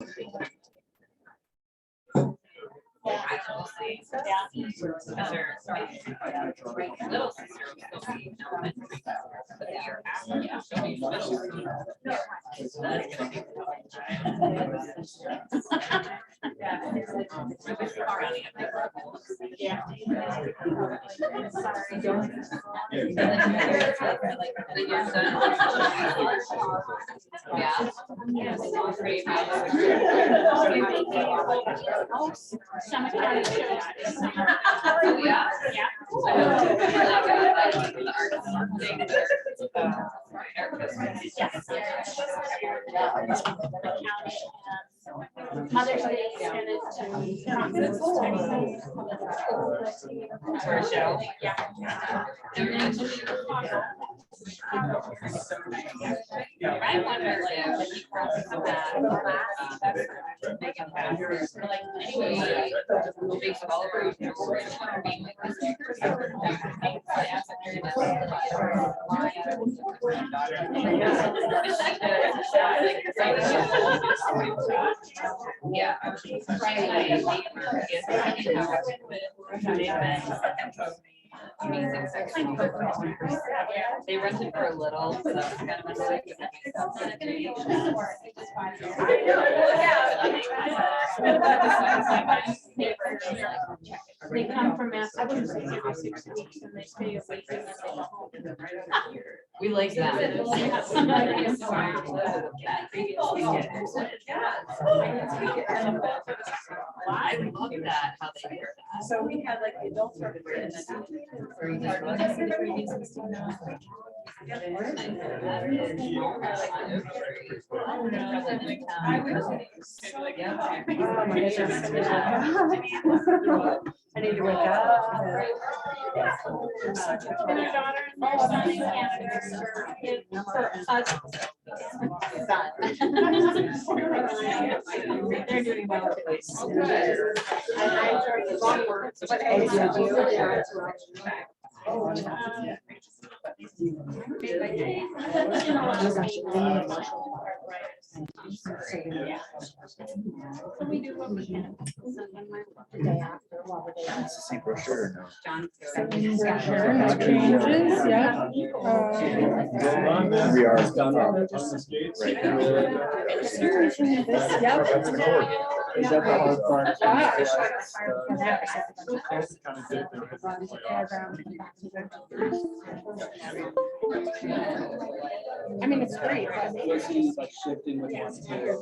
Yeah. Little sister will still be elementary, but the year after, she'll be middle school. That's gonna be yeah. Mother's Day extended to for a show. Yeah. I wonder like he crosses that like anyway, makes all of our being like this. Yeah. Amazing section. They rented for a little, so it's kind of a they come from Massachusetts and they stay away from us. We like that. I love that, how they hear that. So we had like the adults were free. I need to wake up. And your daughter and your son in Canada they're doing well. I enjoyed the long words, but I yeah. So we do what we can. The day after, while the day It's the same brochure. John's Changes, yeah. We are Yep. Is that the hard part? I mean, it's great. Like shifting with one too.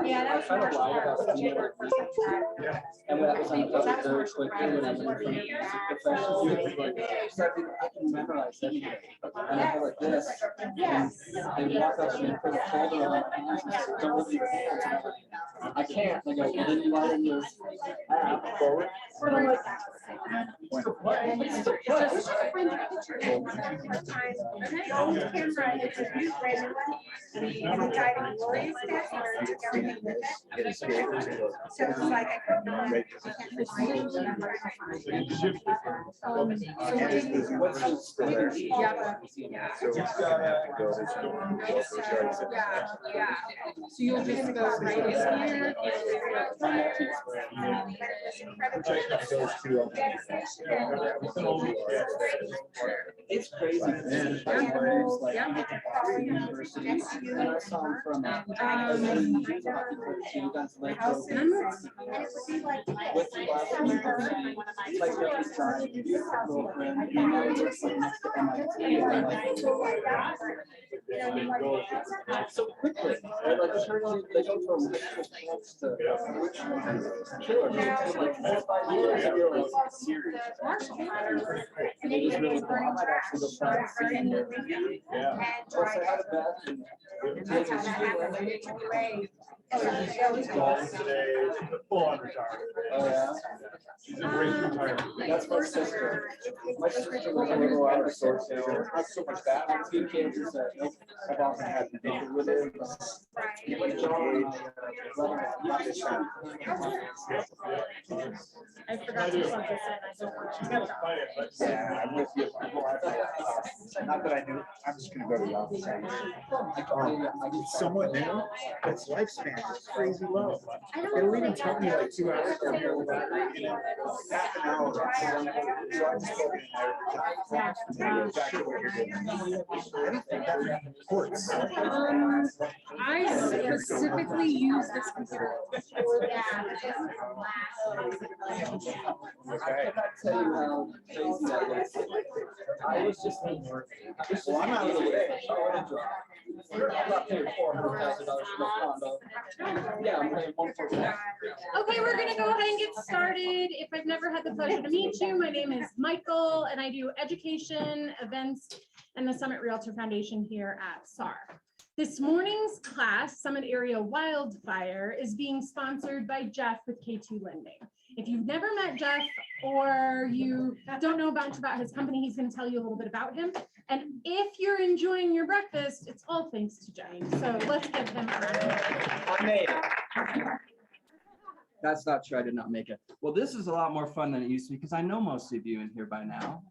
Yeah, that was kind of lied about some of it. And when I was on the very quickly when I went from professional, I can memorize anything. And I go like this. And walk up and put a folder on my hands and say, don't move your hands. I can't. And I go, well, then you write in your app forward. And I'm like, So it's like I could not. what's the standard? Yeah. So you'll just go right in here. It's crazy. Like, university, and I saw him from you guys like with the last like every time girlfriend, next to MIT, so quickly. Like they go from next to which one is killer. Like 4 or 5 years ago, like serious. And it was really cool. I might actually go try to see it. Plus I had a bet and Golf today, full on retired. Oh, yeah. She's a great retirement. That's my sister. My sister was a little out of sorts, you know, not so much that, but two kids, is that, nope, I've often had to deal with it. I forgot to plug this in. I don't want to. Yeah, I'm with you. Not that I knew, I'm just gonna go to the office. Someone new, its lifespan is crazy low. It'll even tell me like 2 hours from here, half an hour. So I just go in there. Exactly what you're doing. I don't think that reports. I specifically use this computer. Okay. Tell you how crazy that was. I was just in work. Well, I'm out of the way. I'm not paying $400,000 for a condo. Yeah, I'm paying 1%. Okay, we're gonna go ahead and get started. If I've never had the pleasure to meet you, my name is Michael and I do education, events, and the Summit Realtor Foundation here at SAR. This morning's class, Summit Area Wildfire, is being sponsored by Jeff with K2 Lending. If you've never met Jeff or you don't know much about his company, he's going to tell you a little bit about him. And if you're enjoying your breakfast, it's all thanks to Jenny. So let's give him a round. I made it. That's not true. I did not make it. Well, this is a lot more fun than it used to be because I know most of you in here by now.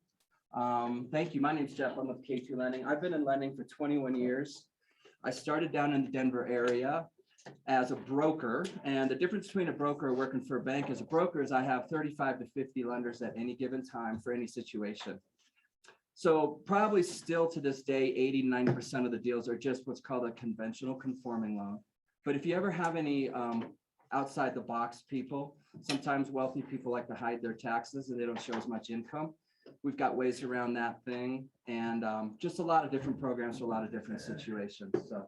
Thank you. My name's Jeff. I'm with K2 Lending. I've been in lending for 21 years. I started down in the Denver area as a broker, and the difference between a broker and working for a bank as a broker is I have 35 to 50 lenders at any given time for any situation. So probably still to this day, 80–90% of the deals are just what's called a conventional conforming loan. But if you ever have any outside the box people, sometimes wealthy people like to hide their taxes and they don't show as much income. We've got ways around that thing, and just a lot of different programs for a lot of different situations. So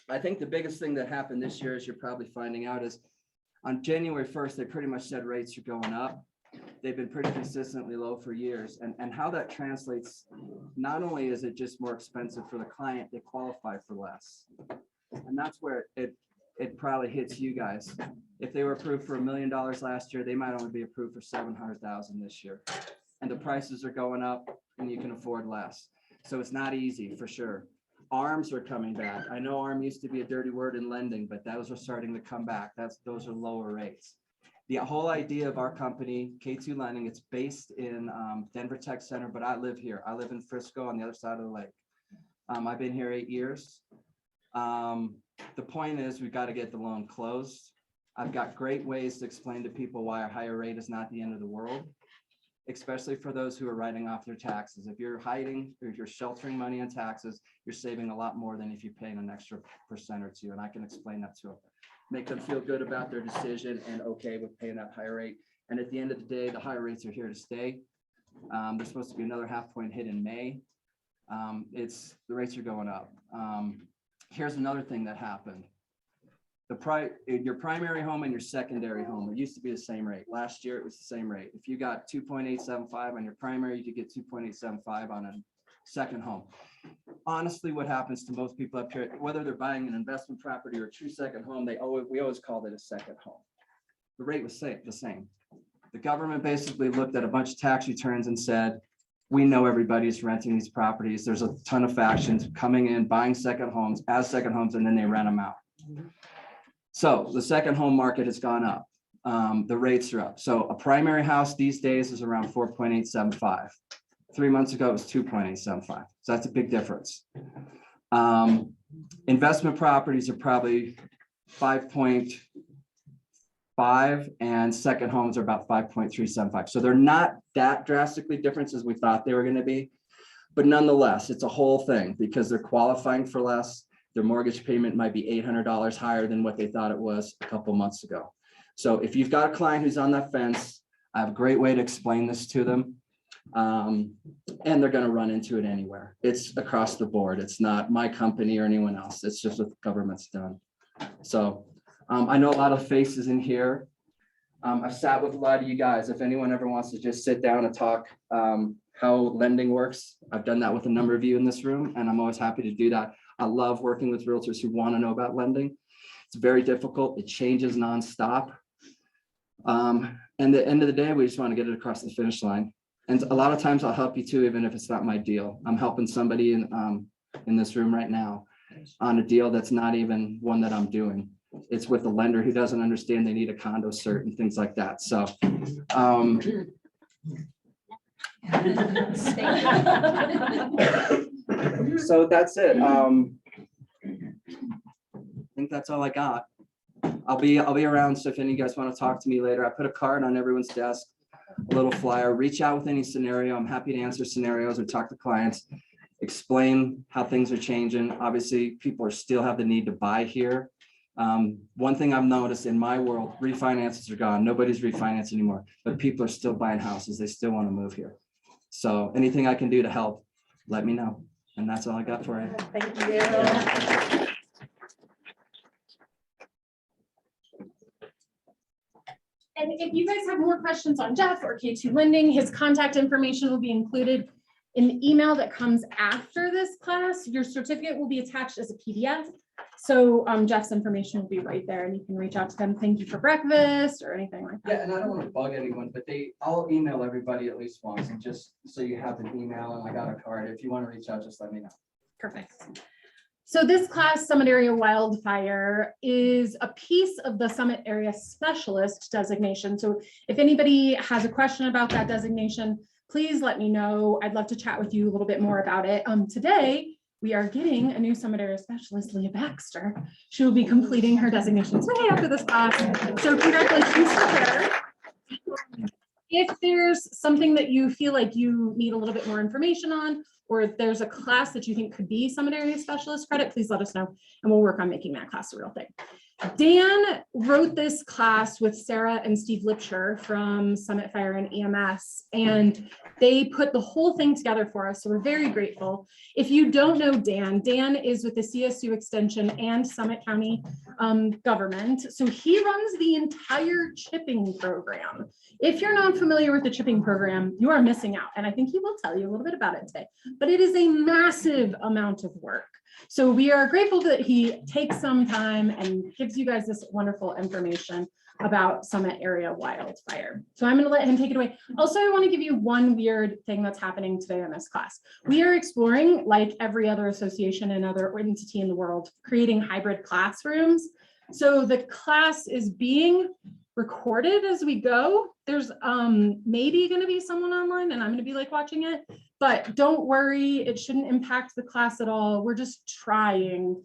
I think the biggest thing that happened this year, as you're probably finding out, is on January 1st, they pretty much said rates are going up. They've been pretty consistently low for years. And how that translates, not only is it just more expensive for the client, they qualify for less. And that's where it probably hits you guys. If they were approved for $1 million last year, they might only be approved for $700,000 this year. And the prices are going up and you can afford less. So it's not easy for sure. ARMs are coming back. I know ARM used to be a dirty word in lending, but those are starting to come back. Those are lower rates. The whole idea of our company, K2 Lending, it's based in Denver Tech Center, but I live here. I live in Frisco on the other side of the lake. I've been here 8 years. The point is we've got to get the loan closed. I've got great ways to explain to people why a higher rate is not the end of the world, especially for those who are writing off their taxes. If you're hiding or if you're sheltering money on taxes, you're saving a lot more than if you're paying an extra % or two. And I can explain that to them, make them feel good about their decision and okay with paying that higher rate. And at the end of the day, the higher rates are here to stay. There's supposed to be another half point hit in May. The rates are going up. Here's another thing that happened. Your primary home and your secondary home, it used to be the same rate. Last year, it was the same rate. If you got 2.875 on your primary, you could get 2.875 on a second home. Honestly, what happens to most people up here, whether they're buying an investment property or a true second home, we always called it a second home. The rate was the same. The government basically looked at a bunch of tax returns and said, we know everybody's renting these properties. There's a ton of factions coming in, buying second homes as second homes, and then they rent them out. So the second home market has gone up. The rates are up. So a primary house these days is around 4.875. 3 months ago, it was 2.875. So that's a big difference. Investment properties are probably 5.5 and second homes are about 5.375. So they're not that drastically different as we thought they were going to be. But nonetheless, it's a whole thing because they're qualifying for less. Their mortgage payment might be $800 higher than what they thought it was a couple months ago. So if you've got a client who's on that fence, I have a great way to explain this to them. And they're going to run into it anywhere. It's across the board. It's not my company or anyone else. It's just what the government's done. So I know a lot of faces in here. I've sat with a lot of you guys. If anyone ever wants to just sit down and talk how lending works, I've done that with a number of you in this room, and I'm always happy to do that. I love working with realtors who want to know about lending. It's very difficult. It changes nonstop. And at the end of the day, we just want to get it across the finish line. And a lot of times I'll help you too, even if it's not my deal. I'm helping somebody in this room right now on a deal that's not even one that I'm doing. It's with a lender who doesn't understand they need a condo cert and things like that. So so that's it. I think that's all I got. I'll be around. So if any of you guys want to talk to me later, I put a card on everyone's desk, a little flyer. Reach out with any scenario. I'm happy to answer scenarios or talk to clients, explain how things are changing. Obviously, people still have the need to buy here. One thing I've noticed in my world, refinances are gone. Nobody's refinancing anymore, but people are still buying houses. They still want to move here. So anything I can do to help, let me know. And that's all I got for you. Thank you. And if you guys have more questions on Jeff or K2 lending, his contact information will be included in the email that comes after this class. Your certificate will be attached as a PDF. So Jeff's information will be right there and you can reach out to them. Thank you for breakfast or anything like that. Yeah, and I don't want to bug anyone, but I'll email everybody at least once, and just so you have an email and I got a card. If you want to reach out, just let me know. Perfect. So this class, Summit Area Wildfire, is a piece of the Summit Area Specialist designation. So if anybody has a question about that designation, please let me know. I'd love to chat with you a little bit more about it. Today, we are getting a new Summit Area Specialist, Leah Baxter. She will be completing her designation today after this class. So congratulations to her. If there's something that you feel like you need a little bit more information on, or if there's a class that you think could be Summit Area Specialist credit, please let us know and we'll work on making that class a real thing. Dan wrote this class with Sarah and Steve Lipsher from Summit Fire and EMS, and they put the whole thing together for us. So we're very grateful. If you don't know Dan, Dan is with the CSU Extension and Summit County government. So he runs the entire chipping program. If you're not familiar with the chipping program, you are missing out. And I think he will tell you a little bit about it today, but it is a massive amount of work. So we are grateful that he takes some time and gives you guys this wonderful information about Summit Area Wildfire. So I'm going to let him take it away. Also, I want to give you one weird thing that's happening today in this class. We are exploring, like every other association and other entity in the world, creating hybrid classrooms. So the class is being recorded as we go. There's maybe going to be someone online and I'm going to be like watching it, but don't worry, it shouldn't impact the class at all. We're just trying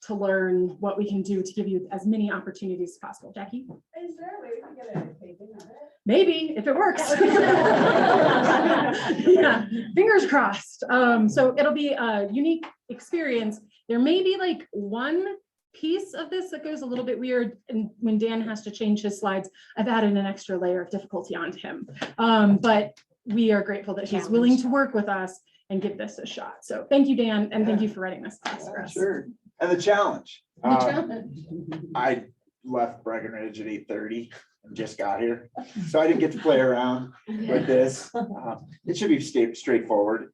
to learn what we can do to give you as many opportunities as possible. Jackie? Is there a way to get a taping of it? Maybe, if it works. Yeah, fingers crossed. So it'll be a unique experience. There may be like one piece of this that goes a little bit weird, and when Dan has to change his slides, I've added an extra layer of difficulty onto him. But we are grateful that he's willing to work with us and give this a shot. So thank you, Dan, and thank you for writing this class for us. Sure. And the challenge. The challenge. I left Breckenridge at 8:30 and just got here, so I didn't get to play around with this. It should be straightforward.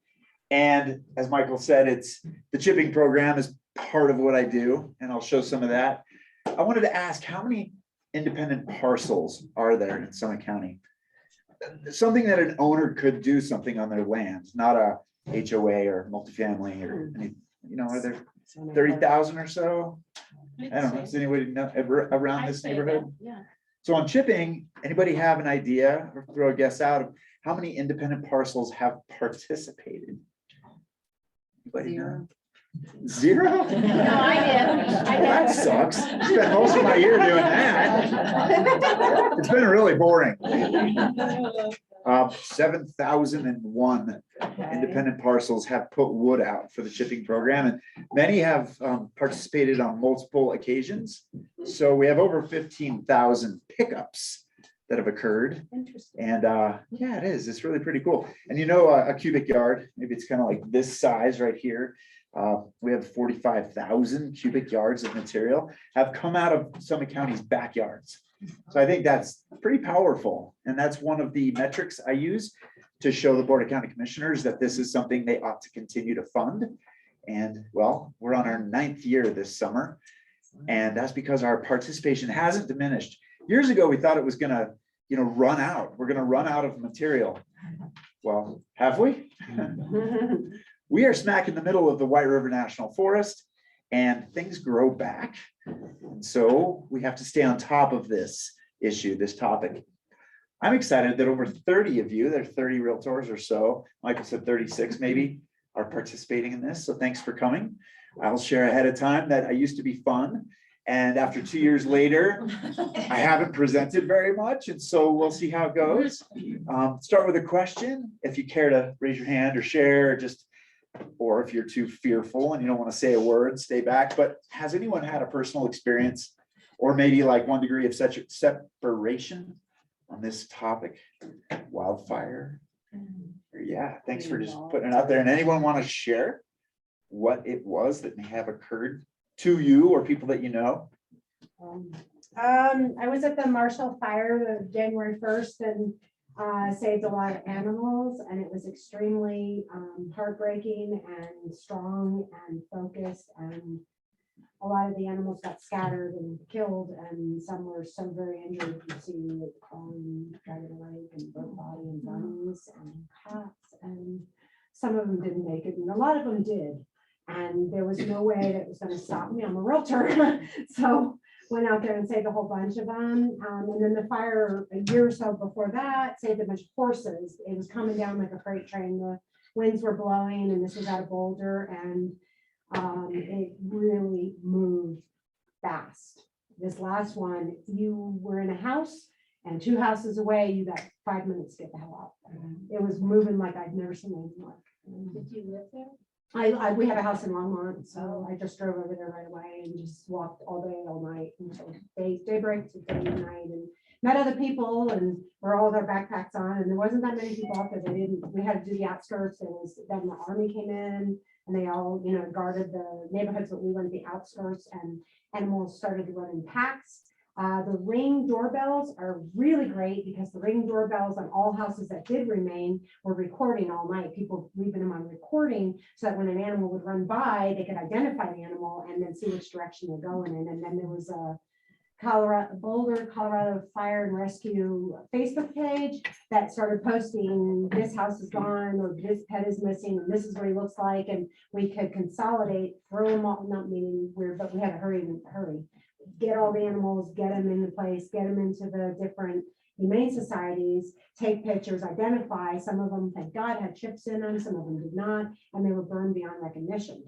And as Michael said, it's the chipping program is part of what I do, and I'll show some of that. I wanted to ask, how many independent parcels are there in Summit County? Something that an owner could do something on their land, not a HOA or multifamily or any, you know, are there 30,000 or so? I don't know, does anybody know around this neighborhood? Yeah. So on chipping, anybody have an idea or throw a guess out of how many independent parcels have participated? Anybody know? Zero? No, I did. That sucks. Spent most of my year doing that. It's been really boring. 7,001 independent parcels have put wood out for the chipping program, and many have participated on multiple occasions. So we have over 15,000 pickups that have occurred. Interesting. And yeah, it is. It's really pretty cool. And you know, a cubic yard, maybe it's kind of like this size right here. We have 45,000 cubic yards of material have come out of Summit County's backyards. So I think that's pretty powerful. And that's one of the metrics I use to show the Board of County Commissioners that this is something they ought to continue to fund. And well, we're on our 9th year this summer. And that's because our participation hasn't diminished. Years ago, we thought it was gonna, run out. We're gonna run out of material. Well, have we? We are smack in the middle of the White River National Forest, and things grow back. And so we have to stay on top of this issue, this topic. I'm excited that over 30 of you, there are 30 realtors or so, Michael said 36 maybe, are participating in this. So thanks for coming. I'll share ahead of time that I used to be fun. And after 2 years later, I haven't presented very much. And so we'll see how it goes. Start with a question. If you care to raise your hand or share, or if you're too fearful and you don't want to say a word, stay back. But has anyone had a personal experience or maybe like 1 degree of such separation on this topic? Wildfire? Yeah, thanks for just putting it out there. And anyone want to share what it was that may have occurred to you or people that you know? I was at the Marshall Fire January 1st and saved a lot of animals, and it was extremely heartbreaking and strong and focused, and a lot of the animals got scattered and killed, and some were so very injured. You see it crawling, dragging a leg and broke body and bunnies and cats, and some of them didn't make it, and a lot of them did. And there was no way that was going to stop me. I'm a realtor, so went out there and saved a whole bunch of them. And then the fire a year or so before that saved a bunch of horses. It was coming down like a freight train. The winds were blowing, and this was out of Boulder, and it really moved fast. This last one, you were in a house, and 2 houses away, you got 5 minutes to get the hell out. It was moving like I'd never seen anything like. Did you live there? We have a house in Longmont, so I just drove over there right away and just walked all day, all night until daybreak to day and night, and met other people, and we're all their backpacks on, and there wasn't that many people out there. We had to do the outskirts. It was then the army came in, and they all guarded the neighborhoods, but we went the outskirts, and animals started running packs. The Ring doorbells are really great because the Ring doorbells on all houses that did remain were recording all night. People leaving them on recording so that when an animal would run by, they could identify the animal and then see which direction they're going in. And then there was a Boulder, Colorado Fire and Rescue Facebook page that started posting, this house is gone, or this pet is missing, and this is what he looks like. And we could consolidate, throw them all, not meaning weird, but we had to hurry. Get all the animals, get them into place, get them into the different humane societies, take pictures, identify. Some of them, thank God, had chips in them, some of them did not, and they were burned beyond recognition.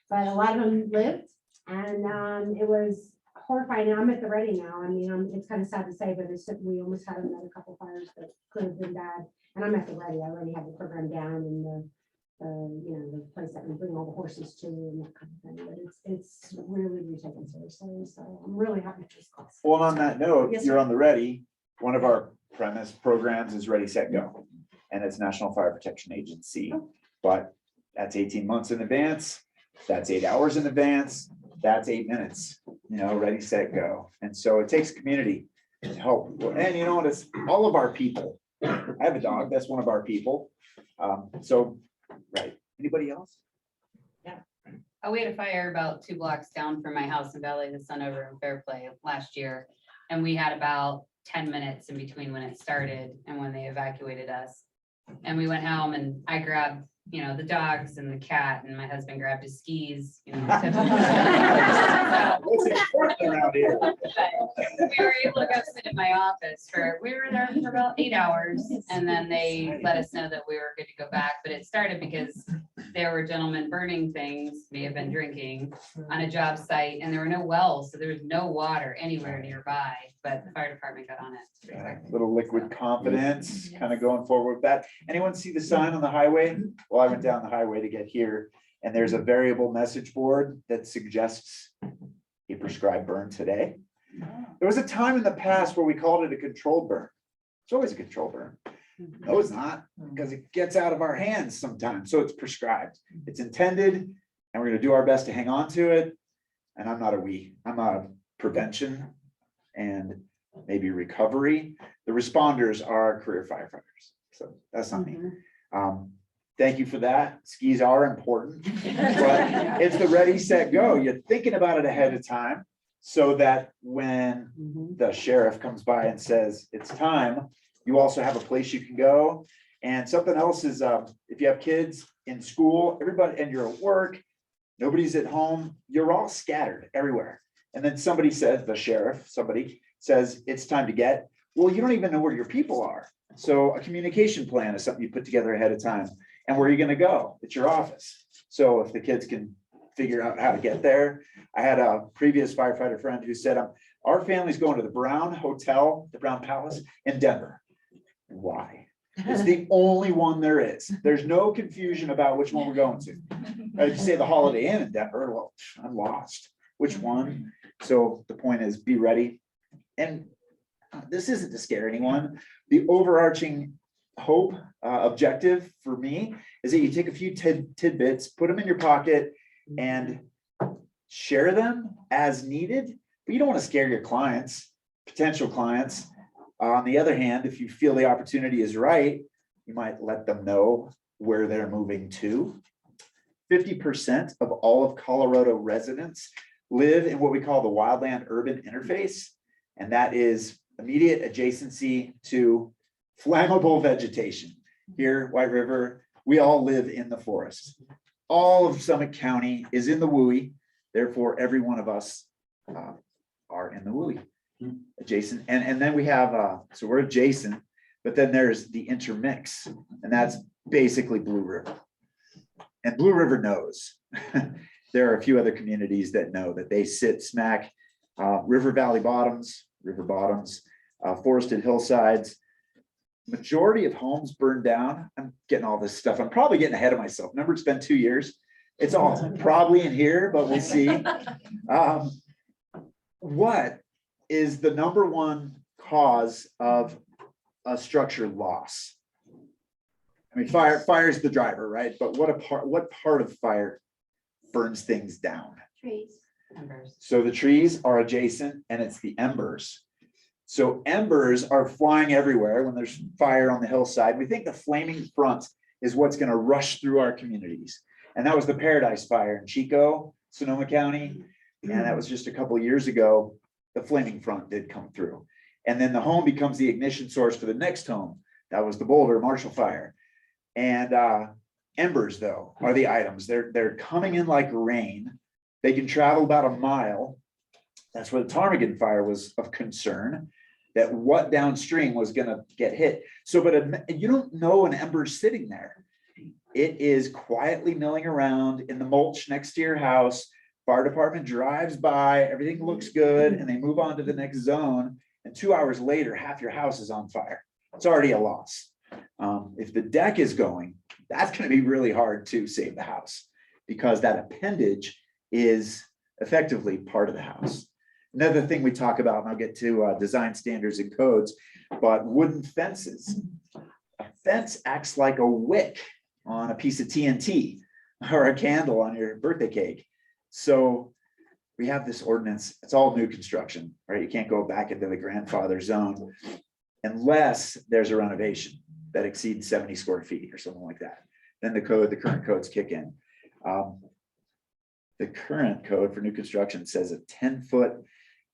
But a lot of them lived, and it was horrifying. I'm at the ready now. I mean, it's kind of sad to say, but we almost had another couple fires that could have been bad, and I'm at the ready. I already have the program down, and the place that we bring all the horses to and that kind of thing. But it's really taken seriously. So I'm really happy with this class. Well, on that note, Yes, you're sir. on the ready. One of our premise programs is Ready, Set, Go. And it's National Fire Protection Agency. But that's 18 months in advance. That's 8 hours in advance. That's 8 minutes, ready, set, go. And so it takes community to help. And you know what? It's all of our people. I have a dog. That's one of our people. Right. Anybody else? We had a fire about 2 blocks down from my house in Valley of the Sun over in Fairplay last year. And we had about 10 minutes in between when it started and when they evacuated us. And we went home, and I grabbed, the dogs and the cat, and my husband grabbed his skis, typical. What's important around here? But we were able to go sit in my office we were there for about 8 hours, and then they let us know that we were good to go back. But it started because there were gentlemen burning things, may have been drinking, on a job site, and there were no wells, so there was no water anywhere nearby, but the fire department got on it pretty quick. Little liquid confidence, kind of going forward with that. Anyone see the sign on the highway? Well, I went down the highway to get here, and there's a variable message board that suggests a prescribed burn today. There was a time in the past where we called it a controlled burn. It's always a controlled burn. No, it's not, because it gets out of our hands sometimes. So it's prescribed. It's intended, and we're going to do our best to hang on to it. And I'm a prevention and maybe recovery. The responders are career firefighters. So that's not me. Thank you for that. Skis are important, but it's the ready, set, go. You're thinking about it ahead of time so that when the sheriff comes by and says it's time, you also have a place you can go. And something else is, if you have kids in school, everybody, and you're at work, nobody's at home, you're all scattered everywhere. And then somebody says, the sheriff, somebody says, it's time to get, well, you don't even know where your people are. So a communication plan is something you put together ahead of time. And where are you gonna go? It's your office. So if the kids can figure out how to get there. I had a previous firefighter friend who said, our family's going to the Brown Hotel, the Brown Palace in Denver. Why? It's the only one there is. There's no confusion about which one we're going to. If you say the Holiday Inn in Denver, well, I'm lost. Which one? So the point is, be ready. And this isn't to scare anyone. The overarching hope, objective for me is that you take a few tidbits, put them in your pocket and share them as needed, but you don't want to scare your clients, potential clients. On the other hand, if you feel the opportunity is right, you might let them know where they're moving to. 50% of all of Colorado residents live in what we call the wildland urban interface, and that is immediate adjacency to flammable vegetation. Here, White River, we all live in the forest. All of Summit County is in the WUI, therefore every one of us are in the WUI. Adjacent, and then we have, so we're adjacent, but then there's the intermix, and that's basically Blue River. And Blue River knows. There are a few other communities that know that they sit smack river valley bottoms, forested hillsides. Majority of homes burned down. I'm getting all this stuff. I'm probably getting ahead of myself. Remember, it's been 2 years. It's all probably in here, but we'll see. What is the number one cause of a structure loss? I mean, fire is the driver, right? But what part of fire burns things down? Trees. Embers. So the trees are adjacent and it's the embers. So embers are flying everywhere when there's fire on the hillside. We think the flaming front is what's going to rush through our communities. And that was the Paradise Fire in Chico, Sonoma County. And that was just a couple of years ago. The flaming front did come through. And then the home becomes the ignition source for the next home. That was the Boulder Marshall Fire. And embers, though, are the items. They're coming in like rain. They can travel about a mile. That's where the ptarmigan fire was of concern, that what downstream was going to get hit. So, but you don't know an ember's sitting there. It is quietly milling around in the mulch next to your house. Fire department drives by, everything looks good, and they move on to the next zone. And 2 hours later, half your house is on fire. It's already a loss. If the deck is going, that's going to be really hard to save the house because that appendage is effectively part of the house. Another thing we talk about, and I'll get to design standards and codes, but wooden fences. A fence acts like a wick on a piece of TNT or a candle on your birthday cake. So we have this ordinance, it's all new construction, right? You can't go back into the grandfather zone unless there's a renovation that exceeds 70 square feet or something like that. Then the current codes kick in. The current code for new construction says a 10-foot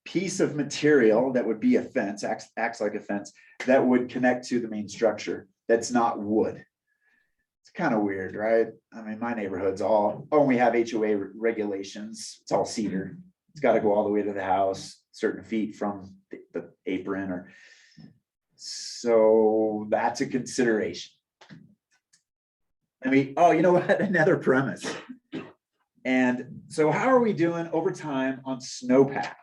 piece of material that would be a fence, acts like a fence, that would connect to the main structure that's not wood. It's kind of weird, right? I mean, my neighborhood's we have HOA regulations. It's all cedar. It's got to go all the way to the house, certain feet from the apron, or so that's a consideration. I mean, oh, you know what? Another premise. And so how are we doing over time on snowpack?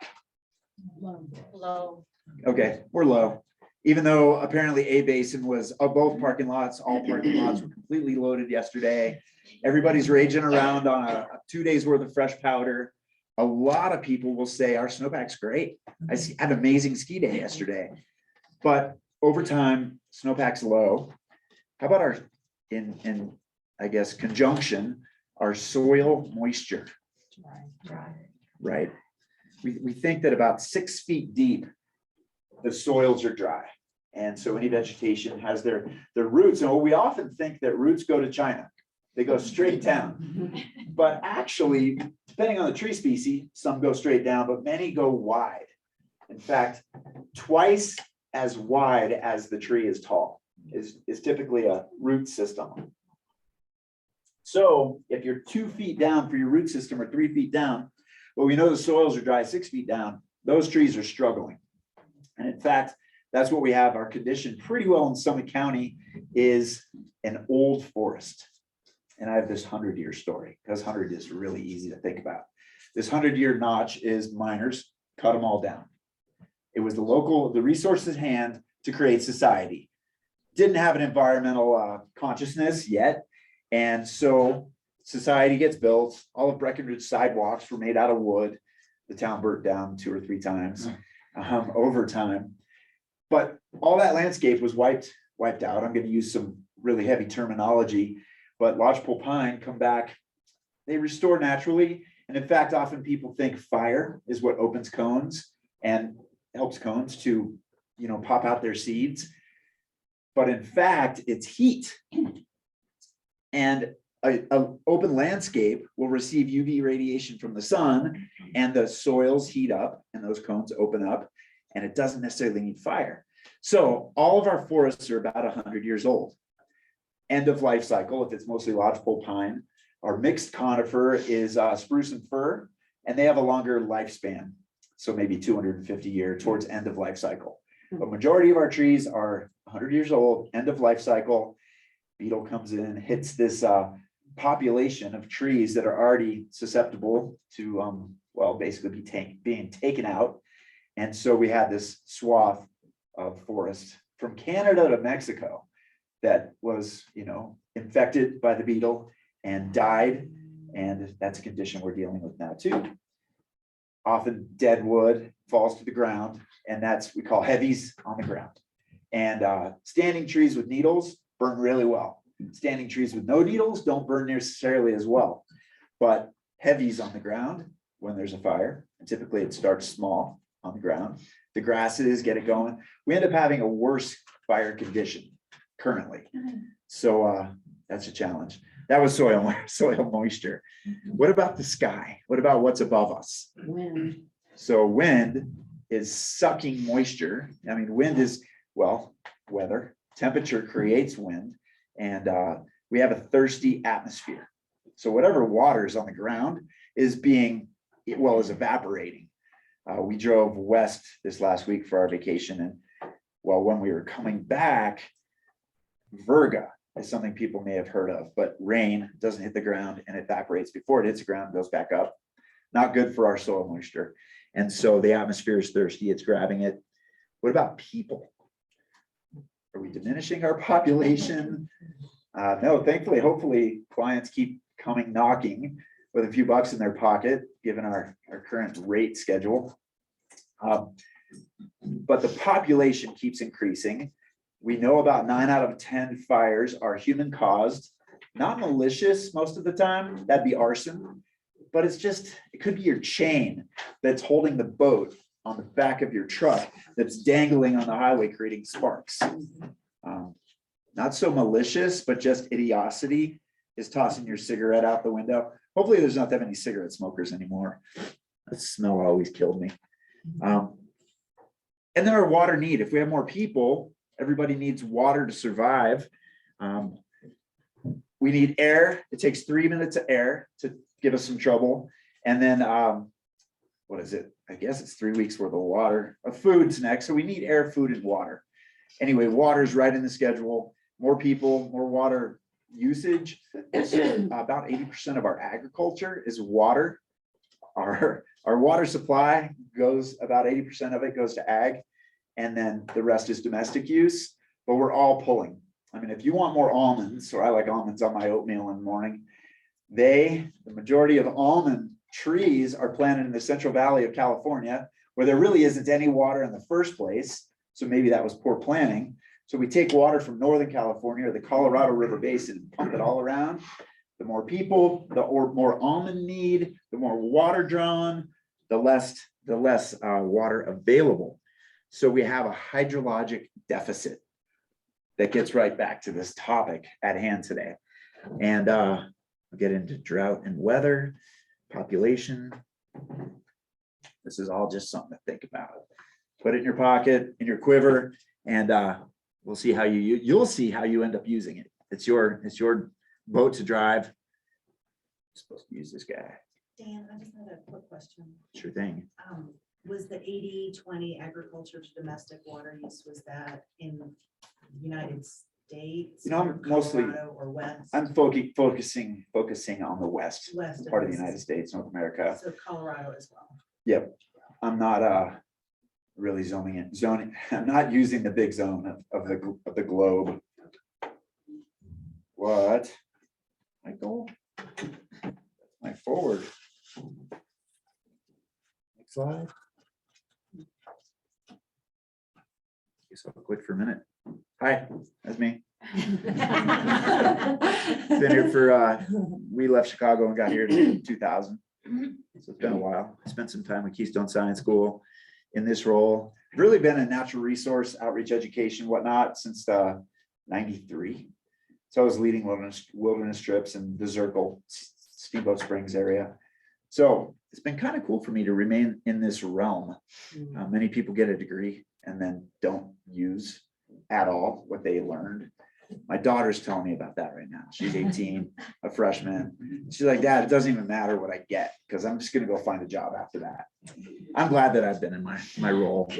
Low. Okay, we're low. Even though apparently A Basin was both parking lots, all parking lots were completely loaded yesterday. Everybody's raging around on a 2 days worth of fresh powder. A lot of people will say our snowpack's great. I had an amazing ski day yesterday. But over time, snowpack's low. How about our, in I guess, conjunction, our soil moisture? Right. We think that about 6 feet deep, the soils are dry. And so any vegetation has their roots. And we often think that roots go to China. They go straight down. But actually, depending on the tree species, some go straight down, but many go wide. In fact, twice as wide as the tree is tall is typically a root system. So if you're 2 feet down for your root system or 3 feet down, well, we know the soils are dry 6 feet down, those trees are struggling. And in fact, that's what we have. Our condition pretty well in Summit County is an old forest. And I have this 100-year story because 100 is really easy to think about. This 100-year notch is miners cut them all down. It was the resources at hand to create society. Didn't have an environmental consciousness yet. And so society gets built. All of Breckenridge sidewalks were made out of wood. The town burnt down 2 or 3 times over time. But all that landscape was wiped out. I'm going to use some really heavy terminology, but lodgepole pine come back. They restore naturally. And in fact, often people think fire is what opens cones and helps cones to, pop out their seeds. But in fact, it's heat. And an open landscape will receive UV radiation from the sun, and the soils heat up and those cones open up, and it doesn't necessarily need fire. So all of our forests are about 100 years old. End of life cycle, if it's mostly lodgepole pine. Our mixed conifer is spruce and fir, and they have a longer lifespan. So maybe 250 years towards end of life cycle. But majority of our trees are 100 years old, end of life cycle. Beetle comes in, hits this population of trees that are already susceptible to, basically being taken out. And so we had this swath of forest from Canada to Mexico that was, infected by the beetle and died. And that's a condition we're dealing with now too. Often dead wood falls to the ground, and we call heavies on the ground. And standing trees with needles burn really well. Standing trees with no needles don't burn necessarily as well. But heavies on the ground when there's a fire, and typically it starts small on the ground. The grasses get it going. We end up having a worse fire condition currently. So that's a challenge. That was soil moisture. What about the sky? What about what's above us? Wind. So wind is sucking moisture. I mean, wind is, weather. Temperature creates wind, and we have a thirsty atmosphere. So whatever water is on the ground is evaporating. We drove west this last week for our vacation, and when we were coming back, virga is something people may have heard of, but rain doesn't hit the ground and evaporates before it hits the ground, goes back up. Not good for our soil moisture. And so the atmosphere is thirsty, it's grabbing it. What about people? Are we diminishing our population? No, thankfully, hopefully clients keep coming knocking with a few bucks in their pocket, given our current rate schedule. But the population keeps increasing. We know about 9 out of 10 fires are human caused, not malicious most of the time, that'd be arson, but it could be your chain that's holding the boat on the back of your truck that's dangling on the highway, creating sparks. Not so malicious, but just idiocy is tossing your cigarette out the window. Hopefully there's not that many cigarette smokers anymore. That smell always killed me. And then our water need, if we have more people, everybody needs water to survive. We need air. It takes 3 minutes of air to give us some trouble. And then, what is it? I guess it's 3 weeks worth of water. Food's next. So we need air, food, and water. Anyway, water's right in the schedule. More people, more water usage. About 80% of our agriculture is water. Our water supply goes, about 80% of it goes to ag. And then the rest is domestic use, but we're all pulling. I mean, if you want more almonds, or I like almonds on my oatmeal in the morning, the majority of almond trees are planted in the Central Valley of California, where there really isn't any water in the first place. So maybe that was poor planning. So we take water from Northern California or the Colorado River Basin and pump it all around. The more people, the more almond need, the more water drawn, the less water available. So we have a hydrologic deficit that gets right back to this topic at hand today. And we'll get into drought and weather, population. This is all just something to think about. Put it in your pocket, in your quiver, and we'll see how you'll see how you end up using it. It's your boat to drive. You're supposed to use this guy. Dan, I just had a quick question. Sure thing. Was the 80-20 agriculture to domestic water use, was that in the United States? You know, I'm or mostly- Colorado or West? I'm focusing on the west West part of the this. United States, North America. So Colorado as well. Yep. I'm not really zoning. I'm not using the big zone of the globe. What? Michael? My forward. Next slide. Guess I'll quit for a minute. Hi, that's me. Been here for, we left Chicago and got here in 2000. So it's been a while. I spent some time with Keystone Science School in this role. Really been in natural resource outreach, education, whatnot since 93. So I was leading wilderness trips in the Zirkle, Steamboat Springs area. So it's been kind of cool for me to remain in this realm. Many people get a degree and then don't use at all what they learned. My daughter's telling me about that right now. She's 18, a freshman. She's like, Dad, it doesn't even matter what I get because I'm just going to go find a job after that. I'm glad that I've been in my role.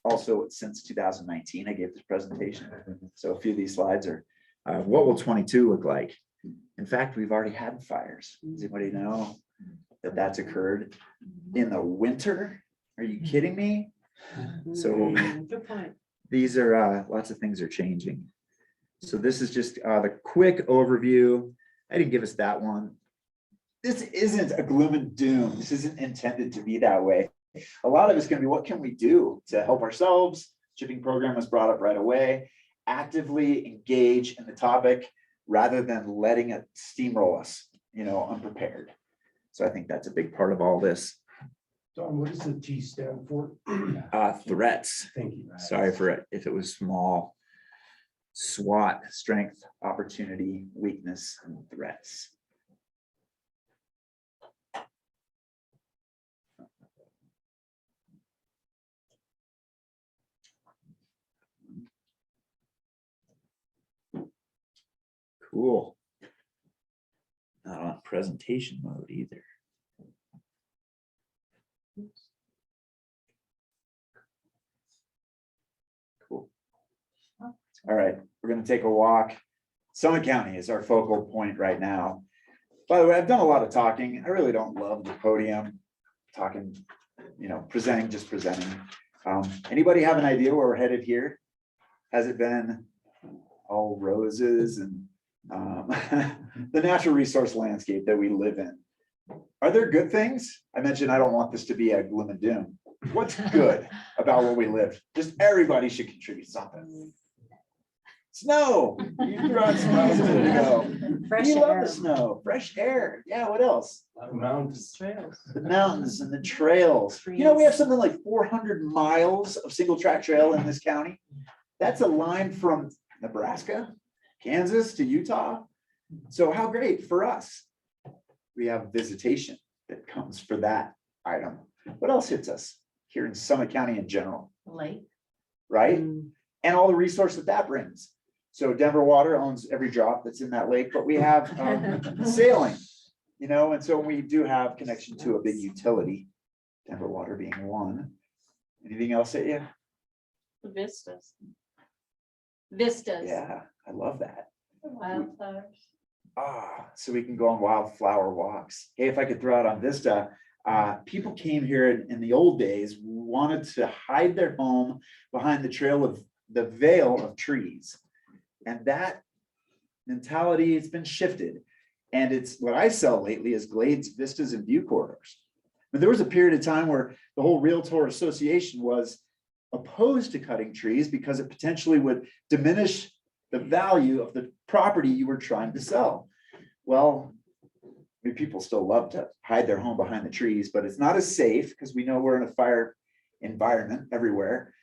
Also, since 2019, I gave this presentation. So a few of these slides are, what will 22 look like? In fact, we've already had fires. Does anybody know that that's occurred in the winter? Are you kidding me? So Good point. these are, lots of things are changing. So this is just the quick overview. I didn't give us that one. This isn't a gloom and doom. This isn't intended to be that way. A lot of it's going to be, what can we do to help ourselves? Shipping program was brought up right away. Actively engage in the topic rather than letting it steamroll us, unprepared. So I think that's a big part of all this. Don, what does the T stand for? Threats. Thank you. Sorry for it if it was small. SWOT, strength, opportunity, weakness, and threats. Cool. Not on presentation mode either. Cool. All right, we're going to take a walk. Summit County is our focal point right now. By the way, I've done a lot of talking. I really don't love the podium talking, presenting, just presenting. Anybody have an idea where we're headed here? Has it been all roses and the natural resource landscape that we live in? Are there good things? I mentioned I don't want this to be a gloom and doom. What's good about where we live? Just everybody should contribute something. Snow. You brought snow a minute ago. Fresh You love air. the snow. Fresh air. Yeah, what else? Mountains. Trails. The mountains and the trails. We have something like 400 miles of single track trail in this county. That's a line from Nebraska, Kansas to Utah. So how great for us. We have visitation that comes for that item. What else hits us here in Summit County in general, Lake. right? And all the resource that brings. So Denver Water owns every drop that's in that lake, but we have sailing, and so we do have connection to a big utility, Denver Water being one. Anything else at you? Vistas. Vistas. Yeah, I love that. Wildflowers. So we can go on wildflower walks. Hey, if I could throw out on Vista, people came here in the old days, wanted to hide their home behind the trail of the veil of trees. And that mentality, it's been shifted. And it's what I sell lately is glades, vistas, and view corridors. But there was a period of time where the whole Realtor Association was opposed to cutting trees because it potentially would diminish the value of the property you were trying to sell. Well, I mean, people still love to hide their home behind the trees, but it's not as safe because we know we're in a fire environment everywhere,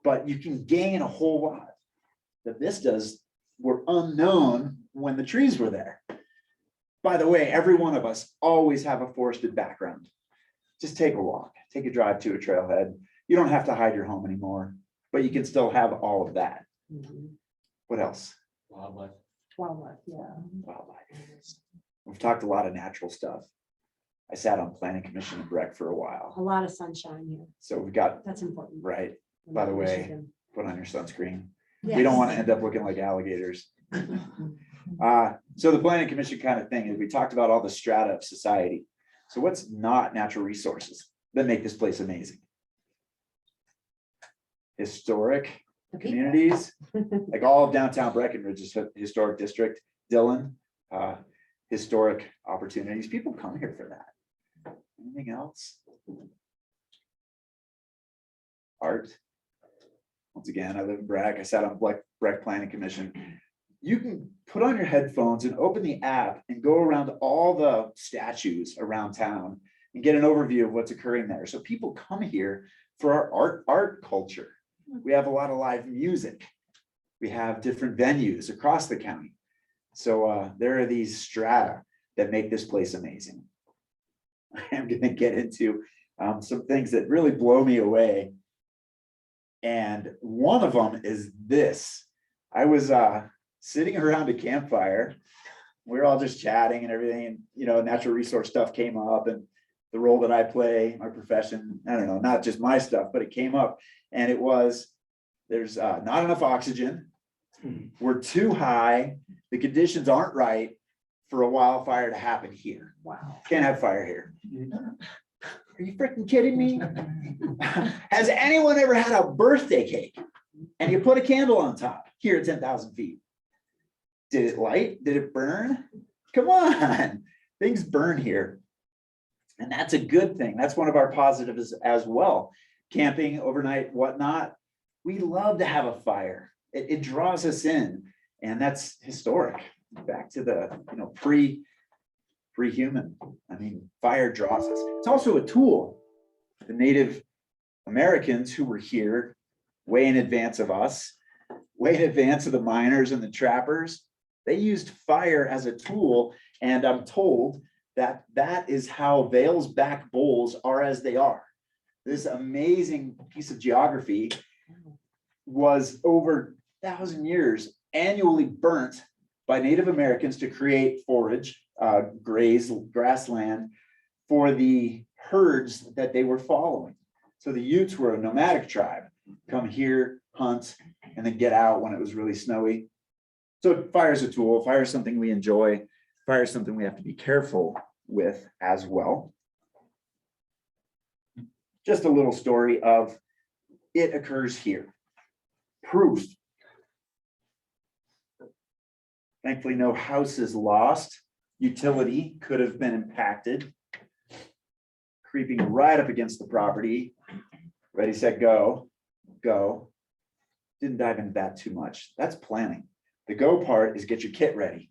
but you can gain a whole lot. The vistas were unknown when the trees were there. By the way, every one of us always have a forested background. Just take a walk, take a drive to a trailhead. You don't have to hide your home anymore, but you can still have all of that. What else? Wildlife. Wildlife, yeah. Wildlife. We've talked a lot of natural stuff. I sat on planning commission in Breck for a A while. lot of sunshine here. So we've got, That's important. right, by the way, Michigan. put on your sunscreen. We don't want to end up looking like alligators. So the planning commission kind of thing is we talked about all the strata of society. So what's not natural resources that make this place amazing? Historic The people. communities, like all of downtown Breckenridge is a historic district, Dillon, historic opportunities. People come here for that. Anything else? Art. Once again, I live in Breck. I sat on Breck Planning Commission. You can put on your headphones and open the app and go around all the statues around town and get an overview of what's occurring there. So people come here for our art culture. We have a lot of live music. We have different venues across the county. So there are these strata that make this place amazing. I am going to get into some things that really blow me away. And one of them is this. I was sitting around a campfire. We were all just chatting and everything. And, you know, natural resource stuff came up and the role that I play, my profession, I don't know, not just my stuff, but it came up. And it was, there's not enough oxygen. We're too high. The conditions aren't right for a wildfire to happen here. Wow. Can't have fire here. Are you freaking kidding me? Has anyone ever had a birthday cake and you put a candle on top here at 10,000 feet? Did it light? Did it burn? Come on, things burn here. And that's a good thing. That's one of our positives as well. Camping overnight, whatnot. We love to have a fire. It draws us in, and that's historic. Back to the, you know, pre-human. I mean, fire draws us. It's also a tool. The Native Americans who were here way in advance of us, way in advance of the miners and the trappers, they used fire as a tool. And I'm told that that is how Vail's back bowls are as they are. This amazing piece of geography was over 1,000 years annually burnt by Native Americans to create forage, graze, grassland for the herds that they were following. So the Utes were a nomadic tribe, come here, hunt, and then get out when it was really snowy. So fire is a tool. Fire is something we enjoy. Fire is something we have to be careful with as well. Just a little story of it occurs here. Proof. Thankfully, no house is lost. Utility could have been impacted. Creeping right up against the property. Ready, set, go. Go. Didn't dive into that too much. That's planning. The go part is get your kit ready.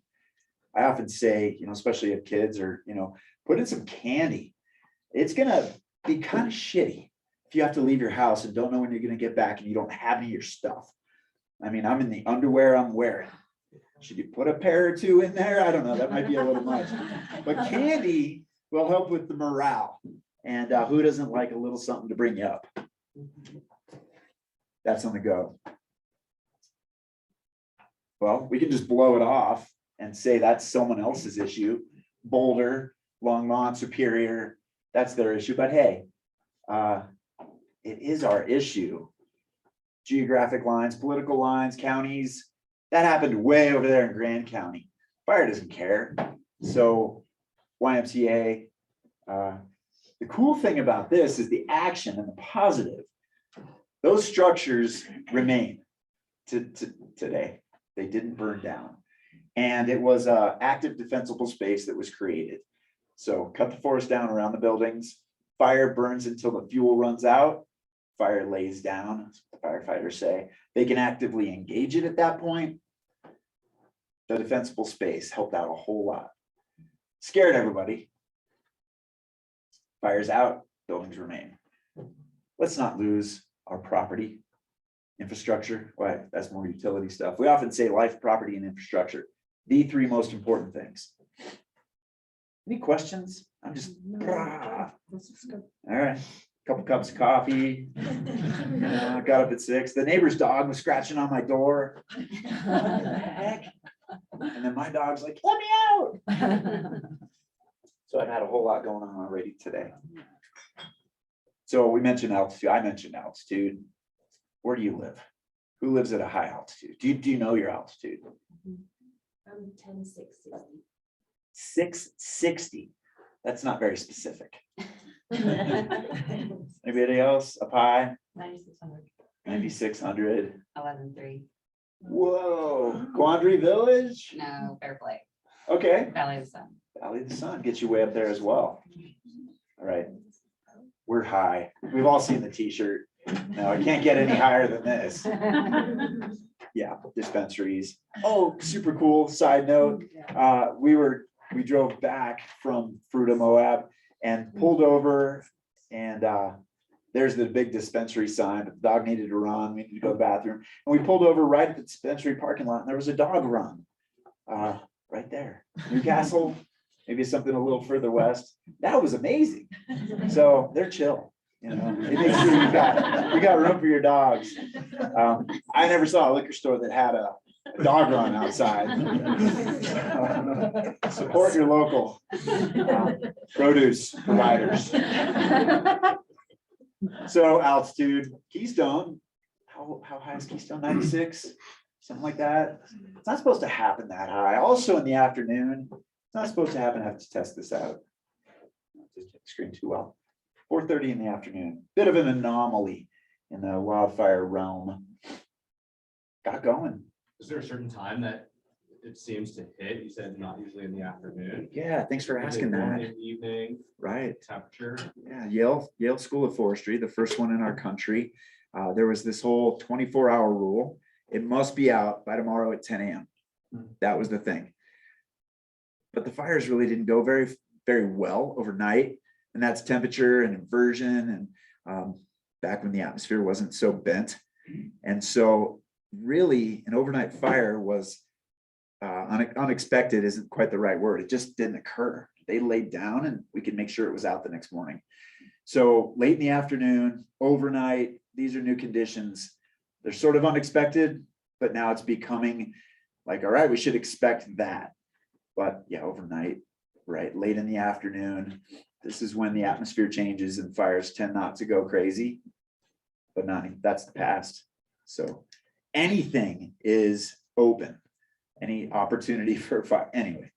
I often say, you know, especially if kids or, you know, put in some candy. It's gonna be kind of shitty if you have to leave your house and don't know when you're gonna get back and you don't have any of your stuff. I mean, I'm in the underwear I'm wearing. Should you put a pair or two in there? I don't know. That might be a little much. But candy will help with the morale. And who doesn't like a little something to bring you up? That's on the go. Well, we can just blow it off and say that's someone else's issue. Boulder, Longmont, Superior, that's their issue. But hey, it is our issue. Geographic lines, political lines, counties, that happened way over there in Grand County. Fire doesn't care. So YMCA, the cool thing about this is the action and the positive. Those structures remain to today. They didn't burn down. And it was an active defensible space that was created. So cut the forest down around the buildings. Fire burns until the fuel runs out. Fire lays down, that's what the firefighters say. They can actively engage it at that point. The defensible space helped out a whole lot. Scared everybody. Fires out, buildings remain. Let's not lose our property, infrastructure. Why? That's more utility stuff. We often say life, property, and infrastructure, the three most important things. Any questions? I'm just, all right. Couple cups of coffee. I got up at 6. The neighbor's dog was scratching on my door. What the heck? And then my dog's like, let me out. So I've had a whole lot going on already today. So we mentioned altitude. I mentioned altitude. Where do you live? Who lives at a high altitude? Do you know your altitude? 10,660. 660. That's not very specific. Anybody else? Up high? 9,600. 9,600. 11,300. Whoa. Quandary Village? No, Fairplay, Okay. Valley of the Sun. Valley of the Sun gets you way up there as well. All right. We're high. We've all seen the t-shirt. No, I can't get any higher than this. Yeah, dispensaries. Oh, super cool. Side note. We drove back from Fruita Moab and pulled over, and there's the big dispensary sign. The dog needed to run. We needed to go to the bathroom. And we pulled over right at the dispensary parking lot, and there was a dog run right there. Newcastle, maybe something a little further west. That was amazing. So they're chill. You know, they make sure you got room for your dogs. I never saw a liquor store that had a dog run outside. Support your local produce providers. So altitude, Keystone, how high is Keystone? 96, something like that. It's not supposed to happen that high. Also in the afternoon, it's not supposed to happen. I have to test this out. Just hit the screen too well. 4:30 in the afternoon, bit of an anomaly in the wildfire realm. Got going. Is there a certain time that it seems to hit? You said not usually in the afternoon. Yeah, thanks for Is it asking that. morning, evening, Right. temperature? Yeah, Yale School of Forestry, the first one in our country. There was this whole 24-hour rule. It must be out by tomorrow at 10 a.m. That was the thing. But the fires really didn't go very, very well overnight. And that's temperature and inversion and back when the atmosphere wasn't so bent. And so really an overnight fire was unexpected isn't quite the right word. It just didn't occur. They laid down and we could make sure it was out the next morning. So late in the afternoon, overnight, these are new conditions. They're sort of unexpected, but now it's becoming like, all right, we should expect that. But yeah, overnight, right, late in the afternoon, this is when the atmosphere changes and fires tend not to go crazy, but that's the past. So anything is open, any opportunity for fire. Anyway,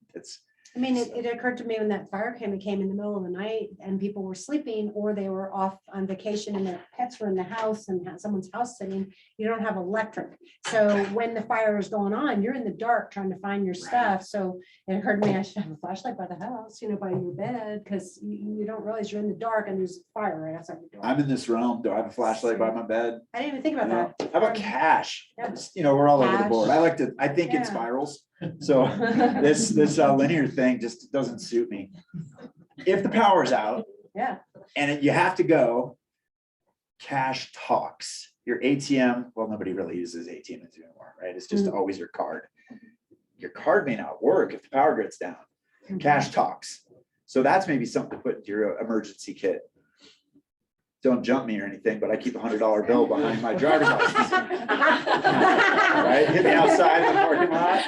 I mean, it occurred to me when that fire came in the middle of the night and people were sleeping or they were off on vacation and their pets were in the house and had someone's house sitting, you don't have electric. So when the fire is going on, you're in the dark trying to find your stuff. So it occurred to me, I should have a flashlight by the house, by your bed, because you don't realize you're in the dark and there's fire right outside your door. I'm in this realm. Do I have a flashlight by my bed? I didn't even think about that. How about cash? Yeah. We're all over the Cash. board. I think in Yeah. spirals. So this linear thing just doesn't suit me. If the power's out, Yeah. and you have to go, cash talks. Your ATM, well, nobody really uses ATMs anymore, right? It's just always your card. Your card may not work if the power grid's down. Cash talks. So that's maybe something to put into your emergency kit. Don't jump me or anything, but I keep $100 bill behind my driver's license. Right? Hit me outside in the parking lot.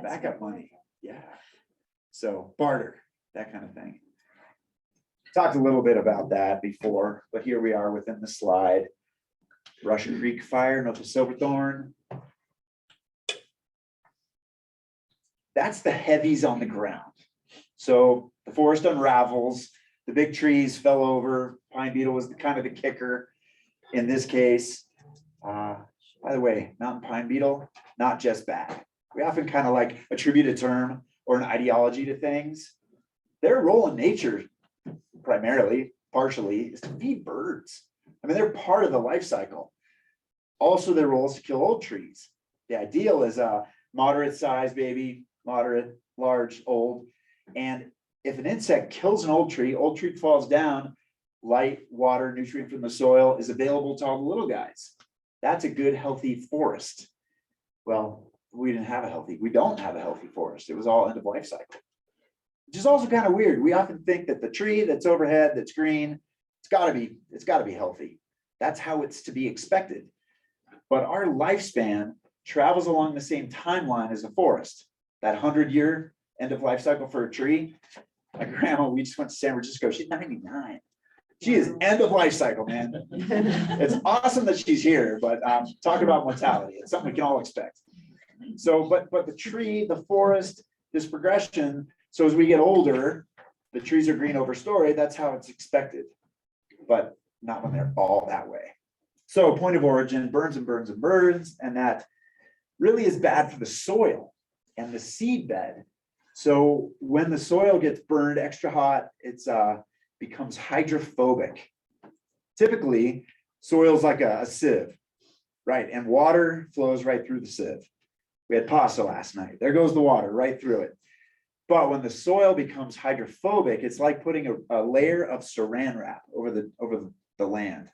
Backup money. Yeah. So barter, that kind of thing. Talked a little bit about that before, but here we are within the slide. Russian Creek fire, Nova Silverthorn. That's the heavies on the ground. So the forest unravels, the big trees fell over, pine beetle was kind of the kicker in this case. By the way, mountain pine beetle, not just bad. We often kind of like attribute a term or an ideology to things. Their role in nature, primarily, partially, is to feed birds. I mean, they're part of the life cycle. Also, their role is to kill old trees. The ideal is a moderate size baby, moderate, large, old. And if an insect kills an old tree falls down, light, water, nutrient from the soil is available to all the little guys. That's a good, healthy forest. Well, we don't have a healthy forest. It was all end of life cycle. Which is also kind of weird. We often think that the tree that's overhead, that's green, it's gotta be healthy. That's how it's to be expected. But our lifespan travels along the same timeline as a forest. That 100-year end of life cycle for a tree. My grandma, we just went to San Francisco. She's 99. She is end of life cycle, man. It's awesome that she's here, but talk about mortality. It's something we can all expect. So, but the tree, the forest, this progression. So as we get older, the trees are green overstory. That's how it's expected, but not when they're all that way. So point of origin, burns and burns and burns, and that really is bad for the soil and the seed bed. So when the soil gets burned extra hot, it's becomes hydrophobic. Typically, soil's like a sieve, right? And water flows right through the sieve. We had pasta last night. There goes the water right through it. But when the soil becomes hydrophobic, it's like putting a layer of saran wrap over the land.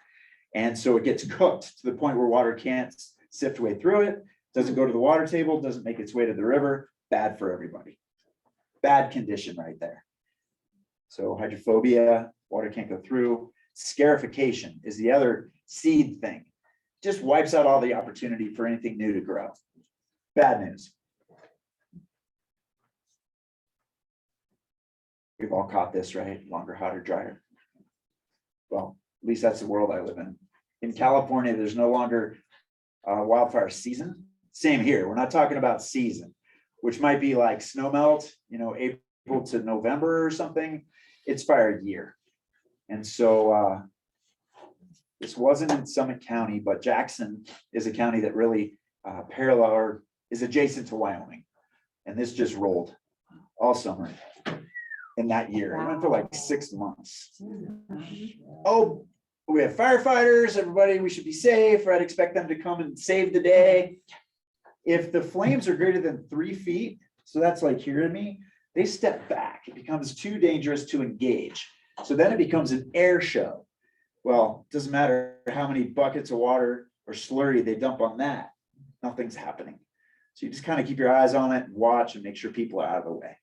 And so it gets cooked to the point where water can't sift way through it, doesn't go to the water table, doesn't make its way to the river. Bad for everybody. Bad condition right there. So hydrophobia, water can't go through. Scarification is the other seed thing. Just wipes out all the opportunity for anything new to grow. Bad news. We've all caught this, right? Longer, hotter, drier. Well, at least that's the world I live in. In California, there's no longer wildfire season. Same here. We're not talking about season, which might be like snow melt, April to November or something. It's fire year. And so this wasn't in Summit County, but Jackson is a county that really parallel or is adjacent to Wyoming. And this just rolled all summer in that year. It went for like 6 months. Oh, we have firefighters, everybody, we should be safe. I'd expect them to come and save the day. If the flames are greater than 3 feet, so that's like here to me, they step back. It becomes too dangerous to engage. So then it becomes an air show. Well, it doesn't matter how many buckets of water or slurry they dump on that. Nothing's happening. So you just kind of keep your eyes on it and watch and make sure people are out of the way.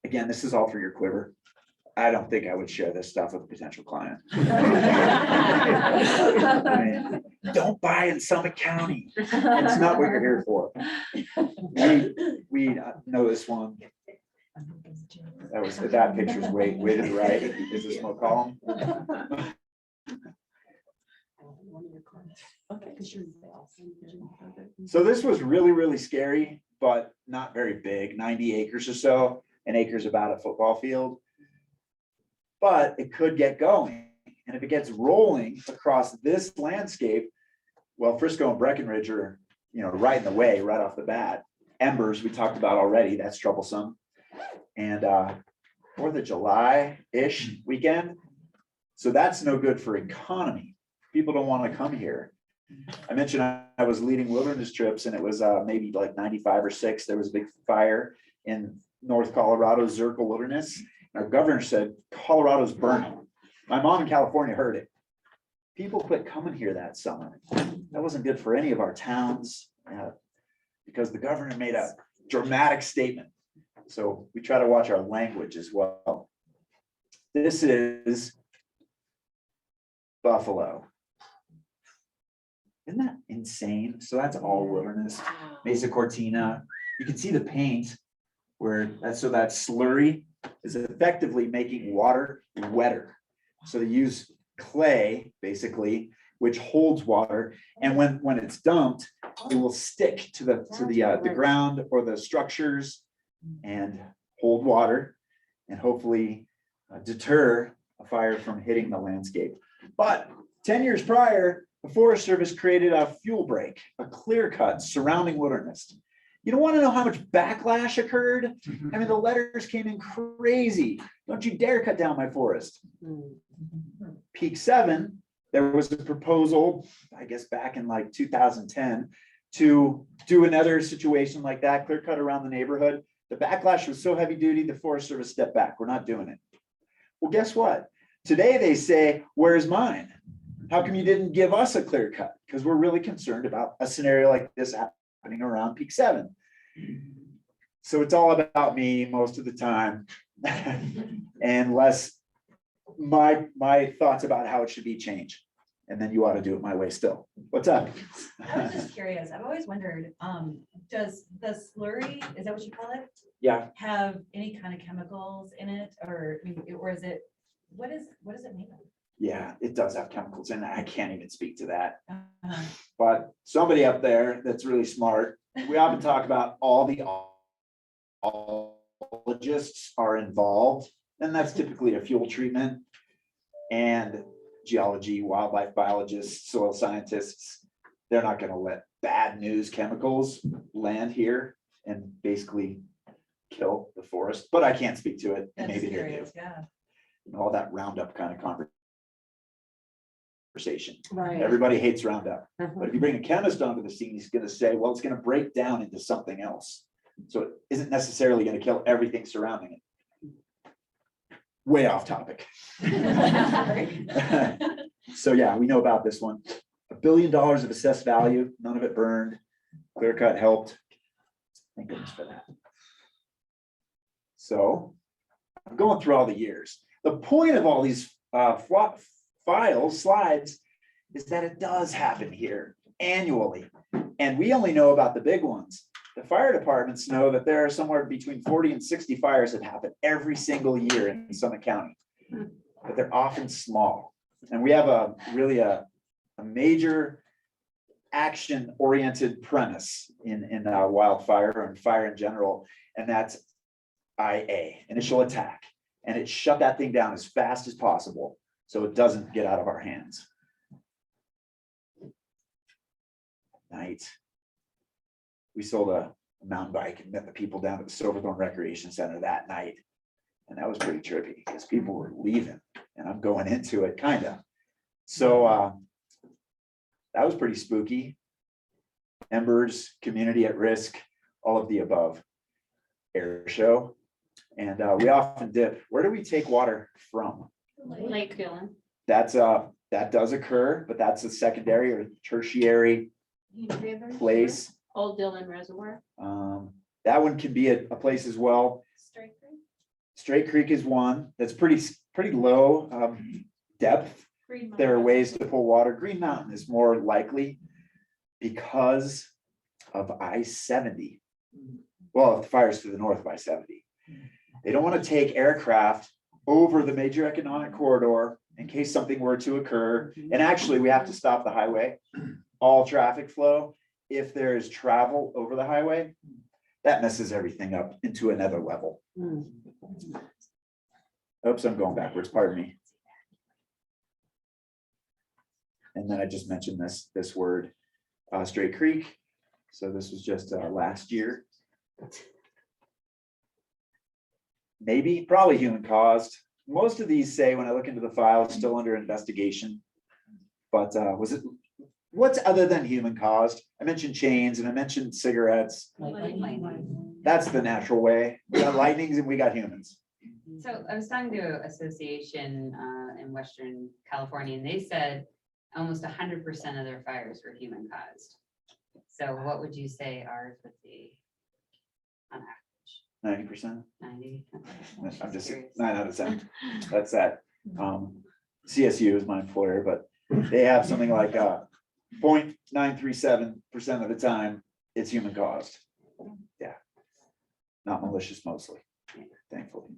Again, this is all for your quiver. I don't think I would share this stuff with a potential client. I mean, don't buy in Summit County. It's not what you're here for. We know this one. That picture's way to the right. Is the smoke column? So this was really scary, but not very big, 90 acres or so. An acre is about a football field. But it could get going. And if it gets rolling across this landscape, well, Frisco and Breckenridge are, right in the way, right off the bat. Embers, we talked about already, that's troublesome. And for the July-ish weekend, so that's no good for economy. People don't want to come here. I mentioned I was leading wilderness trips, and it was maybe like 95 or 6. There was a big fire in North Colorado, Zirkle Wilderness. Our governor said, Colorado's burning. My mom in California heard it. People quit coming here that summer. That wasn't good for any of our towns because the governor made a dramatic statement. So we try to watch our language as well. This is Buffalo. Isn't that insane? So that's all wilderness. Mesa Cortina. You can see the paint where that slurry is effectively making water wetter. So they use clay, basically, which holds water. And when it's dumped, it will stick to the ground or the structures and hold water and hopefully deter a fire from hitting the landscape. But 10 years prior, the Forest Service created a fuel break, a clear cut surrounding wilderness. You don't want to know how much backlash occurred? I mean, the letters came in crazy. Don't you dare cut down my forest. Peak 7, there was a proposal, I guess back in like 2010, to do another situation like that, clear cut around the neighborhood. The backlash was so heavy duty, the Forest Service stepped back. We're not doing it. Well, guess what? Today they say, where's mine? How come you didn't give us a clear cut? Because we're really concerned about a scenario like this happening around peak 7. So it's all about me most of the time and less my thoughts about how it should be changed. And then you ought to do it my way still. What's up? I was just curious, I've always wondered, does the slurry, is that what you call it, Yeah, have any kind of chemicals in it, or is it, what is it made of? yeah, it does have chemicals in it. I can't even speak to that. Uh, But somebody up there that's really smart, we often talk about all the ologists are involved, and that's typically a fuel treatment and geology, wildlife biologists, soil scientists. They're not gonna let bad news chemicals land here and basically kill the forest, but I can't speak to it. And That's maybe they do. curious, yeah. All that Roundup kind of conversation. Right. Everybody hates Roundup. Uh-huh. But if you bring a chemist onto the scene, he's gonna say, well, it's gonna break down into something else. So it isn't necessarily gonna kill everything surrounding it. Way off topic. So yeah, we know about this one. $1 billion of assessed value, none of it burned. Clear cut helped. Thank goodness for that. So I'm going through all the years. The point of all these slides is that it does happen here annually. And we only know about the big ones. The fire departments know that there are somewhere between 40 and 60 fires that happen every single year in Summit County, but they're often small. And we have a major action-oriented premise in wildfire and fire in general, and that's IA, initial attack. And it shut that thing down as fast as possible so it doesn't get out of our hands. Night. We sold a mountain bike and met the people down at the Silverthorne Recreation Center that night. And that was pretty trippy because people were leaving and I'm going into it kind of. So that was pretty spooky. Embers, community at risk, all of the above. Air show. And we often dip. Where do we take water from? Lake Dillon. That does occur, but that's a secondary or tertiary place. Old Dillon Reservoir. That one can be a place as well. Straight Creek. Straight Creek is one that's pretty low depth. There are ways to pull water. Green Mountain is more likely because of I-70. Well, if the fire's to the north of I-70. They don't want to take aircraft over the major economic corridor in case something were to occur. And actually, we have to stop the highway, all traffic flow. If there is travel over the highway, that messes everything up into another level. Oops, I'm going backwards, pardon me. And then I just mentioned this word, Straight Creek. So this was just last year. Maybe, probably human caused. Most of these say, when I look into the files, still under investigation. But was it, what's other than human caused? I mentioned chains and I mentioned cigarettes. That's the natural way. We got lightnings and we got humans. So I was talking to an association in Western California, and they said almost 100% of their fires were human caused. So what would you say ours would be on average? 90%. 90? I'm just 9 out of 10. That's that. CSU is my employer, but they have something like 0.937% of the time it's human caused. Yeah. Not malicious mostly, thankfully.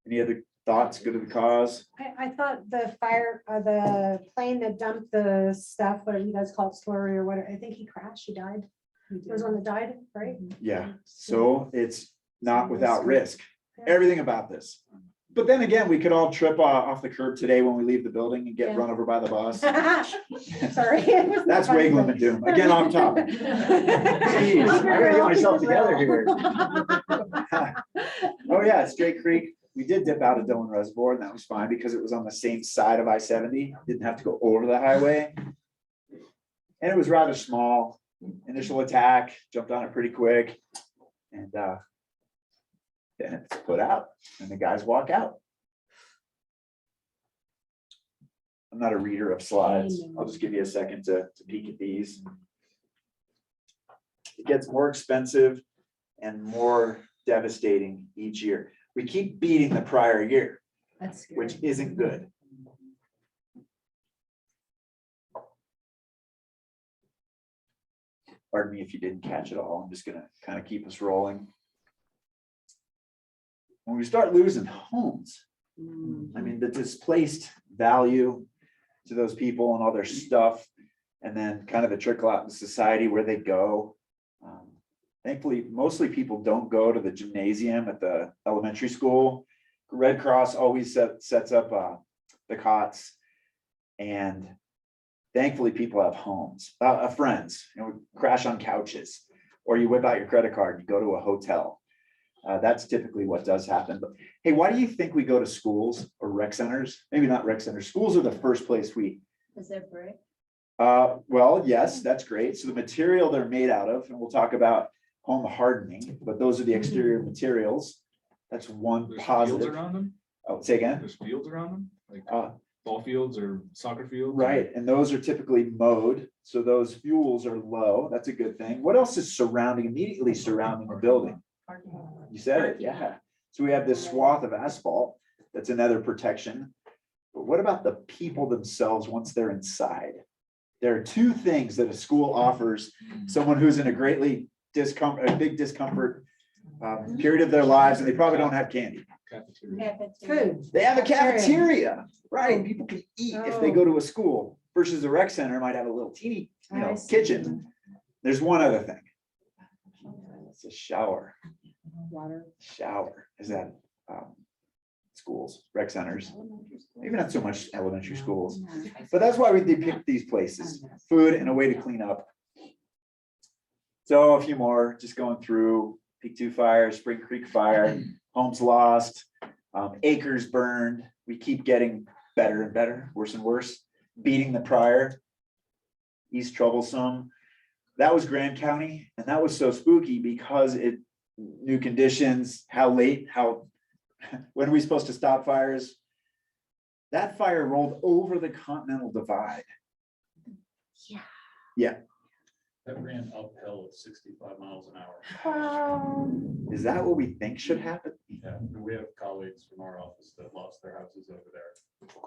Any other thoughts? Good to the cause? I thought the fire, the plane that dumped the stuff, whatever you guys call it, slurry or whatever, I think he crashed, he died. There was one that died, right? Yeah, so it's not without risk. Everything about this. But then again, we could all trip off the curb today when we leave the building and get run over by the bus. Sorry. That's way gloom and doom. Again, off topic. Jeez, I gotta get myself together here. Oh yeah, Straight Creek. We did dip out of Dillon Reservoir and that was fine because it was on the same side of I-70. Didn't have to go over the highway. And it was rather small. initial attack, jumped on it pretty quick. And then it's put out and the guys walk out. I'm not a reader of slides. I'll just give you a second to peek at these. It gets more expensive and more devastating each year. We keep beating the prior year, That's scary. which isn't good. Pardon me if you didn't catch it all. I'm just gonna kind of keep us rolling. When we start losing homes, I mean, the displaced value to those people and all their stuff, and then kind of the trickle out in society where they go. Thankfully, mostly people don't go to the gymnasium at the elementary school. Red Cross always sets up the cots, and thankfully people have homes, friends, we crash on couches, or you whip out your credit card and you go to a hotel. That's typically what does happen. But hey, why do you think we go to schools or rec centers? Maybe not rec centers. Schools are the first place we. Is there brick? Well, yes, that's great. So the material they're made out of, and we'll talk about home hardening, but those are the exterior materials. That's one There's fields positive. around them, Oh, say again. there's fields around them, like Uh, ball fields or soccer fields. Right, and those are typically mowed, so those fuels are low. That's a good thing. What else is immediately surrounding the building? You said it, yeah. So we have this swath of asphalt. That's another protection. But what about the people themselves once they're inside? There are two things that a school offers someone who's in a big discomfort period of their lives, and they probably don't have candy. Cafeteria. Food. They have a cafeteria, right? People can eat if they go to a school versus a rec center might have a little teeny, I see. kitchen. There's one other thing. It's a shower. Water. Shower is that schools, rec centers, maybe not so much elementary schools, but that's why we depict these places, food and a way to clean up. So a few more, just going through Peak 2 fire, Spring Creek fire, homes lost, acres burned. We keep getting better and better, worse and worse, beating the prior. East Troublesome. That was Grand County, and that was so spooky because new conditions, when are we supposed to stop fires? That fire rolled over the Continental Divide. Yeah. That ran uphill at 65 miles an hour. Is that what we think should happen? Yeah, and we have colleagues from our office that lost their houses over there.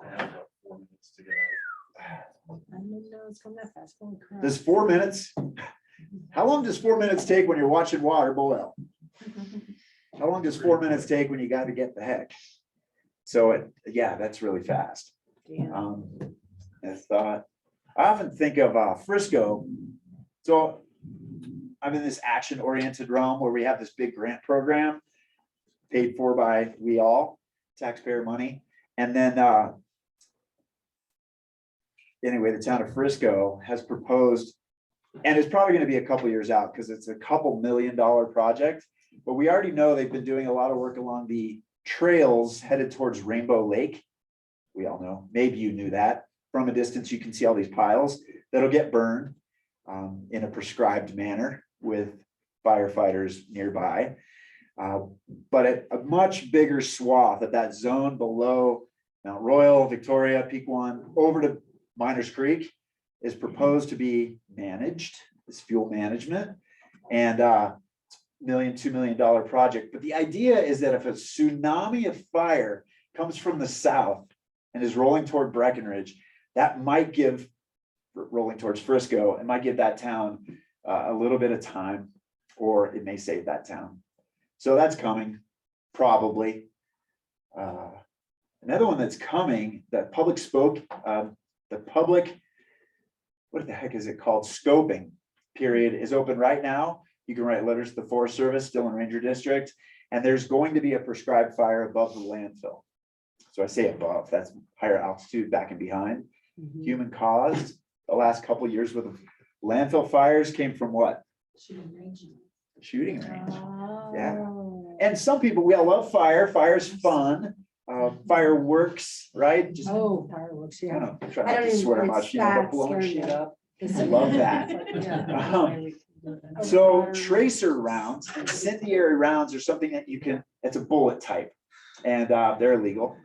They had about 4 minutes to get out. I didn't know it's going that fast. Holy crap. Does 4 minutes? How long does 4 minutes take when you're watching water boil? How long does 4 minutes take when you got to get the heck? So yeah, that's really fast. I often think of Frisco. So I'm in this action-oriented realm where we have this big grant program paid for by we all, taxpayer money. And then anyway, the town of Frisco has proposed, and it's probably going to be a couple years out because it's a $2 million project, but we already know they've been doing a lot of work along the trails headed towards Rainbow Lake. We all know, maybe you knew that. From a distance, you can see all these piles that'll get burned in a prescribed manner with firefighters nearby. But a much bigger swath of that zone below Mount Royal, Victoria, Peak 1, over to Miners Creek is proposed to be managed, this fuel management, and $2 million project. But the idea is that if a tsunami of fire comes from the south and is rolling toward Breckenridge, that might give, rolling towards Frisco, it might give that town a little bit of time, or it may save that town. So that's coming, probably. Another one that's coming, that public what the heck is it called? Scoping period is open right now. You can write letters to the Forest Service, still in Ranger District, and there's going to be a prescribed fire above the landfill. So I say above, that's higher altitude back and behind. Human caused. The last couple of years with landfill fires came from what? Shooting range. Yeah. And some people, we all love fire. Fire's fun. Fireworks, right? Just fireworks, I yeah. don't know, try I not don't to even- swear much, it's but that blowing scary. shit up. I love that. So tracer rounds, incendiary rounds are something that you can, it's a bullet type. And they're illegal,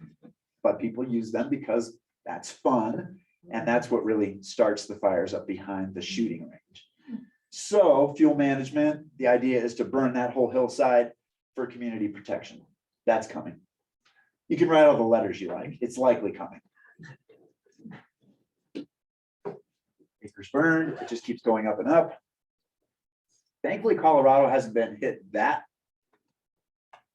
but people use them because that's fun. And that's what really starts the fires up behind the shooting range. So fuel management, the idea is to burn that whole hillside for community protection. That's coming. You can write all the letters you like. It's likely coming. Acres burned, it just keeps going up and up. Thankfully, Colorado hasn't been hit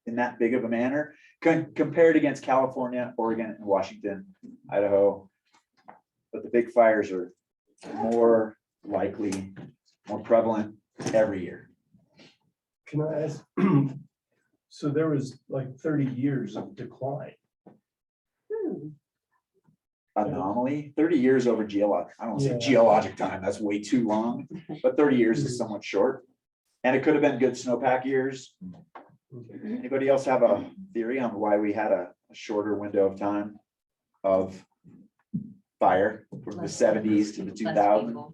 in that big of a manner compared against California, Oregon, and Washington, Idaho. But the big fires are more likely, more prevalent every year. Can I ask? So there was like 30 years of decline. Anomaly, 30 years over geologic, I don't want to say Yeah. geologic time, that's way too long, but 30 years is somewhat short. And it could have been good snowpack years. Anybody else have a theory on why we had a shorter window of time of fire from the 70s to the 2000s?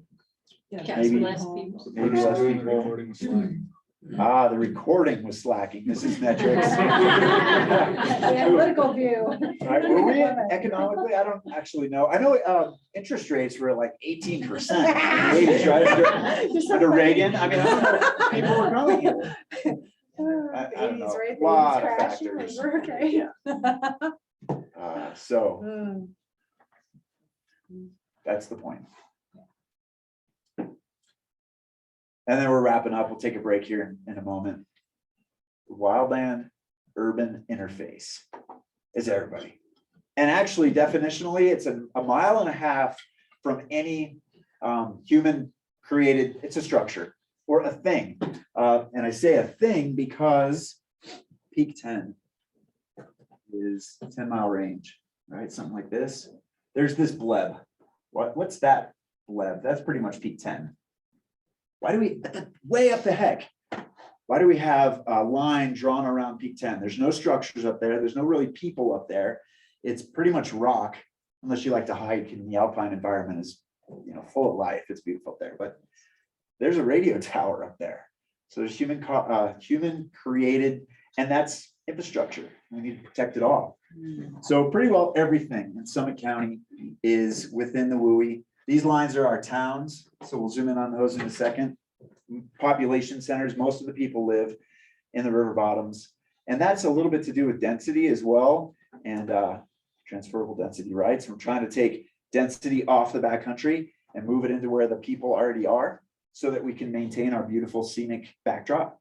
Maybe Less people. maybe less people. Recording was slack. The recording was slacking. This is metrics. The analytical view. Right, were we economically? I don't actually know. I know interest rates were like 18%. Under Reagan, I mean, I don't know. People were going here. I don't know. Right? A lot of Crashing, factors. we're okay. So that's the point. And then we're wrapping up. We'll take a break here in a moment. Wildland urban interface is everybody. And actually, definitionally, it's a mile and a half from any human created, it's a structure or a thing. And I say a thing because peak 10 is 10-mile range, right? Something like this. There's this bleb. What's that bleb? That's pretty much peak 10. Why do we, way up the heck, why do we have a line drawn around peak 10? There's no structures up there. There's no really people up there. It's pretty much rock, unless you like to hike in the alpine environment is, full of life. It's beautiful up there, but there's a radio tower up there. So there's human created, and that's infrastructure. We need to protect it all. So pretty well everything in Summit County is within the WUI. These lines are our towns, so we'll zoom in on those in a second. Population centers, most of the people live in the river bottoms. And that's a little bit to do with density as well, and transferable density rights. We're trying to take density off the backcountry and move it into where the people already are so that we can maintain our beautiful scenic backdrop.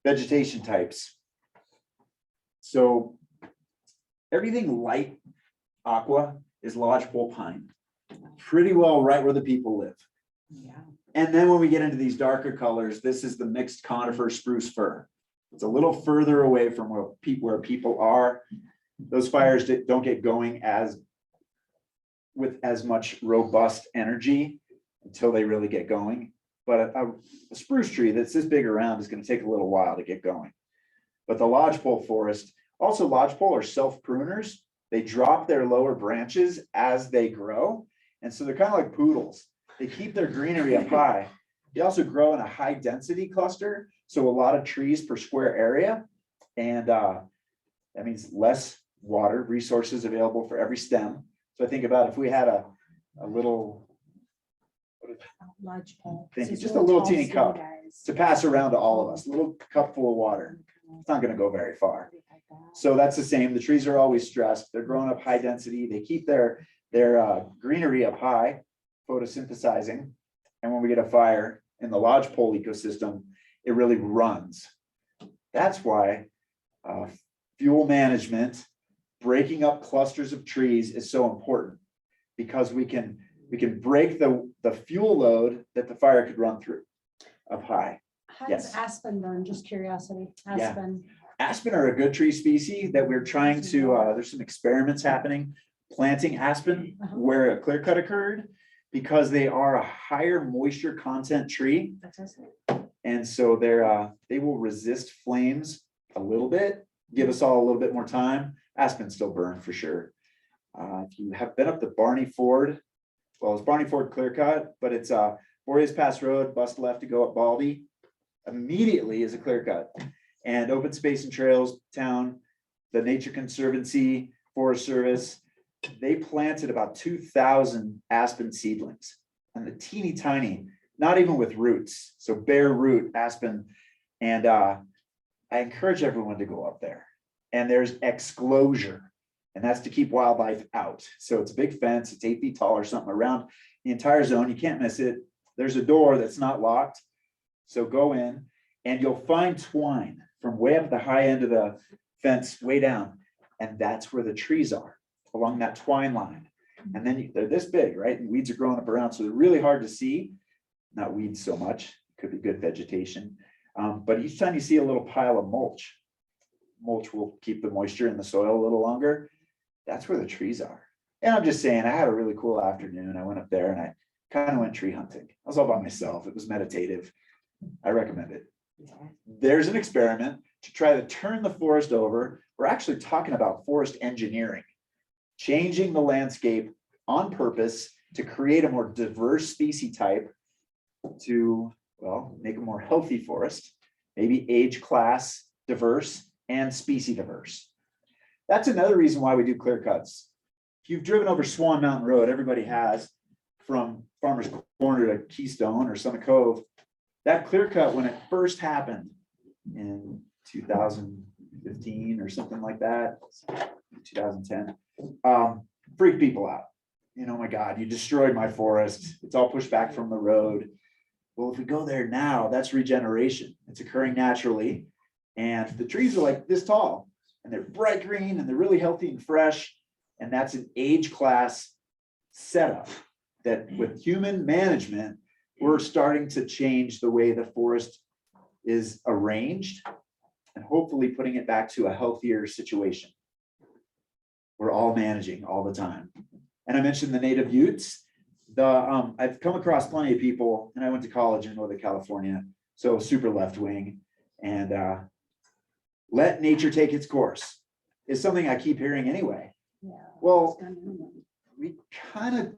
Vegetation types. So everything light aqua is lodgepole pine, pretty well right where the people live. Yeah. And then when we get into these darker colors, this is the mixed conifer spruce fir. It's a little further away from where people are. Those fires don't get going with as much robust energy until they really get going. But a spruce tree that's this big around is going to take a little while to get going. But the lodgepole forest, also lodgepole are self-pruners. They drop their lower branches as they grow. And so they're kind of like poodles. They keep their greenery up high. They also grow in a high density cluster. So a lot of trees per square area. And that means less water resources available for every stem. So I think about if we had a little Lodgepole. thing, It's just a little tall teeny stem, cup guys. to pass around to all of us, a little cup full of water. It's not going to go very far. So that's the same. The trees are always stressed. They're growing up high density. They keep their greenery up high, photosynthesizing. And when we get a fire in the lodgepole ecosystem, it really runs. That's why fuel management, breaking up clusters of trees is so important, because we can break the fuel load that the fire could run through up high. How Yes. does aspen burn? Just curiosity. Yeah. Aspen. Aspen are a good tree species that we're trying to, there's some experiments happening, planting aspen where a clear cut occurred, because they are a higher moisture content tree. That's awesome. And so they will resist flames a little bit, give us all a little bit more time. Aspen still burn for sure. If you have been up the Barney Ford well, it's Barney Ford clear cut, but it's Boreas Pass Road, bust left to go up Baldy. Immediately is a clear cut. And open space and trails town, the Nature Conservancy, Forest Service, they planted about 2,000 aspen seedlings. And the teeny tiny, not even with roots, so bare root aspen. And I encourage everyone to go up there. And there's exclosure, and that's to keep wildlife out. So it's a big fence, it's 8 feet tall or something around the entire zone. You can't miss it. There's a door that's not locked. So go in and you'll find twine from way up at the high end of the fence, way down. And that's where the trees are, along that twine line. And then they're this big, right? And weeds are growing up around, so they're really hard to see. Not weeds so much, could be good vegetation. But each time you see a little pile of mulch, mulch will keep the moisture in the soil a little longer. That's where the trees are. And I'm just saying, I had a really cool afternoon. I went up there and I kind of went tree hunting. I was all by myself. It was meditative. I recommend it. There's an experiment to try to turn the forest over. We're actually talking about forest engineering, changing the landscape on purpose to create a more diverse species type to, well, make a more healthy forest, maybe age class diverse and species diverse. That's another reason why we do clear cuts. If you've driven over Swan Mountain Road, everybody has, from Farmer's Corner to Keystone or Summit Cove, that clear cut when it first happened in 2015 or something like that, 2010, freaked people out. You know, oh my God, you destroyed my forest. It's all pushed back from the road. Well, if we go there now, that's regeneration. It's occurring naturally. And the trees are like this tall and they're bright green and they're really healthy and fresh. And that's an age class setup that with human management, we're starting to change the way the forest is arranged and hopefully putting it back to a healthier situation. We're all managing all the time. And I mentioned the native Utes. I've come across plenty of people, and I went to college in Northern California, so super left wing, and let nature take its course is something I keep hearing anyway. Yeah. Well, we kind of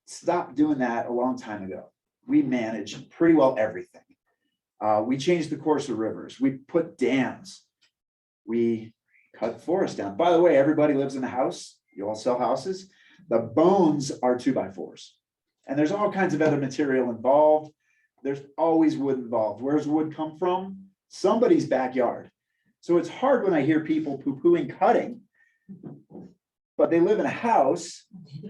stopped doing that a long time ago. We manage pretty well everything. We changed the course of rivers. We put dams. We cut forest down. By the way, everybody lives in a house. You all sell houses. The bones are 2x4s. And there's all kinds of other material involved. There's always wood involved. Where's wood come from? Somebody's backyard. So it's hard when I hear people poo-pooing cutting, but they live in a house,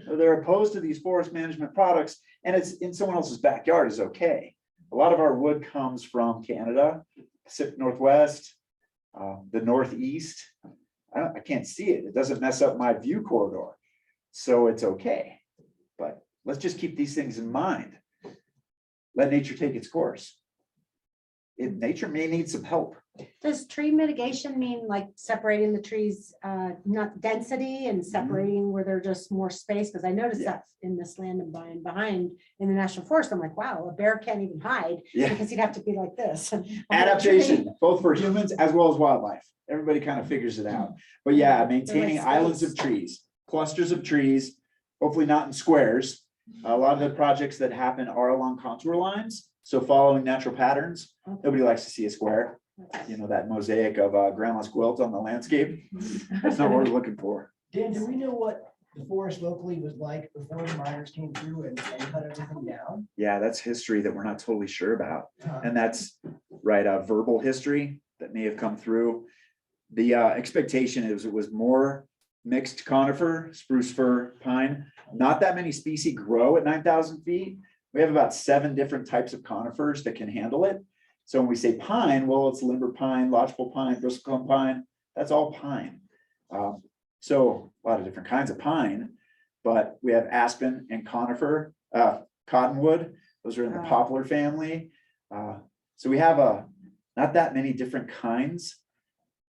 or they're opposed to these forest management products, and it's in someone else's backyard is okay. A lot of our wood comes from Canada, Pacific Northwest, the Northeast. I can't see it. It doesn't mess up my view corridor. So it's okay. But let's just keep these things in mind. Let nature take its course. Nature may need some help. Does tree mitigation mean like separating the trees, not density and separating where they're just more space? Because I noticed that in this land and behind in the national forest, I'm like, wow, a bear can't even hide because he'd have to be like this. Adaptation, both for humans as well as wildlife. Everybody kind of figures it out. But yeah, maintaining islands of trees, clusters of trees, hopefully not in squares. A lot of the projects that happen are along contour lines. So following natural patterns. Nobody likes to see a square. You know, that mosaic of grandma's quilt on the landscape. That's not what we're looking for. Dan, do we know what the forest locally was like before the miners came through and cut everything down? Yeah, that's history that we're not totally sure about. And that's right, verbal history that may have come through. The expectation is it was more mixed conifer, spruce fir, pine. Not that many species grow at 9,000 feet. We have about 7 different types of conifers that can handle it. So when we say pine, well, it's limber pine, lodgepole pine, bristlecone pine, that's all pine. So a lot of different kinds of pine, but we have aspen and conifer, cottonwood, those are in the poplar family. So we have not that many different kinds,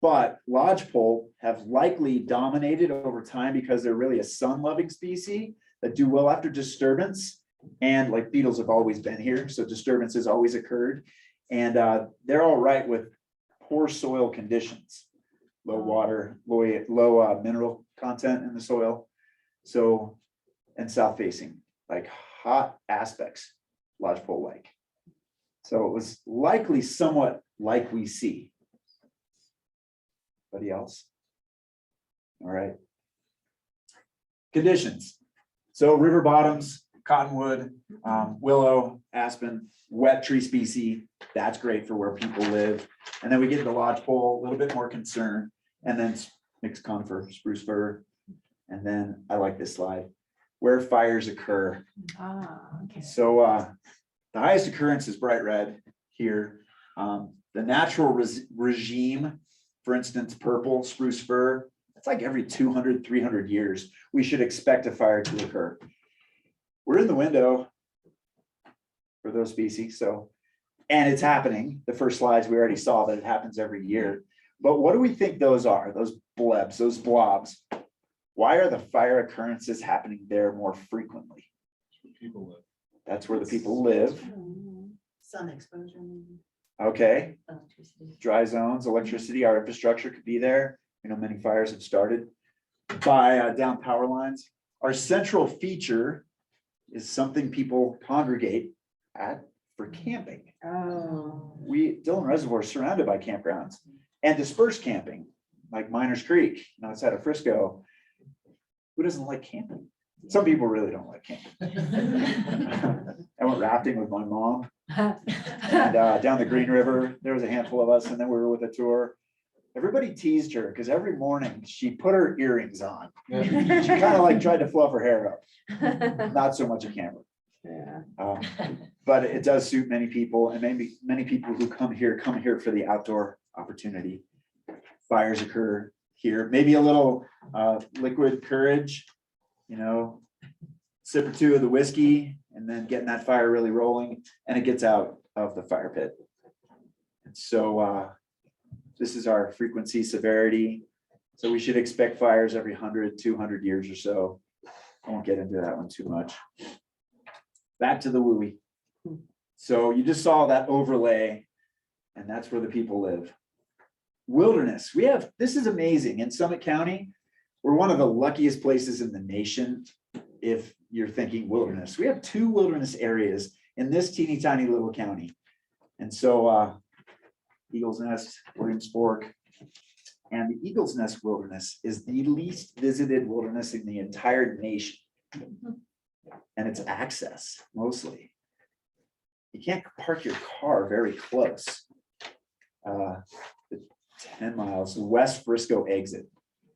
but lodgepole have likely dominated over time because they're really a sun-loving species that do well after disturbance. And like beetles have always been here, so disturbance has always occurred. And they're all right with poor soil conditions, low water, low mineral content in the soil. So, and south facing. like hot aspects, lodgepole lake. So it was likely somewhat like we see. Anybody else? All right. Conditions. So river bottoms, cottonwood, willow, aspen, wet tree species. That's great for where people live. And then we get into lodgepole, a little bit more concern, and then mixed conifer, spruce fir. And then I like this slide, where fires occur. Okay. So the highest occurrence is bright red here. The natural regime, for instance, purple, spruce fir, it's like every 200, 300 years, we should expect a fire to occur. We're in the window for those species, so, and it's happening. The first slides, we already saw that it happens every year. But what do we think those are, those blebs, those blobs? Why are the fire occurrences happening there more frequently? People live. That's where the people live. Sun exposure. maybe. Okay, Electricity. dry zones, electricity, our infrastructure could be there. You know, many fires have started by down power lines. Our central feature is something people congregate at for camping. Oh. Dillon Reservoir is surrounded by campgrounds and dispersed camping, like Miners Creek, outside of Frisco. Who doesn't like camping? Some people really don't like camping. I went rafting with my mom and down the Green River. There was a handful of us, and then we were with a tour. Everybody teased her because every morning she put her earrings on. She kind of like tried to fluff her hair up. Not so much a camera. Yeah. But it does suit many people, and maybe many people who come here for the outdoor opportunity. Fires occur here, maybe a little liquid courage, sip or two of the whiskey, and then getting that fire really rolling, and it gets out of the fire pit. And so this is our frequency severity. So we should expect fires every 100, 200 years or so. I won't get into that one too much. Back to the WUI. So you just saw that overlay, and that's where the people live. Wilderness. This is amazing. In Summit County, we're one of the luckiest places in the nation. If you're thinking wilderness, we have 2 wilderness areas in this teeny tiny little county. And so Eagles Nest, Williams Fork, and the Eagles Nest Wilderness is the least visited wilderness in the entire nation. And it's access mostly. You can't park your car very close. The 10 miles, the West Frisco exit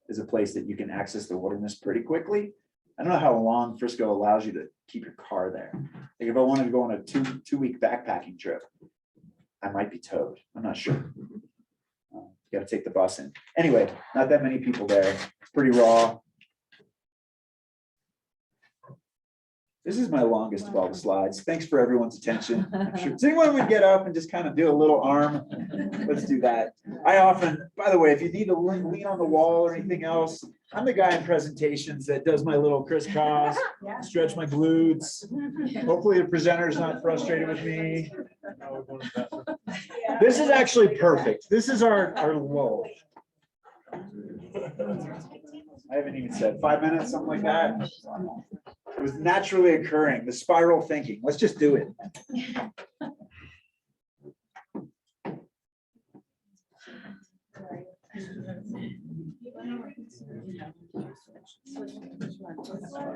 is a place that you can access the wilderness pretty quickly. I don't know how long Frisco allows you to keep your car there. Like if I wanted to go on a two-week backpacking trip, I might be towed. I'm not sure. You got to take the bus in. Anyway, not that many people there. It's pretty raw. This is my longest of all the slides. Thanks for everyone's attention. Sure. Does anyone would get up and just kind of do a little arm? Let's do that. I often, by the way, if you need to lean on the wall or anything else, I'm the guy in presentations that does my little crisscross, stretch my glutes. Hopefully the presenter's not frustrated with me. This is actually perfect. This is our lull. I haven't even said 5 minutes, something like that. It was naturally occurring, the spiral thinking. Let's just do it.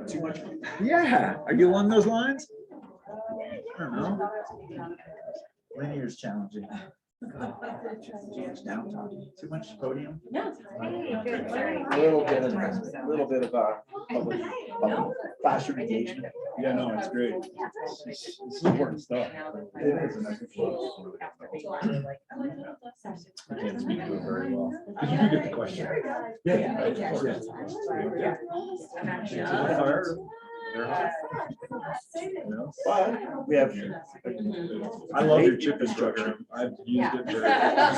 Too much. Yeah, are you along those lines? I don't know. Linear is challenging. Too much down talking, too much podium. A little bit of classroom engagement. Yeah, no, it's great. This is important stuff. It is, and I think a lot of people really don't know. I can't speak to it very well. Did you get the question? Yeah. Right, of course. Fire, they're hot. You know? But we have. I love your chip instructor. I've used it for.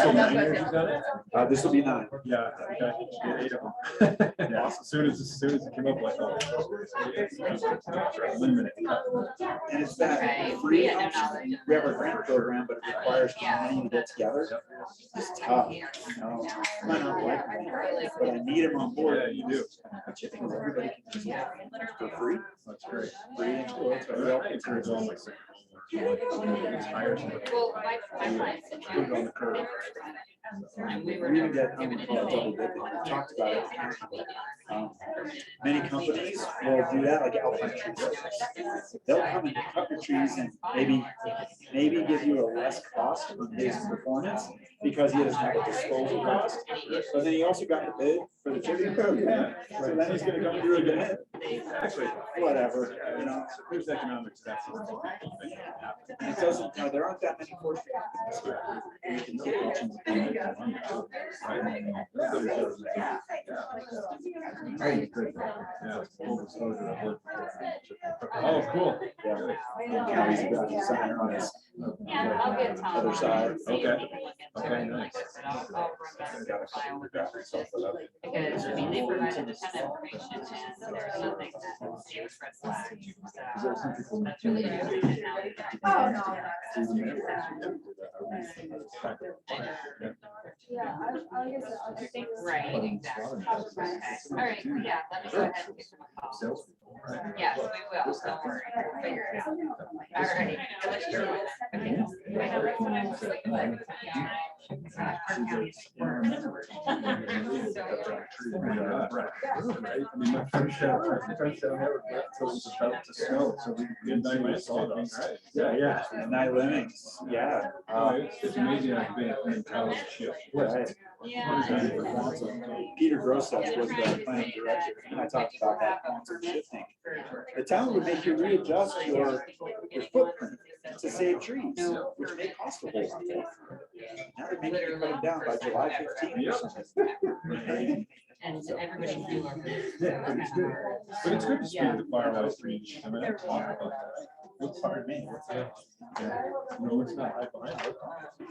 So 9 years you've done it? This will be 9. Yeah, okay. Get 8 of them. Yeah, as soon as it came up, like, oh. 1 minute. And it's that free option. We have our grant program, but it requires money to get together. It's tough. Might not like me, but I need them on board. Yeah, you do. Which I think everybody can just get for free. That's great. Breeding. Well, it's a result of my sick. Tires. Well, my clients. Put it on the curb. And we We were even never get, given well, any. double dipping. We talked about it. Many companies will do that, like Alpine Tree Service. They'll come and cut the trees and maybe give you a less cost on his performance because he doesn't have a disposal cost. But then he also got the bid for the chipping program, so then he's gonna come through again. Actually, Whatever, you know. there's economics. That's. And it doesn't, there aren't that many force. Oh, cool. County's got a sign on his Yeah, I'll get Tom. other on side. and see if he Okay. can look into Okay, it. nice. I'll run that through the file with them first, because, I mean, they provided a ton of information and there's nothing that was red flag. So that's really interesting. Oh, no. Right, exactly. Okay, all right, yeah, let me go ahead and give them a call. Yes, we will, don't worry, we'll figure it out. All right. Okay. I know that's what I was thinking, like, yeah. Our county's work. I mean, my friend down there, it was about to snow, so we did nine minutes. Yeah. Night Lemmings, yeah. It's amazing how big mentality shift. Right. Yeah. Peter Grosset was the planning director, and I talked about that quantum shifting. The town would make you readjust your footprint to save trees, which may cost a whole lot more. Now they're making you cut them down by July 15th or something. And everybody's new over there. Yeah, it's good. But it's good to speak to the firewall reach. I mean, I talk about that. What's hard, man? What's that? No, it's not right behind it.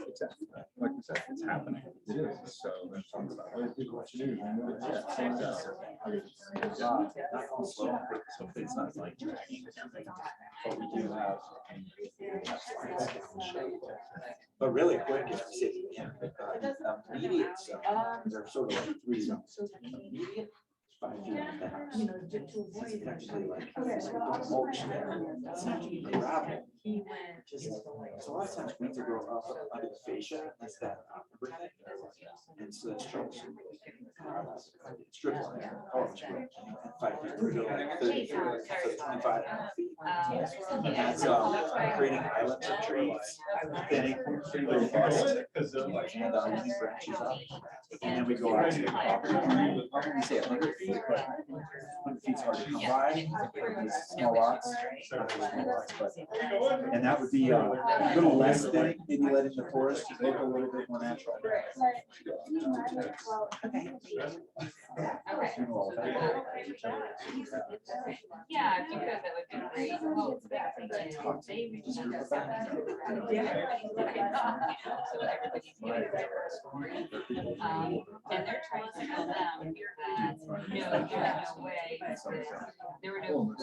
It's like you said, it's happening. It is. So that's talking about what you do. Yeah, same time. Not all slow, so it's not like dragging. But we do have. But really quick, if you say, yeah, immediate stuff, they're sort of like 3 zones. Immediate, 5 feet from the house. It's actually like, don't mulch there. It's not gravel. Just, so a lot of times weeds will grow up under the fascia, that's that upper thing. And so that's trouble. Strip line, college, and 5 feet to go like 30 feet, so 25 feet. And that's creating islands of trees, thinning, pretty robust. And these branches up. And then we go out to the property. We say 100 feet, but 100 feet's hard to come by. These small lots, not those small lots, but. And that would be a little less thinning, maybe letting the forest look a little bit more natural. Okay. You know all that. Yeah, if you could, that would be great. Well, they reached out to somebody. So everybody knew their story. And they're trying to tell them that, no way, there were no.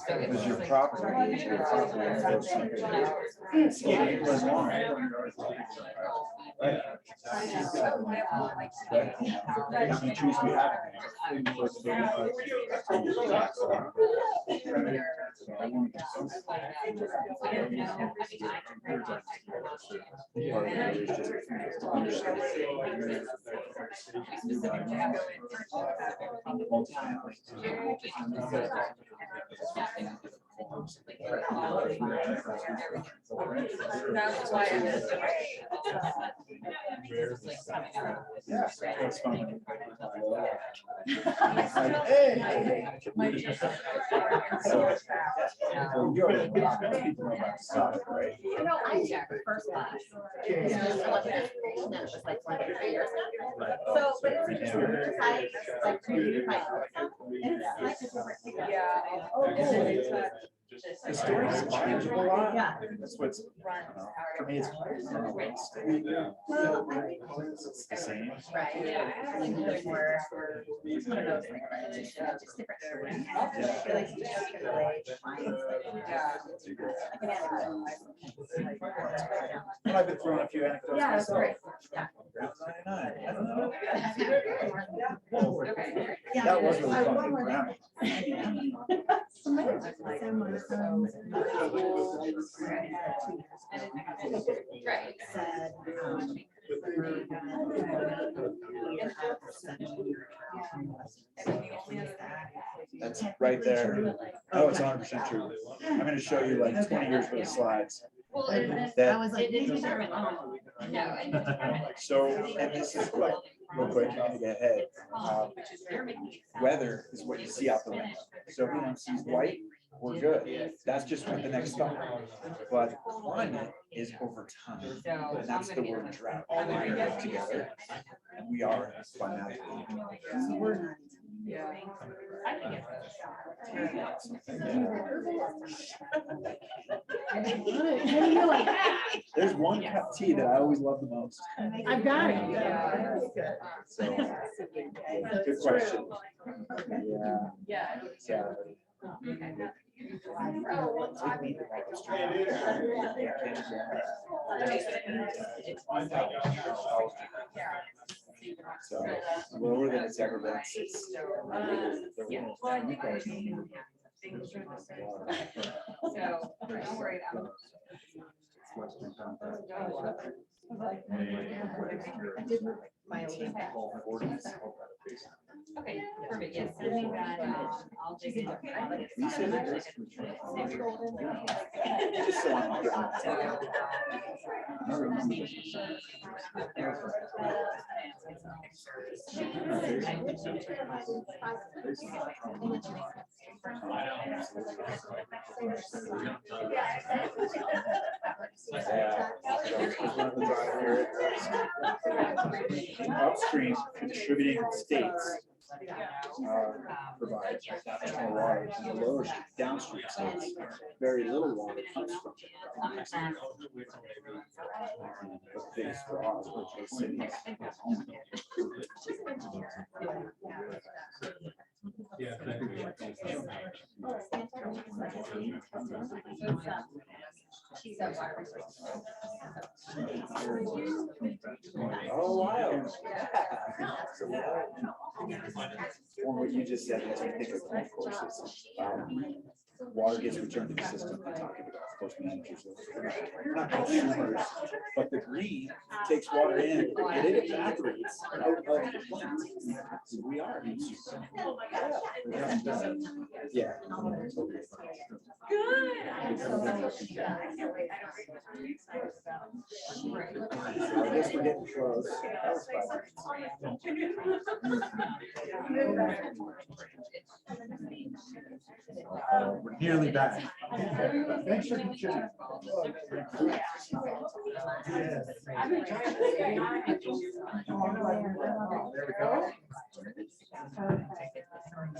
So it Was your like- property, skinny, was long. Right. How many trees we have? That's why it is. Yeah, that's fun. So you're, people know about the side, right? I checked first class. It was like 23 years ago. So, but it's interesting, it's like, the stories change a lot. Yeah. That's what's, for me, it's it's the same. Right. Yeah. I like they're more, it's one of those like, just different. I feel like you just can relate. And I've been throwing a few anecdotes. Yeah, that's myself. great. Yeah. Ground 99, I don't know. Okay. That was really fun. Ground. Right. Said, That's right there. Oh, it's 100% true. I'm gonna show you like 20 years worth of slides. Well, That- I was like, it is determined, no. it is determined. So, and this is what, real quick, I'm gonna get ahead. Weather is what you see out the window. So if anyone sees white, we're good. That's just what the next thought. But climate is over time. And that's the word drought. And they go together. And we are climatically. Yeah. There's one cup of tea that I always love the most. I've got it. So, good question. Yeah. Yeah. So, lower than it's ever been. It's- So, don't worry about it. my old. Okay, perfect, yes, send me that, I'll dig in. Just so I'm clear. Upstream, distributing states provides national water to the lower downstream states. Very little water comes from it. The biggest draws were those cities. Oh, wow. Or what you just said makes me think of golf courses. Water gets returned to the system. They're talking about course managers. They're not consumers, but the green takes water in and it evaporates out of the plant. We are consumers. Yeah. I guess we're getting close. That was 5 minutes. We're nearly back. Thanks for contributing. There we go.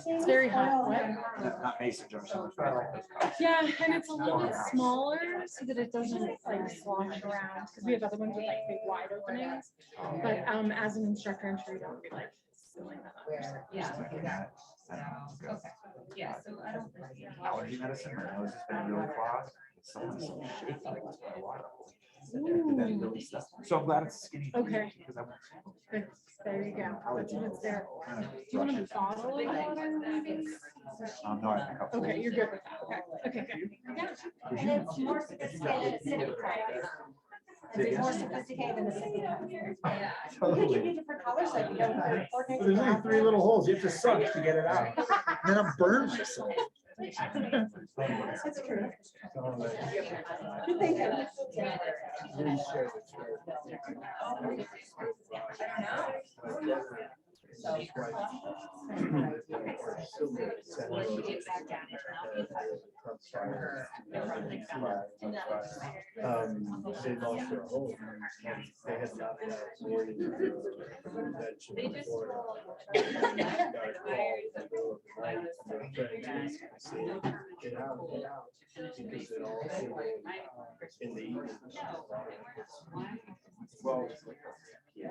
It's very hot. Not Mason Junction. Yeah, and it's a little bit smaller so that it doesn't like slosh around because we have other ones with like big wide openings. But as an instructor, I'm sure you don't be like filling that up. Yeah. Okay. Yeah, so I don't. Allergy medicine, my nose has been really clogged. Someone's so shaky. So I'm glad it's skinny. Okay. Because I went. Good. There you go. That's what it's there. Kind of Do you want a brushes. bottle of water maybe? No, I think I'll. Okay, you're good with that. Okay. Okay, good. Yeah. And it's more sophisticated than city type. It's more sophisticated than the city type. Yeah. You can do different colors like you don't. But there's only 3 little holes. You have to suck to get it out. Then I'm burned myself. That's true. they lost their home. And they had not that warning. They just. Get out, get out. Because it all came in the evening. Well, Yeah.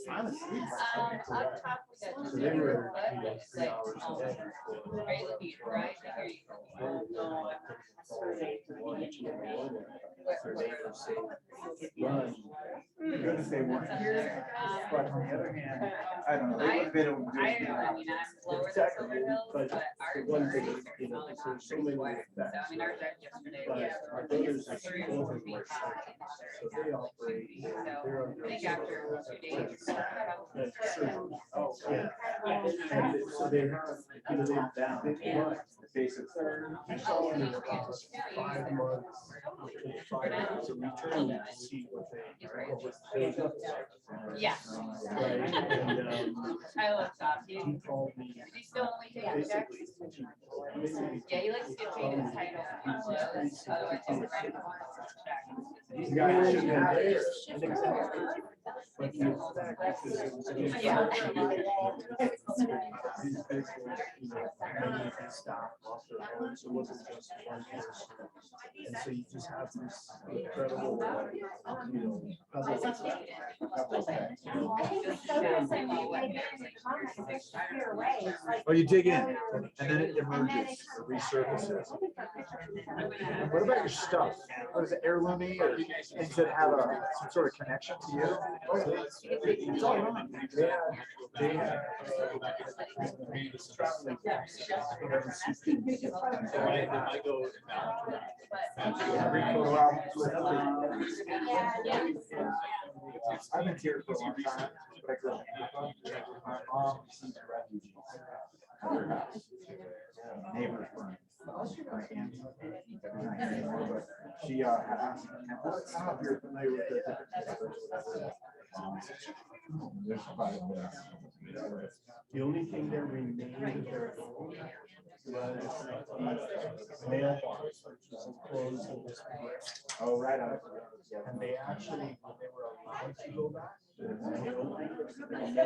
honestly, Up top, we got So they were, but you know, it's 3 like, hours oh, a day. are you looking at right? Are you- Run. you're gonna say one here, but on the other hand, I don't know, they would have been able to do I it. mean, I'm lower than Silver Hills, but But ours the one are thing, pretty you know, solid, there's so pretty many quiet. So, effects. I mean, ours are yesterday. But we had our brothers are 3 or still 4 in feet like high. so they operate, they're So, under. I think after 2 days. Oh, Yeah. And so they have, you know, they run. Basic. Each one is about 5 months. 5 months of return to see what they. Yeah. Right, and, I love Top. he You called me, still only take checks? basically, Yeah, he likes to get paid his title. Otherwise, he's right on his These check. guys should Yeah. have there. but the effect is it was against- Yeah. These guys were, you know, many of these staff lost their homes, so it wasn't just one person. And so you just have this incredible, you know, public. Oh, you dig in and then it emerges, it resurfaces. And what about your stuff? What is it, heirloomy or things that have some sort of connection to you? It's all wrong. They had, Every photo album with, I've been here for a long time, but I grew up in Tampa. My mom received refugees. Neighbors weren't. But she had asked, I don't know if you're familiar with the. the only thing that remained of their home was the mailbox, which was enclosed in this brick. Oh, right on. And they actually, when they were allowed to go back, they opened the mail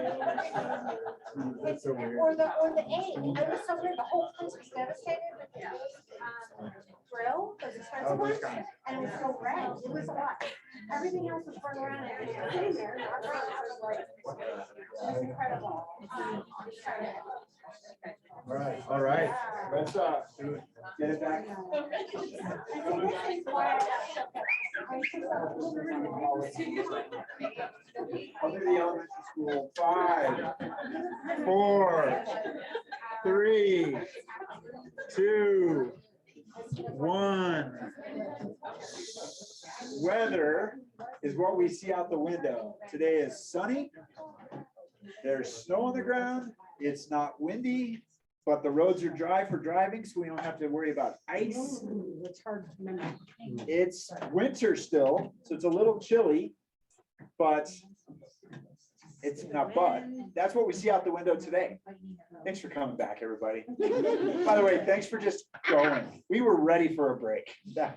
and that's so weird. Or the egg, I was so weird, the whole place was devastated with the egg, grill, those expensive ones, and it was so red, it was a lot. Everything else was burned around and it was sitting there, not around, I was like, it was incredible. All right, let's get it back. I'll do the elementary school. 5, 4, 3, 2, 1. Weather is what we see out the window. Today is sunny. There's snow on the ground. It's not windy, but the roads are dry for driving, so we don't have to worry about ice. It's hard to remember. It's winter still, so it's a little chilly, but it's not, but that's what we see out the window today. Thanks for coming back, everybody. By the way, thanks for just going. We were ready for a break. Yeah,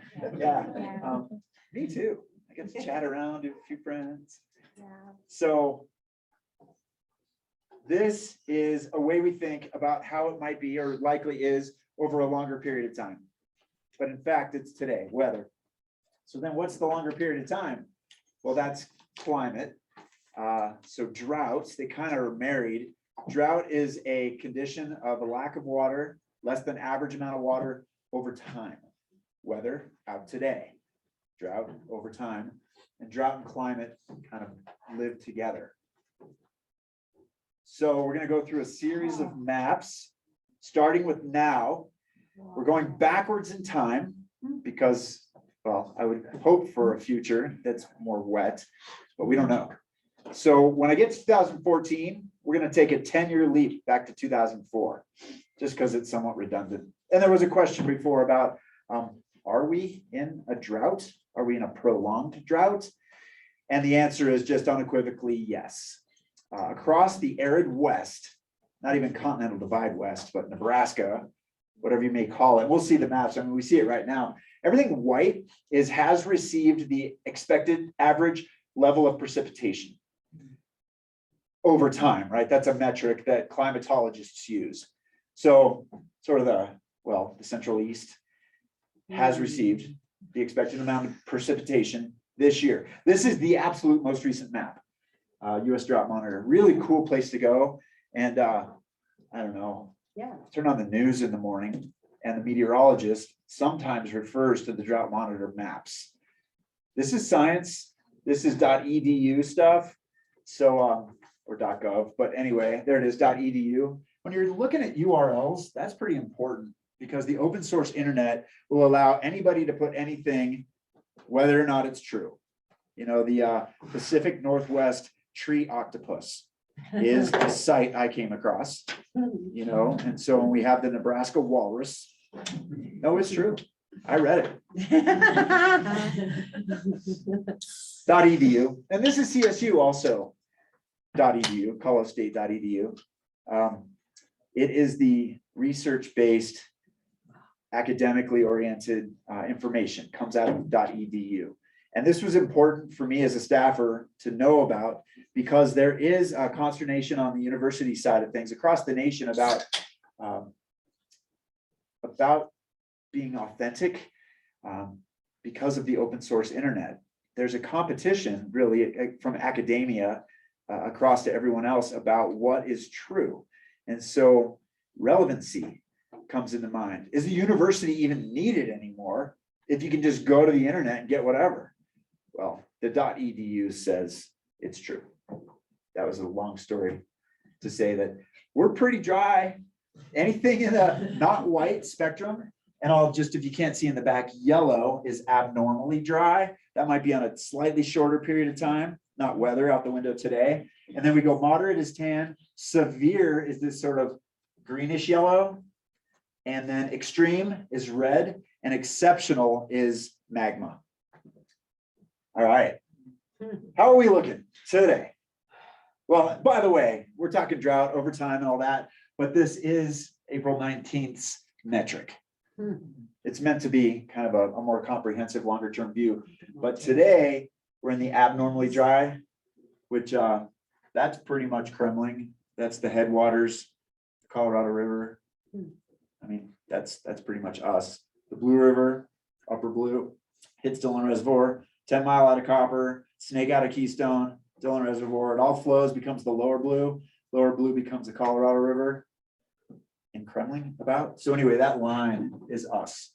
me too. I get to chat around, do a few friends. So this is a way we think about how it might be or likely is over a longer period of time. But in fact, it's today, weather. So then what's the longer period of time? Well, that's climate. So droughts, they kind of are married. Drought is a condition of a lack of water, less than average amount of water over time. Weather out today, drought over time, and drought and climate kind of live together. So we're going to go through a series of maps, starting with now. We're going backwards in time because, well, I would hope for a future that's more wet, but we don't know. So when I get to 2014, we're going to take a 10-year leap back to 2004, just because it's somewhat redundant. And there was a question before about, are we in a drought? Are we in a prolonged drought? And the answer is just unequivocally yes. Across the arid West, not even continental divide West, but Nebraska, whatever you may call it. We'll see the maps. I mean, we see it right now. Everything white has received the expected average level of precipitation over time, right? That's a metric that climatologists use. So sort of the Central East has received the expected amount of precipitation this year. This is the absolute most recent map. US Drought Monitor, really cool place to go. And I don't know, turn on the news in the morning and the meteorologist sometimes refers to the Drought Monitor maps. This is science. This is .edu stuff. So, or .gov, but anyway, there it is, .edu. When you're looking at URLs, that's pretty important because the open source internet will allow anybody to put anything, whether or not it's true. You know, the Pacific Northwest tree octopus is a site I came across, you know, and so when we have the Nebraska walrus, no, it's true. I read it. .edu, and this is CSU also. .edu, colostate.edu. It is the research-based, academically oriented information comes out of .edu. And this was important for me as a staffer to know about because there is a consternation on the university side of things across the nation about being authentic because of the open source internet. There's a competition really from academia across to everyone else about what is true. And so relevancy comes into mind. Is the university even needed anymore if you can just go to the internet and get whatever? Well, the .edu says it's true. That was a long story to say that we're pretty dry. Anything in the not white spectrum, and I'll just, if you can't see in the back, yellow is abnormally dry. That might be on a slightly shorter period of time, not weather out the window today. And then we go moderate is tan, severe is this sort of greenish yellow, and then extreme is red, and exceptional is magma. All right, how are we looking today? Well, by the way, we're talking drought over time and all that, but this is April 19th's metric. It's meant to be kind of a more comprehensive, longer term view. But today we're in the abnormally dry, which that's pretty much Kremling. That's the headwaters, Colorado River. I mean, that's pretty much us. The Blue River, upper blue, hits Dillon Reservoir, 10 Mile out of Copper, Snake out of Keystone, Dillon Reservoir. It all flows, becomes the lower blue. Lower blue becomes the Colorado River in Kremling about. So anyway, that line is us,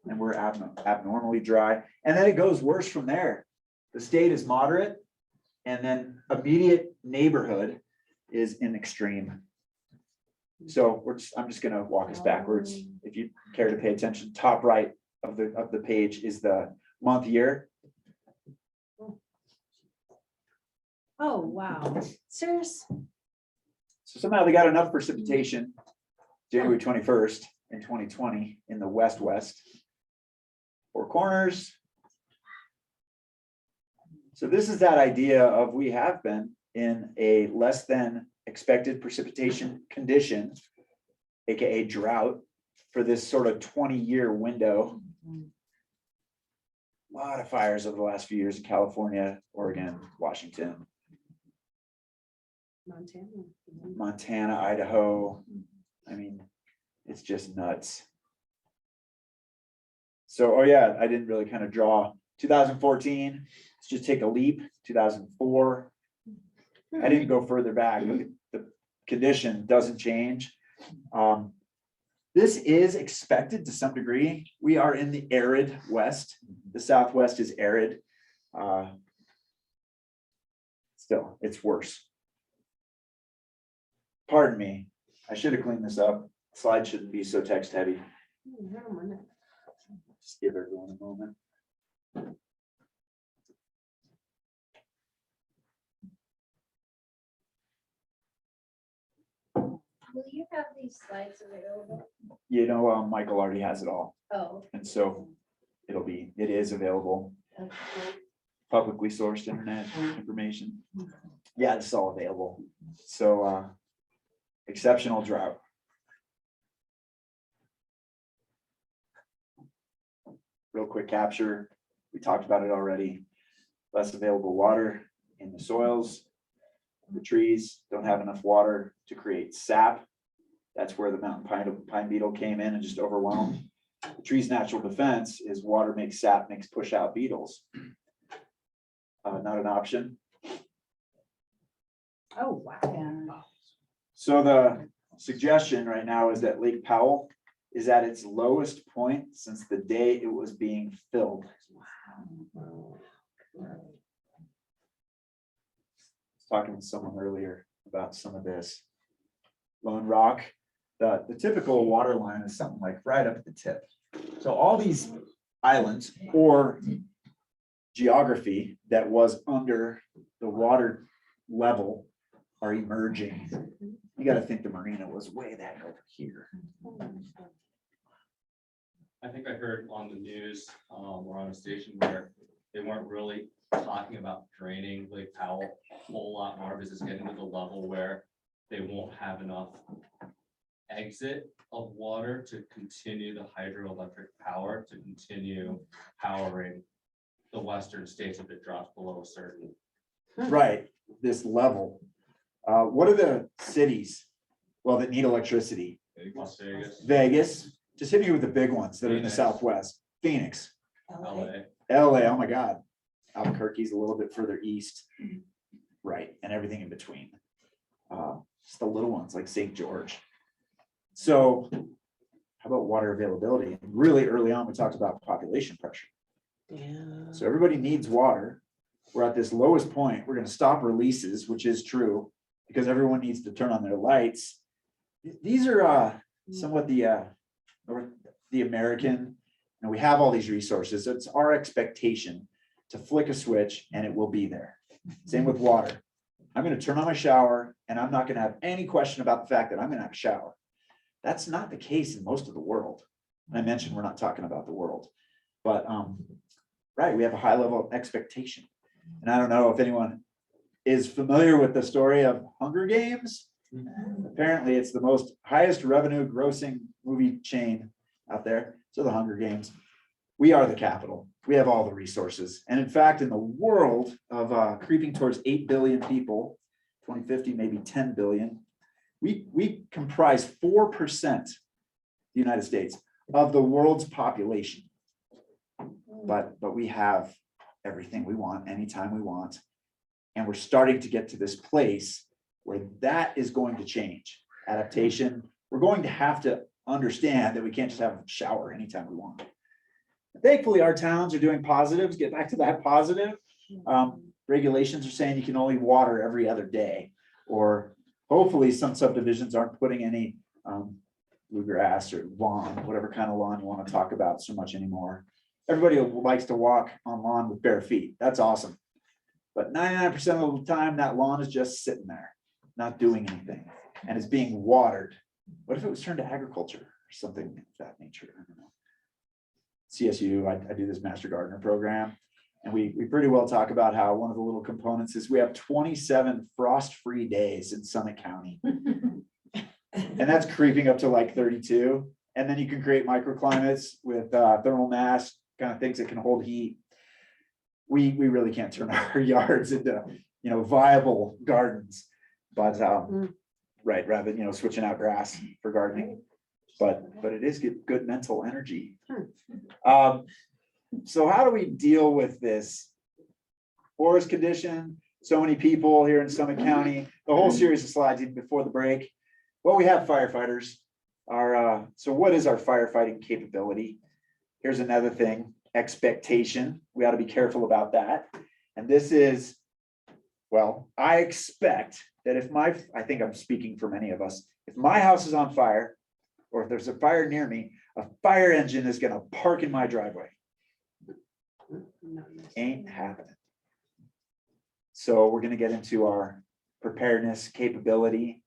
and we're abnormally dry. And then it goes worse from there. The state is moderate, and then immediate neighborhood is in extreme. So I'm just going to walk us backwards. If you care to pay attention, top right of the page is the month year. Oh, wow. Serious? So somehow they got enough precipitation January 21st in 2020 in the west. Four corners. So this is that idea of we have been in a less than expected precipitation condition, aka drought, for this sort of 20-year window. A lot of fires over the last few years in California, Oregon, Washington, Montana, Idaho. I mean, it's just nuts. So, oh yeah, I didn't really kind of draw 2014. Let's just take a leap. 2004. I didn't go further back. The condition doesn't change. This is expected to some degree. We are in the arid West. The Southwest is arid. Still, it's worse. Pardon me. I should have cleaned this up. Slide shouldn't be so text heavy. Just give everyone a moment. Will you have these slides available? You know, Michael already has it all. Oh. And so it is available. Publicly sourced internet information. Yeah, it's all available. So exceptional drought. real quick capture. We talked about it already. Less available water in the soils. The trees don't have enough water to create sap. That's where the mountain pine beetle came in and just overwhelmed. The tree's natural defense is water makes sap, makes push out beetles. Not an option. Oh, wow. So the suggestion right now is that Lake Powell is at its lowest point since the day it was being filled. I was talking with someone earlier about some of this. Lone Rock, the typical water line is something like right up at the tip. So all these islands or geography that was under the water level are emerging. You got to think the marina was way that over here. I think I heard on the news, or on a station where they weren't really talking about draining Lake Powell a whole lot more because it's getting to the level where they won't have enough exit of water to continue the hydroelectric power to continue powering the western states if it drops below a certain. Right, this level. What are the cities, well, that need electricity? Las Vegas, Vegas, just hit me with the big ones that are in the Phoenix. Southwest. Phoenix, LA. LA, oh my God. Albuquerque's a little bit further east. Right, and everything in between. Just the little ones like St. George. So how about water availability? Really early on, we talked about population pressure. So everybody needs water. We're at this lowest point. We're going to stop releases, which is true because everyone needs to turn on their lights. These are somewhat the American, and we have all these resources. It's our expectation to flick a switch and it will be there. Same with water. I'm going to turn on my shower and I'm not going to have any question about the fact that I'm going to have a shower. That's not the case in most of the world. And I mentioned we're not talking about the world, but right, we have a high level of expectation. And I don't know if anyone is familiar with the story of Hunger Games. Apparently it's the most highest revenue grossing movie chain out there. So the Hunger Games, we are the capital. We have all the resources. And in fact, in the world of creeping towards 8 billion people, 2050, maybe 10 billion, we comprise 4%, the United States, of the world's population. But we have everything we want, anytime we want. And we're starting to get to this place where that is going to change. Adaptation, we're going to have to understand that we can't just have a shower anytime we want. Thankfully, our towns are doing positives, get back to that positive. Regulations are saying you can only water every other day, or hopefully some subdivisions aren't putting any bluegrass or lawn, whatever kind of lawn you want to talk about so much anymore. Everybody likes to walk on lawn with bare feet. That's awesome. But 99% of the time, that lawn is just sitting there, not doing anything, and it's being watered. What if it was turned to agriculture or something of that nature? I don't know. CSU, I do this Master Gardener program, and we pretty well talk about how one of the little components is we have 27 frost-free days in Summit County. And that's creeping up to like 32. And then you can create microclimates with thermal mass, kind of things that can hold heat. We really can't turn our yards into, viable gardens, but right, rather than, switching out grass for gardening, but it is good mental energy. So how do we deal with this forest condition? So many people here in Summit County, the whole series of slides even before the break. Well, we have firefighters. So what is our firefighting capability? Here's another thing, expectation. We ought to be careful about that. And this is, well, I expect that I think I'm speaking for many of us, if my house is on fire, or if there's a fire near me, a fire engine is gonna park in my driveway. Ain't happening. So we're gonna get into our preparedness capability.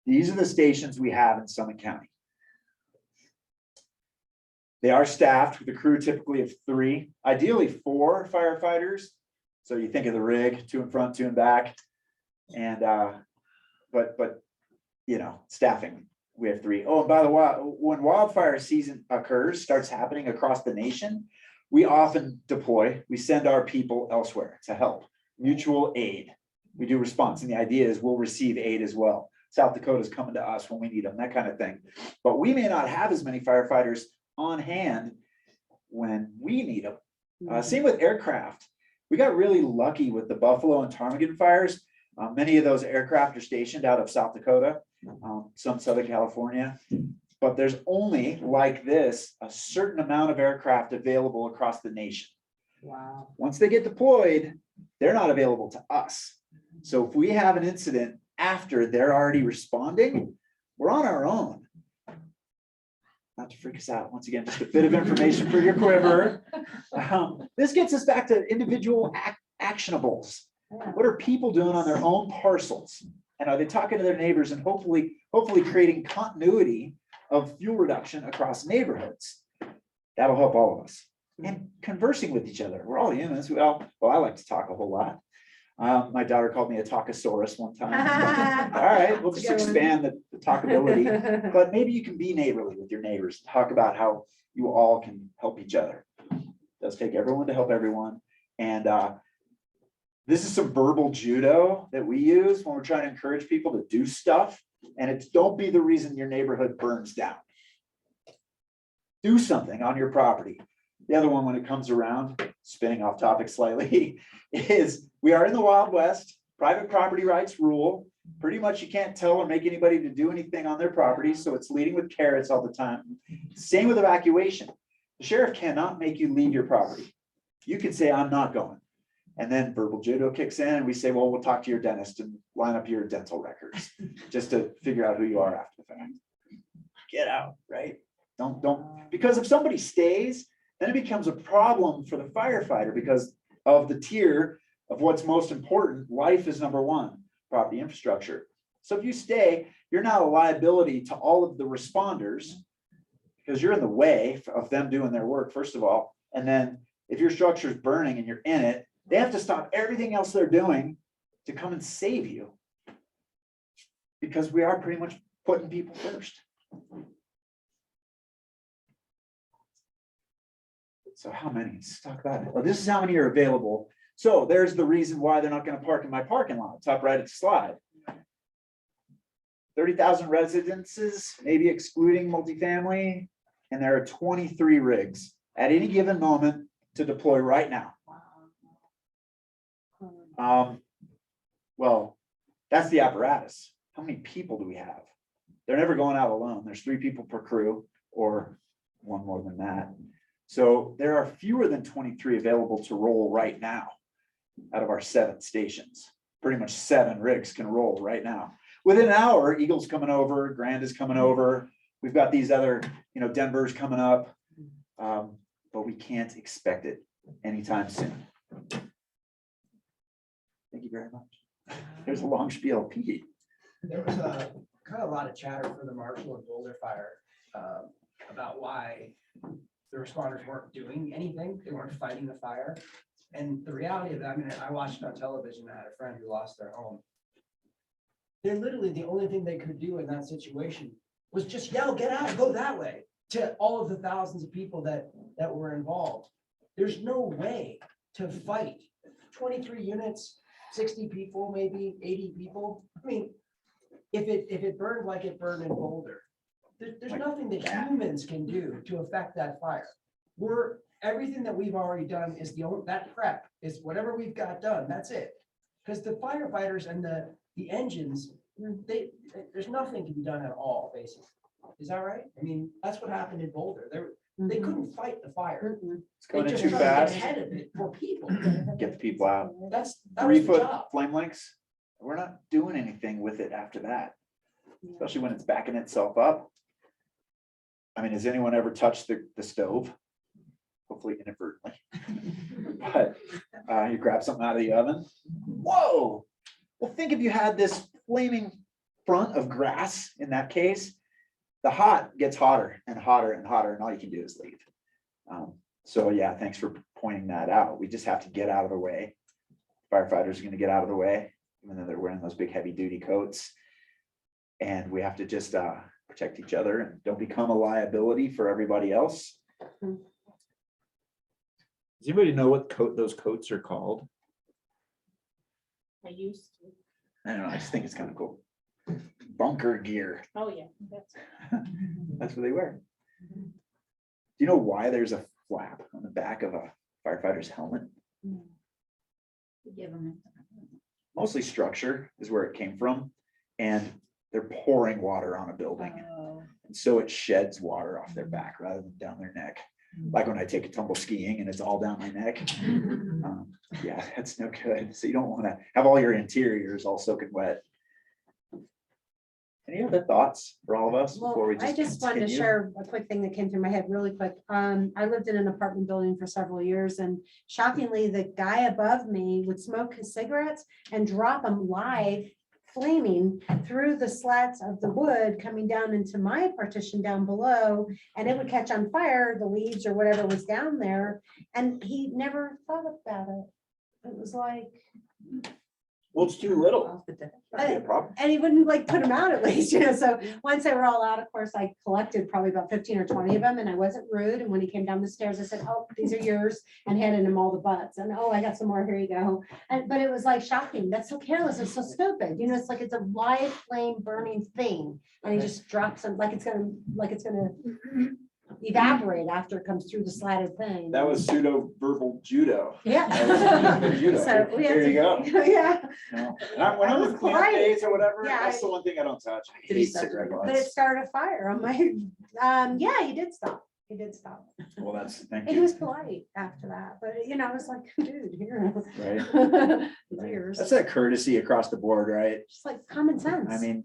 These are the stations we have in Summit County. They are staffed with a crew typically of 3, ideally 4 firefighters. So you think of the rig, 2 in front, 2 in back, and but staffing We have 3. Oh, and by the way, when wildfire season occurs, starts happening across the nation, we often deploy, we send our people elsewhere to help. Mutual aid. We do response, and the idea is we'll receive aid as well. South Dakota's coming to us when we need them, that kind of thing. But we may not have as many firefighters on hand when we need them. Same with aircraft. We got really lucky with the Buffalo and Ptarmigan fires. Many of those aircraft are stationed out of South Dakota, some Southern California, but there's only, like this, a certain amount of aircraft available across the nation. Wow. Once they get deployed, they're not available to us. So if we have an incident after they're already responding, we're on our own. Not to freak us out, once again, just a bit of information for your quiver. This gets us back to individual actionables. What are people doing on their own parcels? And are they talking to their neighbors and hopefully creating continuity of fuel reduction across neighborhoods? That'll help all of us. And conversing with each other. We're all humans. Well, I like to talk a whole lot. My daughter called me a talkosaurus one time. All right, we'll just expand the talkability. But maybe you can be neighborly with your neighbors. Talk about how you all can help each other. It does take everyone to help everyone. And this is some verbal judo that we use when we're trying to encourage people to do stuff. And it's don't be the reason your neighborhood burns down. Do something on your property. The other one, when it comes around, spinning off topic slightly, is we are in the Wild West. Private property rights rule. Pretty much you can't tell or make anybody to do anything on their property. So it's leading with carrots all the time. Same with evacuation. The sheriff cannot make you leave your property. You can say, I'm not going. And then verbal judo kicks in and we say, well, we'll talk to your dentist and line up your dental records just to figure out who you are after the fact. Get out, right? Don't, because if somebody stays, then it becomes a problem for the firefighter because of the tier of what's most important. Life is number one, property infrastructure. So if you stay, you're now a liability to all of the responders because you're in the way of them doing their work, first of all. And then if your structure is burning and you're in it, they have to stop everything else they're doing to come and save you because we are pretty much putting people first. So how many? Let's talk about it. Well, this is how many are available. So there's the reason why they're not going to park in my parking lot. Top right of the slide. 30,000 residences, maybe excluding multifamily, and there are 23 rigs at any given moment to deploy right now. Well, that's the apparatus. How many people do we have? They're never going out alone. There's 3 people per crew or one more than that. So there are fewer than 23 available to roll right now out of our 7 stations. Pretty much 7 rigs can roll right now. Within an hour, Eagle's coming over, Grand is coming over. We've got these other, Denver's coming up, but we can't expect it anytime soon. Thank you very much. There's a long spiel, Pete. There was kind of a lot of chatter for the Marshall and Boulder fire about why the responders weren't doing anything. They weren't fighting the fire. And the reality of that, I watched it on television. I had a friend who lost their home. They're literally the only thing they could do in that situation was just yell, get out, go that way, to all of the thousands of people that were involved. There's no way to fight 23 units, 60 people, maybe 80 people. If it burned like it burned in Boulder, there's nothing that humans can do to affect that fire. Everything that we've already done is that prep is whatever we've got done. That's it. Because the firefighters and the engines, there's nothing to be done at all, basically. Is that right? That's what happened in Boulder. They couldn't fight the fire. It's going They in just too tried to fast. get ahead of it for people. Get the people out. That was 3 the foot job. flame lengths. We're not doing anything with it after that, especially when it's backing itself up. Has anyone ever touched the stove? Hopefully inadvertently. But you grab something out of the oven. Whoa! Well, think if you had this flaming front of grass in that case, the hot gets hotter and hotter and hotter, and all you can do is leave. So yeah, thanks for pointing that out. We just have to get out of the way. Firefighters are going to get out of the way, even though they're wearing those big heavy duty coats. And we have to just protect each other and don't become a liability for everybody else. Hmm. Does anybody know what those coats are called? I used to. I don't know, I just think it's kind of cool. Bunker gear. Oh, yeah. That's That's what they wear. Do you know why there's a flap on the back of a firefighter's helmet? give them. Mostly structure is where it came from. And they're pouring water on a building. Oh. And so it sheds water off their back rather than down their neck. Like when I take a tumble skiing and it's all down my neck. Yeah, that's no good. So you don't want to have all your interiors all soaking wet. Any other thoughts for all of us before we Well, I just wanted to continue? share a quick thing that came through my head really quick. I lived in an apartment building for several years, and shockingly, the guy above me would smoke his cigarettes and drop them live, flaming through the slats of the wood coming down into my partition down below, and it would catch on fire, the leaves or whatever was down there, and he never thought about it. It was like, Well, it's too little. That'd be a problem. and he wouldn't like put them out at least, so once they were all out, of course, I collected probably about 15 or 20 of them, and I wasn't rude, and when he came down the stairs, I said, oh, these are yours, and handed him all the butts, and oh, I got some more, here you go. And but it was like shocking, that's so careless, it's so stupid, it's like it's a live flame burning thing, and he just drops them like it's gonna evaporate after it comes through the slatted thing. That was pseudo verbal judo. Yeah. That was judo. So we have There you go. Yeah. No. And when I'm with cleanup Polite. days or whatever, Yeah, that's the one thing I don't touch. I Did he hate stop cigarette drinking? But it butts. started a fire on my, yeah, he did stop. He did stop. Well, that's, thank And he you. was polite after that, but I was like, dude, here. Right. Cheers. That's that courtesy across the board, right? Just like common sense. I mean,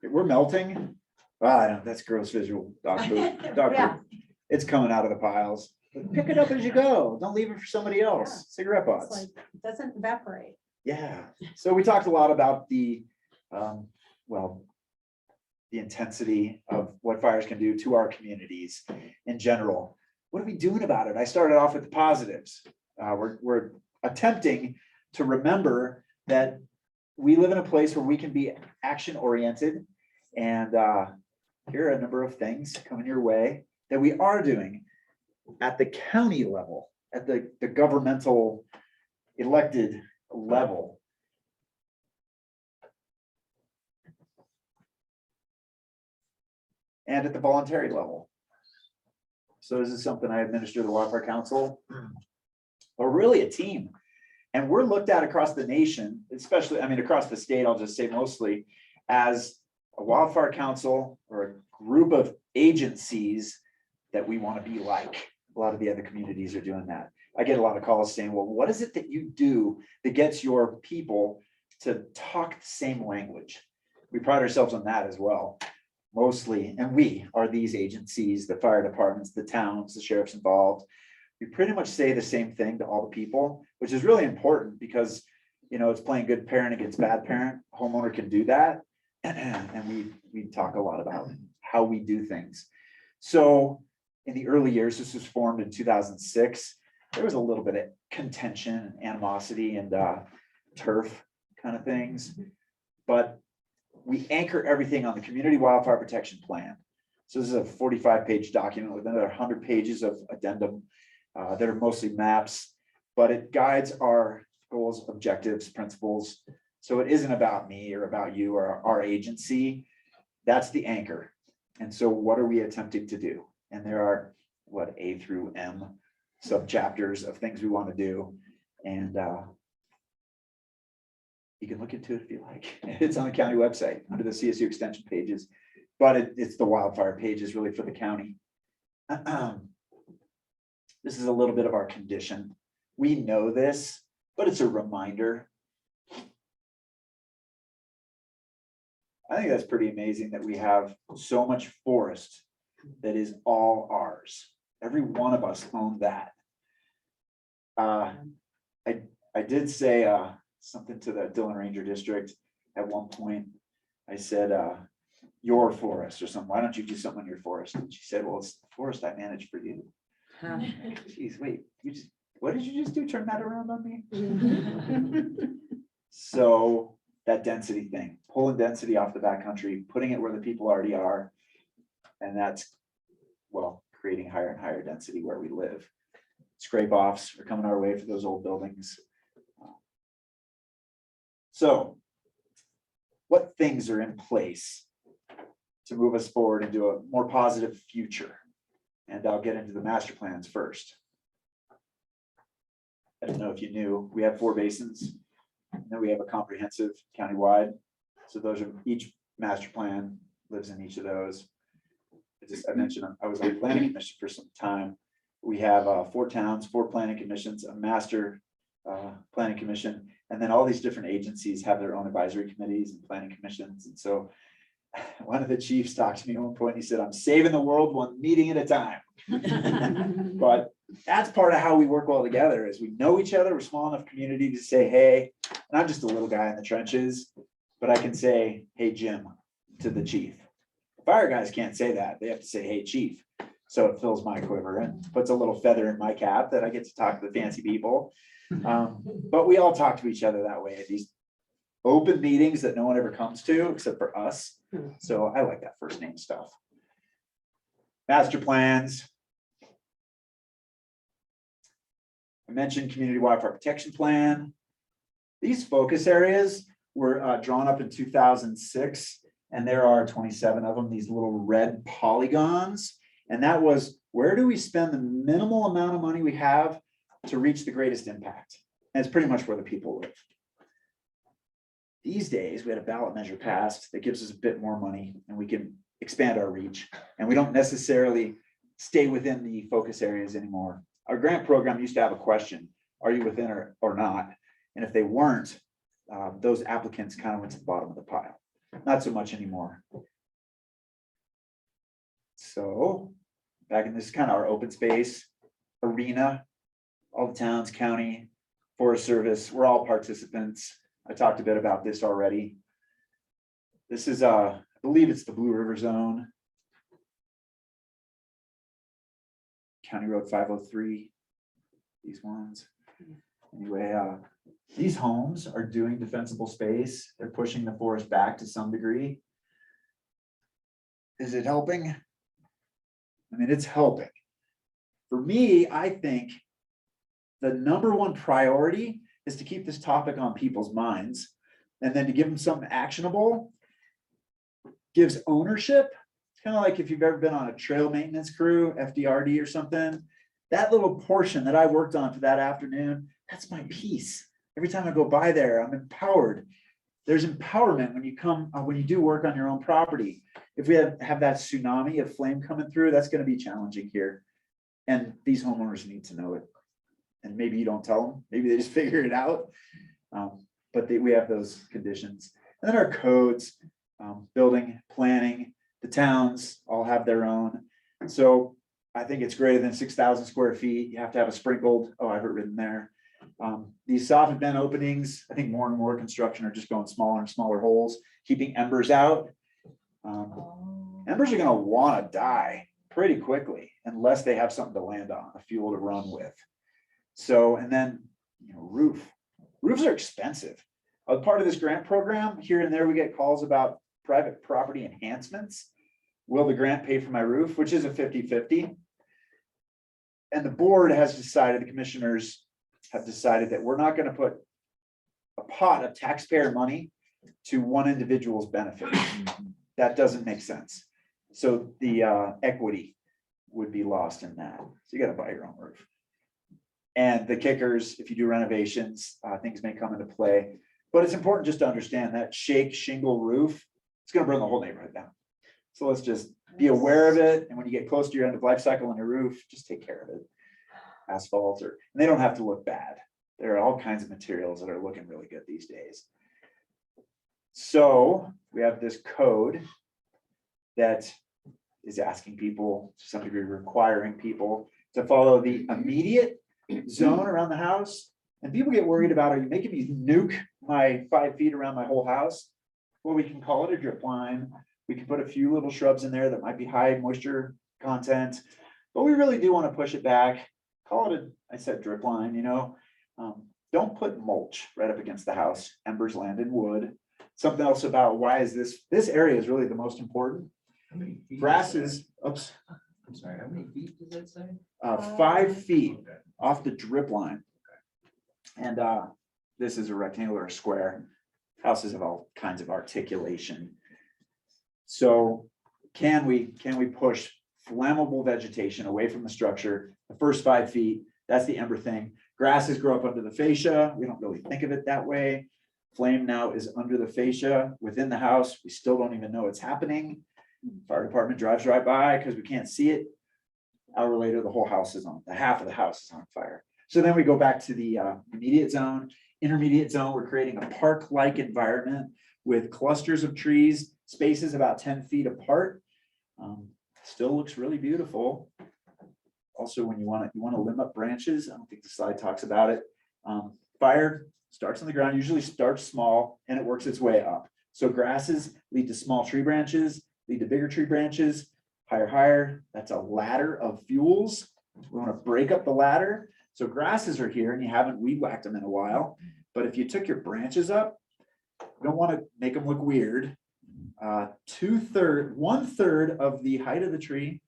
we're melting. Well, I don't, that's gross visual. Dog poop. Dog Yeah. poop. It's coming out of the piles. But pick it up as you go. Don't leave it for somebody else. Cigarette It's butts. like, it doesn't evaporate. Yeah. So we talked a lot about the, the intensity of what fires can do to our communities in general. What are we doing about it? I started off with the positives. We're attempting to remember that we live in a place where we can be action oriented, and here are a number of things coming your way that we are doing at the county level, at the governmental elected level. And at the voluntary level. So this is something I administer the Wildfire Council, or really a team. And we're looked at across the nation, especially, across the state, I'll just say mostly, as a wildfire council or a group of agencies that we want to be like. A lot of the other communities are doing that. I get a lot of calls saying, well, what is it that you do that gets your people to talk the same language? We pride ourselves on that as well, mostly. And we are these agencies, the fire departments, the towns, the sheriffs involved. We pretty much say the same thing to all the people, which is really important because, it's playing good parent against bad parent. Homeowner can do that. And we talk a lot about how we do things. So in the early years, this was formed in 2006. There was a little bit of contention and animosity and turf kind of things, but we anchor everything on the Community Wildfire Protection Plan. So this is a 45-page document with another 100 pages of addendum that are mostly maps, but it guides our goals, objectives, principles. So it isn't about me or about you or our agency. That's the anchor. And so what are we attempting to do? And there are A through M subchapters of things we want to do. And you can look into it if you like. It's on the county website under the CSU extension pages, but it's the wildfire pages really for the county. This is a little bit of our condition. We know this, but it's a reminder. I think that's pretty amazing that we have so much forest that is all ours. Every one of us own that. I did say something to the Dillon Ranger District at one point. I said, your forest or something. Why don't you do something on your forest? And she said, well, it's the forest I manage for you. Geez, wait, what did you just do? Turn that around on me? So that density thing, pulling density off the backcountry, putting it where the people already are, And that's, well, creating higher and higher density where we live. Scrape offs are coming our way for those old buildings. So what things are in place to move us forward into a more positive future? And I'll get into the master plans first. I don't know if you knew, we have 4 basins, and then we have a comprehensive countywide. So those are, each master plan lives in each of those. I mentioned I was on the planning commission for some time. We have 4 towns, 4 planning commissions, a master planning commission, and then all these different agencies have their own advisory committees and planning commissions. And so one of the chiefs talked to me at one point, he said, I'm saving the world one meeting at a time. But that's part of how we work well together, is we know each other. We're a small enough community to say, hey, and I'm just a little guy in the trenches, but I can say, hey, Jim, to the chief. Fire guys can't say that. They have to say, hey, chief. So it fills my quiver and puts a little feather in my cap that I get to talk to the fancy people. But we all talk to each other that way at these open meetings that no one ever comes to except for us. So I like that first name stuff. Master plans. I mentioned community wildfire protection plan. These focus areas were drawn up in 2006, and there are 27 of them, these little red polygons. And that was, where do we spend the minimal amount of money we have to reach the greatest impact? And it's pretty much where the people live. These days, we had a ballot measure passed that gives us a bit more money and we can expand our reach. And we don't necessarily stay within the focus areas anymore. Our grant program used to have a question, are you within or not? And if they weren't, those applicants kind of went to the bottom of the pile. Not so much anymore. So back in this kind of our open space arena, all the towns, county, Forest Service, we're all participants. I talked a bit about this already. This is, I believe it's the Blue River Zone. County Road 503, these ones. Anyway, these homes are doing defensible space. They're pushing the forest back to some degree. Is it helping? I mean, it's helping. For me, I think the #1 priority is to keep this topic on people's minds, and then to give them something actionable, gives ownership. It's kind of like if you've ever been on a trail maintenance crew, FDRD or something, that little portion that I worked on for that afternoon, that's my piece. Every time I go by there, I'm empowered. There's empowerment when you come, when you do work on your own property. If we have that tsunami of flame coming through, that's going to be challenging here. And these homeowners need to know it. And maybe you don't tell them, maybe they just figure it out. But we have those conditions. And then our codes, building, planning, the towns all have their own. So I think it's greater than 6,000 square feet. You have to have a sprinkled, I have it written there. These soffit vent openings, I think more and more construction are just going smaller and smaller holes, keeping embers out. Embers are gonna wanna die pretty quickly unless they have something to land on, a fuel to run with. So, and then, roofs are expensive. As part of this grant program, here and there, we get calls about private property enhancements. Will the grant pay for my roof, which is a 50-50. And the board has decided, the commissioners have decided that we're not going to put a pot of taxpayer money to one individual's benefit. That doesn't make sense. So the equity would be lost in that. So you got to buy your own roof. And the kickers, if you do renovations, things may come into play. But it's important just to understand that shake shingle roof, it's going to burn the whole neighborhood down. So let's just be aware of it. And when you get close to your end of life cycle on your roof, just take care of it. Asphalt, and they don't have to look bad. There are all kinds of materials that are looking really good these days. So we have this code that is asking people, to some degree requiring people, to follow the immediate zone around the house. And people get worried about, are you making me nuke my 5 feet around my whole house? Well, we can call it a drip line. We can put a few little shrubs in there that might be high moisture content, but we really do want to push it back. Call it I said drip line, don't put mulch right up against the house. Embers land in wood. Something else about why is this area is really the most important. Grasses, oops, I'm sorry, how many feet does that say? 5 feet Okay. off the drip line. And this is a rectangular or square. Houses have all kinds of articulation. So can we push flammable vegetation away from the structure? The first 5 feet, that's the ember thing. Grasses grow up under the fascia. We don't really think of it that way. Flame now is under the fascia within the house. We still don't even know it's happening. Fire department drives right by because we can't see it. Hour later, the whole house is on, the half of the house is on fire. So then we go back to the immediate zone, intermediate zone. We're creating a park-like environment with clusters of trees, spaces about 10 feet apart. Still looks really beautiful. Also, when you want to limb up branches, I don't think the slide talks about it. Fire starts on the ground, usually starts small, and it works its way up. So grasses lead to small tree branches, lead to bigger tree branches, higher. That's a ladder of fuels. We want to break up the ladder. So grasses are here and you haven't weed whacked them in a while. But if you took your branches up, you don't want to make them look weird. 1/3 of the height of the tree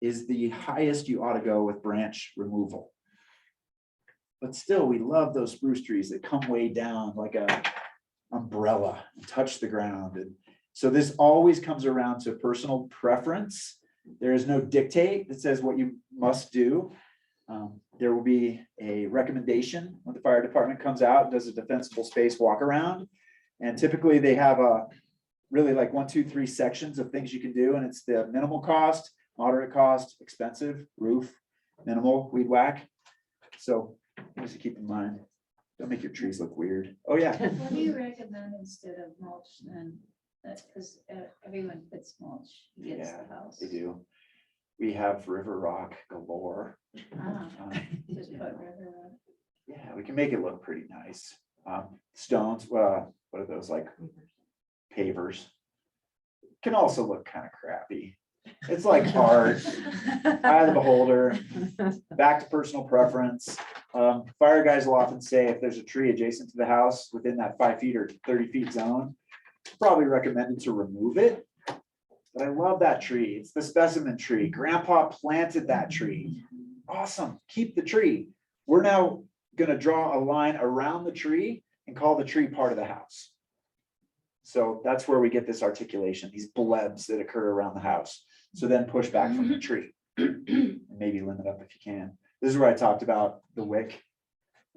is the highest you ought to go with branch removal. But still, we love those spruce trees that come way down like a umbrella and touch the ground. And so this always comes around to personal preference. There is no dictate that says what you must do. There will be a recommendation when the fire department comes out and does a defensible space walk around. And typically they have a really like 1, 2, 3 sections of things you can do. And it's the minimal cost, moderate cost, expensive, roof, minimal, weed whack. So just to keep in mind, don't make your trees look weird. Oh yeah. What do you recommend instead of mulch then? That's because everyone puts mulch against the house. They do. We have river rock galore. Ah, just put river rock. Yeah, we can make it look pretty nice. Stones, what are those, like pavers? Can also look kind of crappy. It's like art, eye of the beholder, back to personal preference. Fire guys will often say if there's a tree adjacent to the house within that 5 feet or 30 feet zone, it's probably recommended to remove it. But I love that tree. It's the specimen tree. Grandpa planted that tree. Awesome. Keep the tree. We're now going to draw a line around the tree and call the tree part of the house. So that's where we get this articulation, these blebs that occur around the house. So then push back from the tree and maybe limit up if you can. This is where I talked about the wick.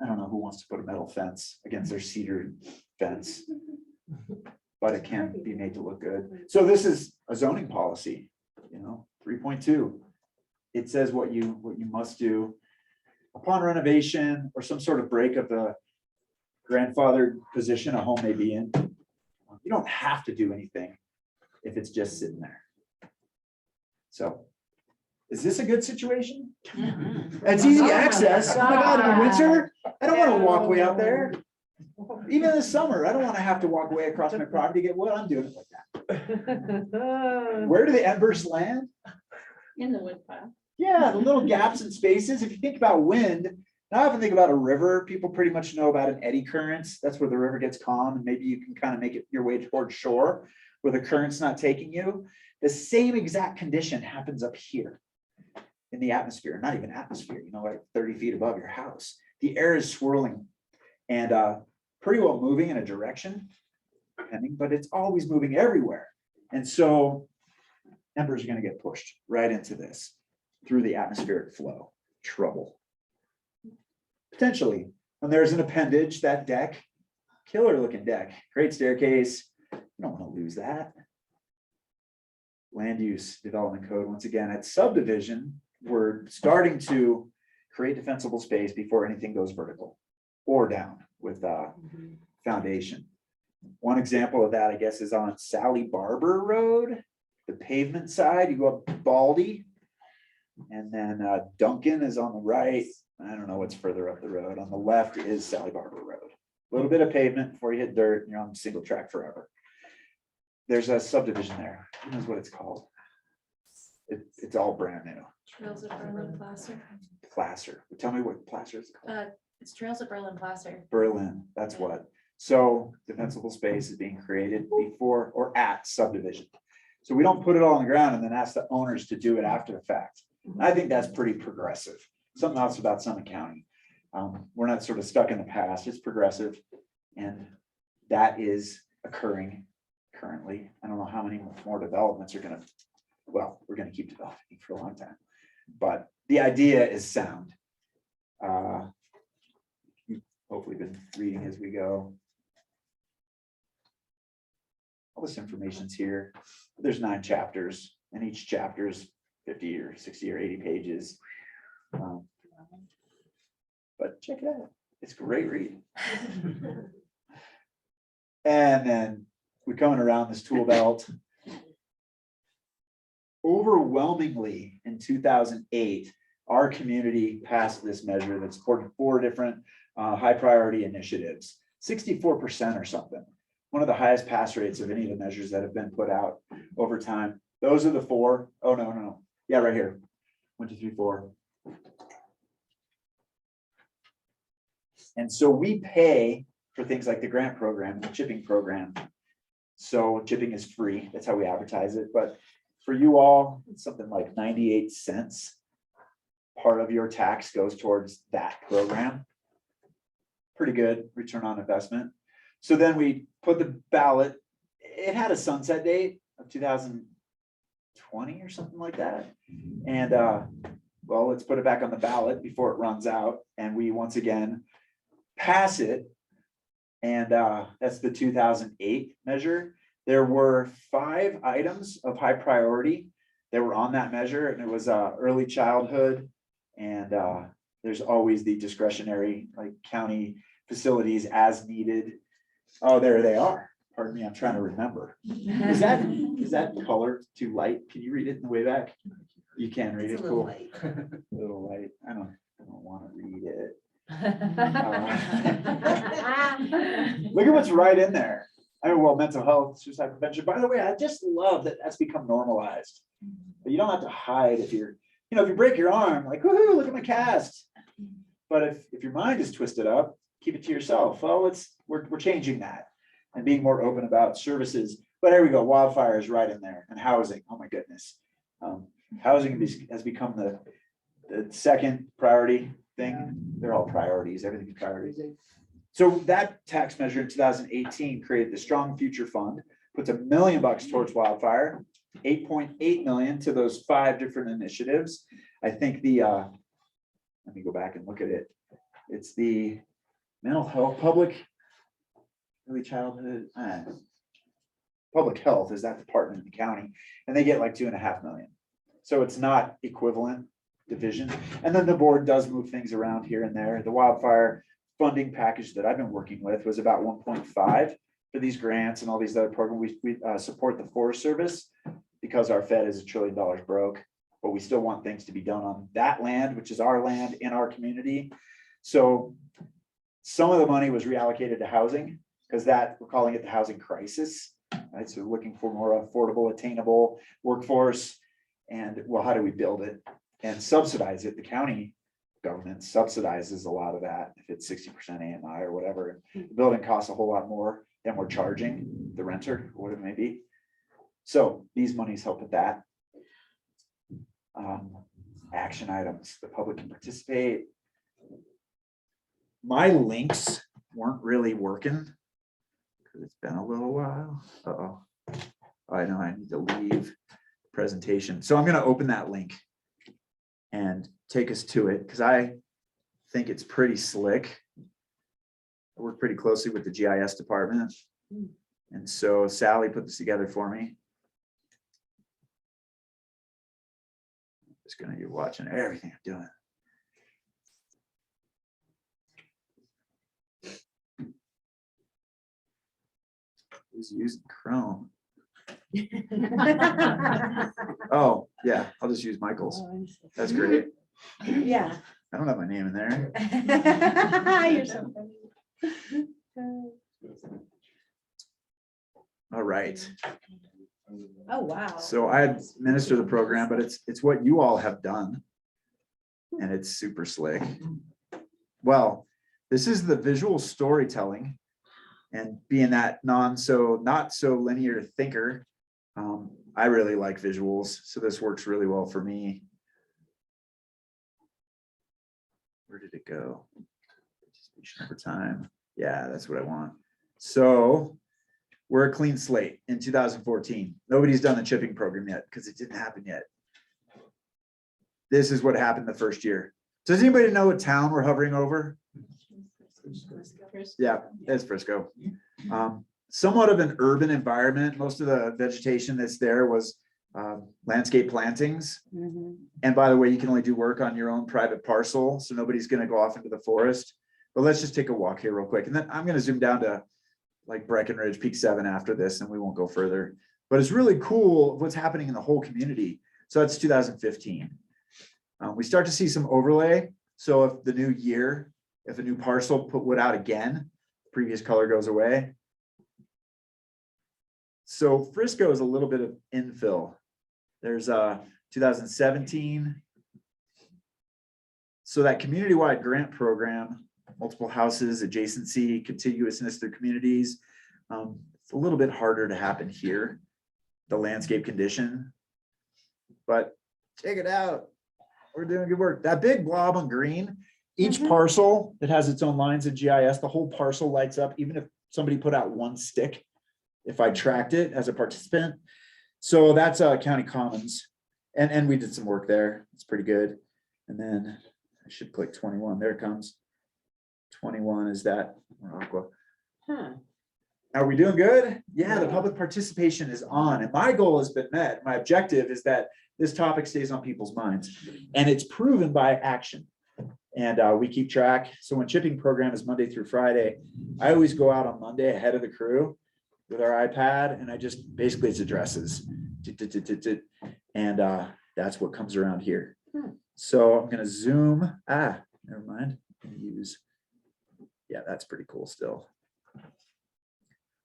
I don't know who wants to put a metal fence against their cedar fence, but it can be made to look good. So this is a zoning policy, 3.2. It says what you must do upon renovation or some sort of break of the grandfathered position a home may be in. You don't have to do anything if it's just sitting there. So is this a good situation? It's easy access. Oh my God, in the winter, I don't want to walk way out there. Even in the summer, I don't want to have to walk way across my property to get wood. I'm doing it like that. Where do the embers land? In the wood pile. Yeah, the little gaps and spaces. If you think about wind, I often think about a river. People pretty much know about an eddy currents. That's where the river gets calm and maybe you can kind of make it your way towards shore where the current's not taking you. The same exact condition happens up here in the atmosphere, not even atmosphere, like 30 feet above your house. The air is swirling and pretty well moving in a direction, but it's always moving everywhere. And so embers are going to get pushed right into this through the atmospheric flow. Trouble. Potentially, when there's an appendage, that deck, killer looking deck, great staircase. You don't want to lose that. Land use development code, once again, at subdivision, we're starting to create defensible space before anything goes vertical or down with foundation. One example of that, I guess, is on Sally Barber Road, the pavement side. You go up Baldy, and then Duncan is on the right. I don't know what's further up the road. On the left is Sally Barber Road. A little bit of pavement before you hit dirt, and you're on single track forever. There's a subdivision there. Who knows what it's called? It's all brand new. Trails of Berlin Placer. Placer. Tell me what Placer is called. It's Trails of Berlin Placer. Berlin, that's what. So defensible space is being created before or at subdivision. So we don't put it all on the ground and then ask the owners to do it after the fact. I think that's pretty progressive. Something else about Summit County. We're not sort of stuck in the past, it's progressive. And that is occurring currently. I don't know how many more developments are gonna, well, we're gonna keep developing for a long time. But the idea is sound. You've hopefully been reading as we go. All this information's here. There's 9 chapters, and each chapter is 50 or 60 or 80 pages. But check it out. It's a great read. And then we're coming around this tool belt. Overwhelmingly in 2008, our community passed this measure that supported 4 different high priority initiatives, 64% or something. One of the highest pass rates of any of the measures that have been put out over time. Those are the 4. Oh, no. Yeah, right here. 1, 2, 3, 4. And so we pay for things like the grant program, the chipping program. So chipping is free. That's how we advertise it. But for you all, it's something like 98 cents. Part of your tax goes towards that program. Pretty good return on investment. So then we put the ballot, it had a sunset date of 2020 or something like that. And well, let's put it back on the ballot before it runs out. And we once again pass it. And that's the 2008 measure. There were 5 items of high priority that were on that measure, and it was early childhood. And there's always the discretionary, like county facilities as needed. Oh, there they are. Pardon me, I'm trying to remember. Is that color too light? Can you read it in the way back? You can read It's it. a little Cool. light. A little light. I don't want to read it. Look at what's right in there. I mean, well, mental health, suicide prevention. By the way, I just love that that's become normalized. But you don't have to hide if you're, if you break your arm, like, woohoo, look at my cast. But if your mind is twisted up, keep it to yourself. Well, we're changing that and being more open about services. But here we go. Wildfire is right in there, and housing. Oh my goodness. Housing has become the second priority thing. They're all priorities. Everything's priorities. So that tax measure in 2018 created the Strong Future Fund, puts $1 million towards wildfire, 8.8 million to those 5 different initiatives. I think let me go back and look at it. It's the mental health, early childhood, public health is that department in the county, and they get like 2.5 million. So it's not equivalent division. And then the board does move things around here and there. The wildfire funding package that I've been working with was about 1.5 for these grants and all these other programs. We support the Forest Service because our Fed is $1 trillion broke, but we still want things to be done on that land, which is our land in our community. So some of the money was reallocated to housing because we're calling it the housing crisis, right? So looking for more affordable, attainable workforce. And well, how do we build it and subsidize it? The county government subsidizes a lot of that. If it's 60% AMI or whatever, the building costs a whole lot more than we're charging the renter, or what it may be. So these monies help with that. Action items, the public can participate. My links weren't really working because it's been a little while. Uh-oh. I know I need to leave presentation. So I'm going to open that link and take us to it because I think it's pretty slick. I work pretty closely with the GIS department. And so Sally put this together for me. Just gonna be watching everything I'm doing. Who's using Chrome? Oh, yeah, I'll just use Michael's. That's great. Yeah. I don't have my name in there. You're so funny. All right. Oh, wow. So I administer the program, but it's what you all have done. And it's super slick. Well, this is the visual storytelling, and being that not so linear thinker, I really like visuals, so this works really well for me. Where did it go? Participation over time. Yeah, that's what I want. So we're a clean slate in 2014. Nobody's done the chipping program yet because it didn't happen yet. This is what happened the first year. Does anybody know what town we're hovering over? Yeah, it's Frisco. Somewhat of an urban environment. Most of the vegetation that's there was landscape plantings. And by the way, you can only do work on your own private parcel, so nobody's going to go off into the forest. But let's just take a walk here real quick. And then I'm going to zoom down to like Breckenridge, Peak 7 after this, and we won't go further. But it's really cool what's happening in the whole community. So that's 2015. We start to see some overlay. So if the new year, if a new parcel put wood out again, previous color goes away. So Frisco is a little bit of infill. There's 2017. So that community-wide grant program, multiple houses, adjacency, contiguousness through communities. It's a little bit harder to happen here, the landscape condition. But check it out. We're doing good work. That big blob on green, each parcel that has its own lines in GIS, the whole parcel lights up, even if somebody put out one stick, if I tracked it as a participant. So that's County Commons. And we did some work there. It's pretty good. And then I should click 21. There it comes. 21 is that Aqua. Are we doing good? Yeah, the public participation is on. And my goal has been met. My objective is that this topic stays on people's minds. And it's proven by action. And we keep track. So when chipping program is Monday through Friday, I always go out on Monday ahead of the crew with our iPad, and I just basically it's addresses. And that's what comes around here. So I'm gonna zoom. Never mind. Use. Yeah, that's pretty cool still.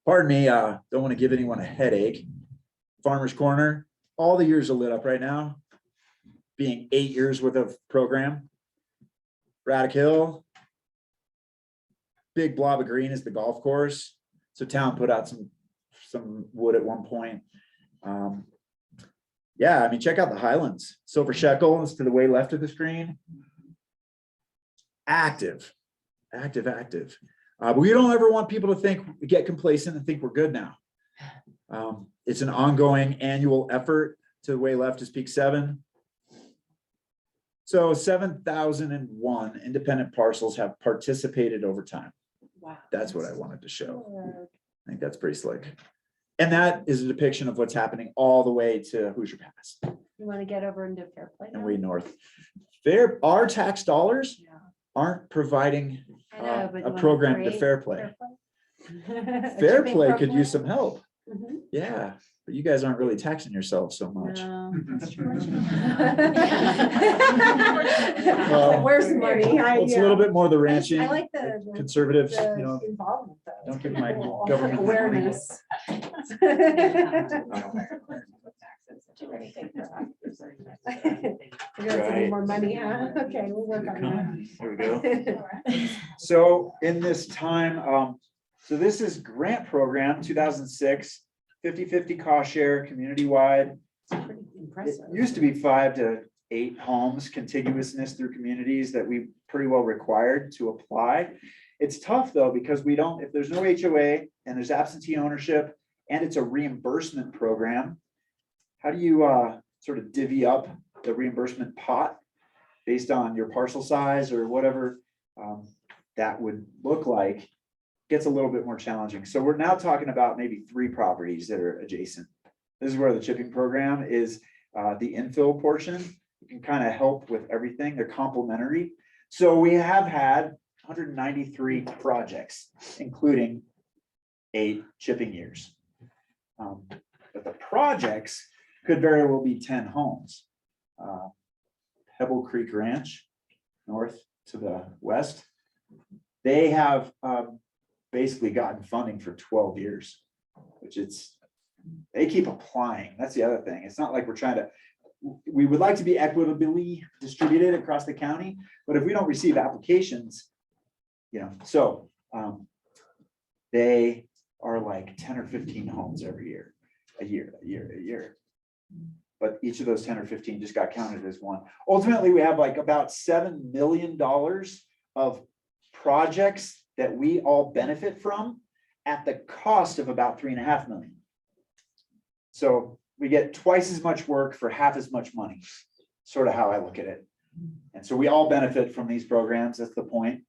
Pardon me, don't want to give anyone a headache. Farmer's Corner, all the years are lit up right now, being 8 years worth of program. Braddock Hill, big blob of green is the golf course. So town put out some wood at one point. Yeah, I mean, check out the Highlands. Silver Shekel is to the way left of the screen. Active. But we don't ever want people to get complacent and think we're good now. It's an ongoing annual effort. To the way left is Peak 7. So 7,001 independent parcels have participated over time. Wow. That's what I wanted to show. I think that's pretty slick. And that is a depiction of what's happening all the way to Hoosier Pass You want to get over into Fair Play? and way north. Our tax dollars aren't providing a program to Fair Play. Fair Play could use some help. Yeah, but you guys aren't really taxing yourselves so much. Well, Where's the money? It's a little bit more the ranching, I like the conservatives, the you know, involvement though. don't give my government money. Awareness. We're gonna need more money, huh? Okay, we'll work on that. There we go. So in this time, so this is grant program 2006, 50-50 cost share, community-wide. Pretty impressive. It used to be 5 to 8 homes, contiguousness through communities that we pretty well required to apply. It's tough though, because if there's no HOA and there's absentee ownership and it's a reimbursement program, how do you sort of divvy up the reimbursement pot based on your parcel size or whatever that would look like? Gets a little bit more challenging. So we're now talking about maybe 3 properties that are adjacent. This is where the chipping program is the infill portion. You can kind of help with everything. They're complementary. So we have had 193 projects, including 8 chipping years. But the projects could very well be 10 homes. Pebble Creek Ranch, north to the west. They have basically gotten funding for 12 years, which they keep applying. That's the other thing. It's not like we would like to be equitably distributed across the county, but if we don't receive applications, so they are like 10 or 15 homes every year, a year. But each of those 10 or 15 just got counted as one. Ultimately, we have like about $7 million of projects that we all benefit from at the cost of about 3.5 million. So we get twice as much work for half as much money, sort of how I look at it. And so we all benefit from these programs. That's the point.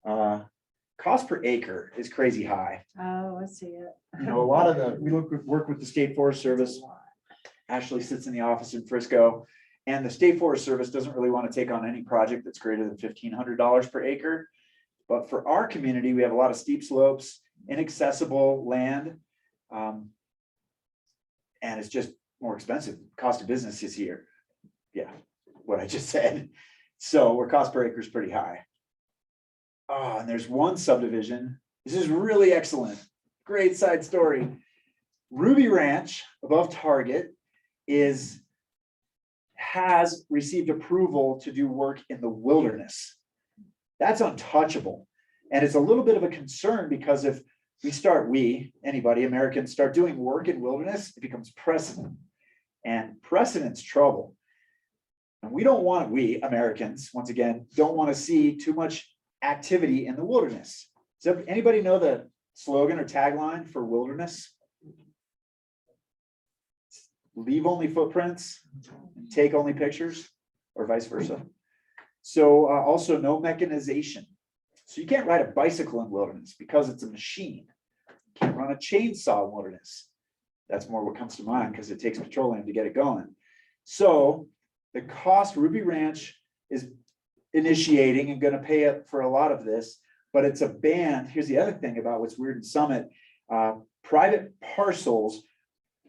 Cost per acre is crazy high. Oh, I see it. You know, a lot of the, we work with the State Forest Service. Ashley sits in the office in Frisco, and the State Forest Service doesn't really want to take on any project that's greater than $1,500 per acre. But for our community, we have a lot of steep slopes, inaccessible land. And it's just more expensive. Cost of business is here. Yeah, what I just said. So our cost per acre is pretty high. Oh, and there's one subdivision. This is really excellent. Great side story. Ruby Ranch above Target has received approval to do work in the wilderness. That's untouchable. And it's a little bit of a concern because if anybody, Americans start doing work in wilderness, it becomes precedent. And precedent's trouble. And we Americans, once again, don't want to see too much activity in the wilderness. Does anybody know the slogan or tagline for wilderness? Leave only footprints, take only pictures, or vice versa. So also no mechanization. So you can't ride a bicycle in wilderness because it's a machine. You can't run a chainsaw in wilderness. That's more what comes to mind because it takes petroleum to get it going. So the cost, Ruby Ranch is initiating and going to pay up for a lot of this, but it's a band. Here's the other thing about what's weird in Summit. Private parcels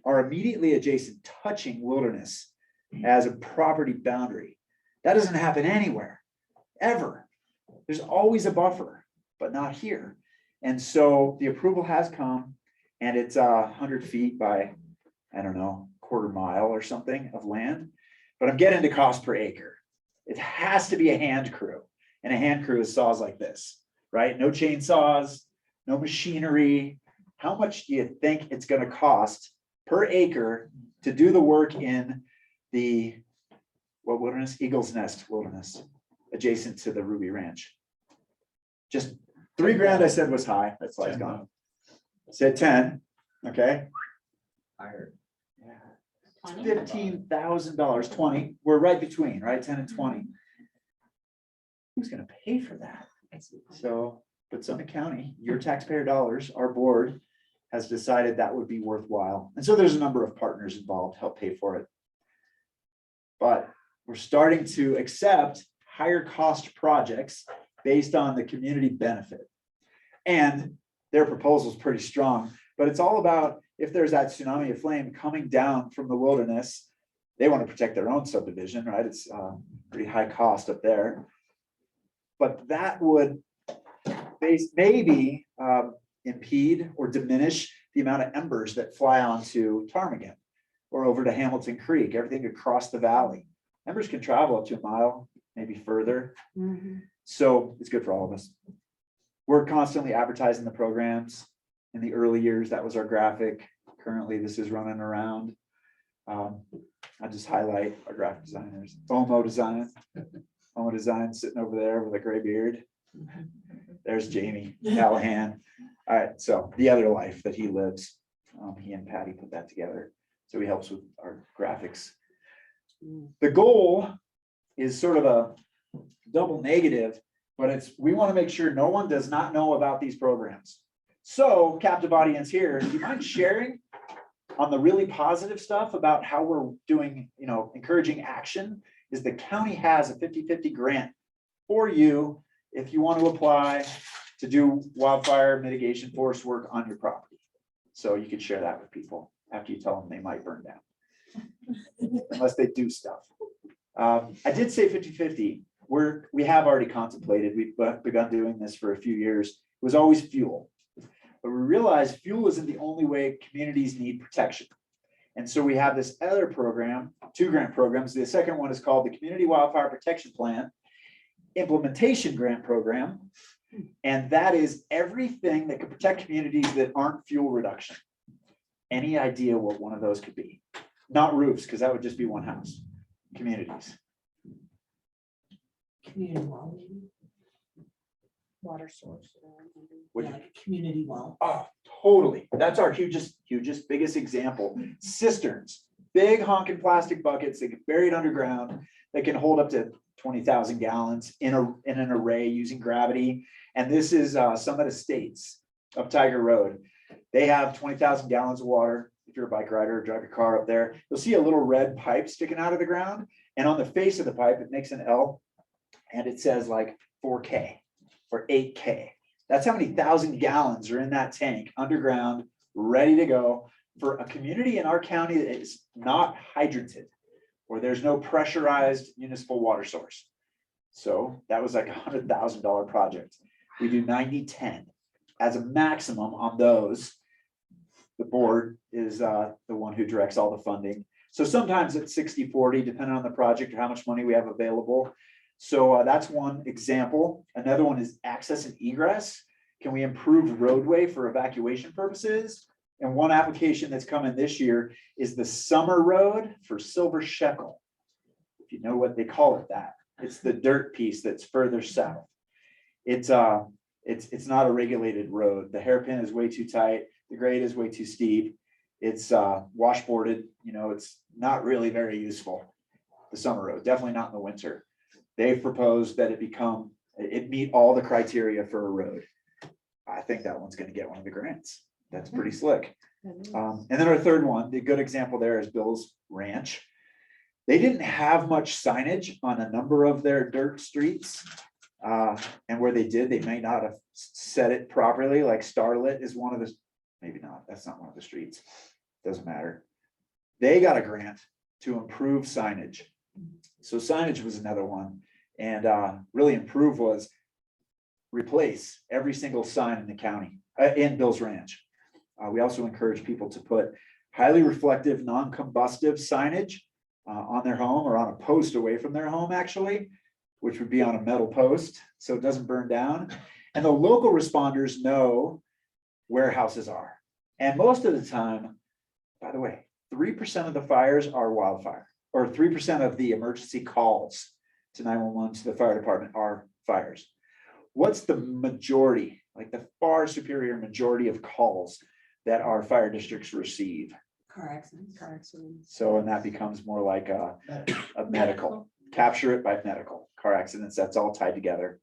are immediately adjacent, touching wilderness as a property boundary. That doesn't happen anywhere, ever. There's always a buffer, but not here. And so the approval has come, and it's 100 feet by, I don't know, quarter mile or something of land. But I'm getting to cost per acre. It has to be a hand crew, and a hand crew is saws like this, right? No chainsaws, no machinery. How much do you think it's going to cost per acre to do the work in the what wilderness? Eagle's Nest Wilderness, adjacent to the Ruby Ranch? Just $3,000 I said was high. That's why it's gone. Said 10. Okay. Higher. $15,000, 20. We're right between, right? 10 and 20. Who's going to pay for that? So, but Summit County, your taxpayer dollars, our board has decided that would be worthwhile. And so there's a number of partners involved to help pay for it. But we're starting to accept higher cost projects based on the community benefit. And their proposal is pretty strong, but it's all about if there's that tsunami of flame coming down from the wilderness, they want to protect their own subdivision, right? It's pretty high cost up there. But that would maybe impede or diminish the amount of embers that fly onto Ptarmigan or over to Hamilton Creek, everything across the valley. Embers can travel up to a mile, maybe further. So it's good for all of us. We're constantly advertising the programs. In the early years, that was our graphic. Currently, this is running around. I'll just highlight our graphic designers. Omo Design sitting over there with a gray beard. There's Jamie Callahan. All right, so the other life that he lives, he and Patty put that together. So he helps with our graphics. The goal is sort of a double negative, but we want to make sure no one does not know about these programs. So, captive audience here, do you mind sharing on the really positive stuff about how we're doing, encouraging action? Is the county has a 50-50 grant for you if you want to apply to do wildfire mitigation forest work on your property. So you can share that with people after you tell them they might burn down, unless they do stuff. I did say 50-50. We have already contemplated, we've begun doing this for a few years. It was always fuel. But we realized fuel isn't the only way communities need protection. And so we have this other program, 2 grant programs. The second one is called the Community Wildfire Protection Plan Implementation Grant Program. And that is everything that could protect communities that aren't fuel reduction. Any idea what one of those could be? Not roofs, because that would just be one house, communities. Community well. Water source. What- Yeah, like a community well. Oh, totally. That's our hugest, biggest example. Cisterns, big honking plastic buckets that get buried underground that can hold up to 20,000 gallons in an array using gravity. And this is Summit Estates up Tiger Road. They have 20,000 gallons of water. If you're a bike rider or drive your car up there, you'll see a little red pipe sticking out of the ground. And on the face of the pipe, it makes an L and it says like 4K or 8K. That's how many thousand gallons are in that tank underground, ready to go for a community in our county that is not hydranted, where there's no pressurized municipal water source. So that was like $100,000 project. We do 90-10 as a maximum on those. The board is the one who directs all the funding. So sometimes it's 60-40, depending on the project or how much money we have available. So that's one example. Another one is access and egress. Can we improve roadway for evacuation purposes? And one application that's coming this year is the summer road for Silver Shekel. If you know what they call it that, it's the dirt piece that's further south. It's not a regulated road. The hairpin is way too tight. The grade is way too steep. It's washboarded, it's not really very useful. The summer road, definitely not in the winter. They've proposed that it meet all the criteria for a road. I think that one's gonna get one of the grants. That's pretty slick. And then our third one, the good example there is Bill's Ranch. They didn't have much signage on a number of their dirt streets. And where they did, they may not have set it properly, like Starlit is one of the, maybe not, that's not one of the streets. Doesn't matter. They got a grant to improve signage. So signage was another one. And really improve was replace every single sign in the county, in Bill's Ranch. We also encourage people to put highly reflective, non-combustive signage on their home or on a post away from their home, actually, which would be on a metal post, so it doesn't burn down. And the local responders know where houses are. And most of the time, by the way, 3% of the fires are wildfire, or 3% of the emergency calls to 911 to the fire department are fires. What's the majority, like the far superior majority of calls that our fire districts receive? Car accidents. So, and that becomes more like a medical, capture it by medical, car accidents, that's all tied together.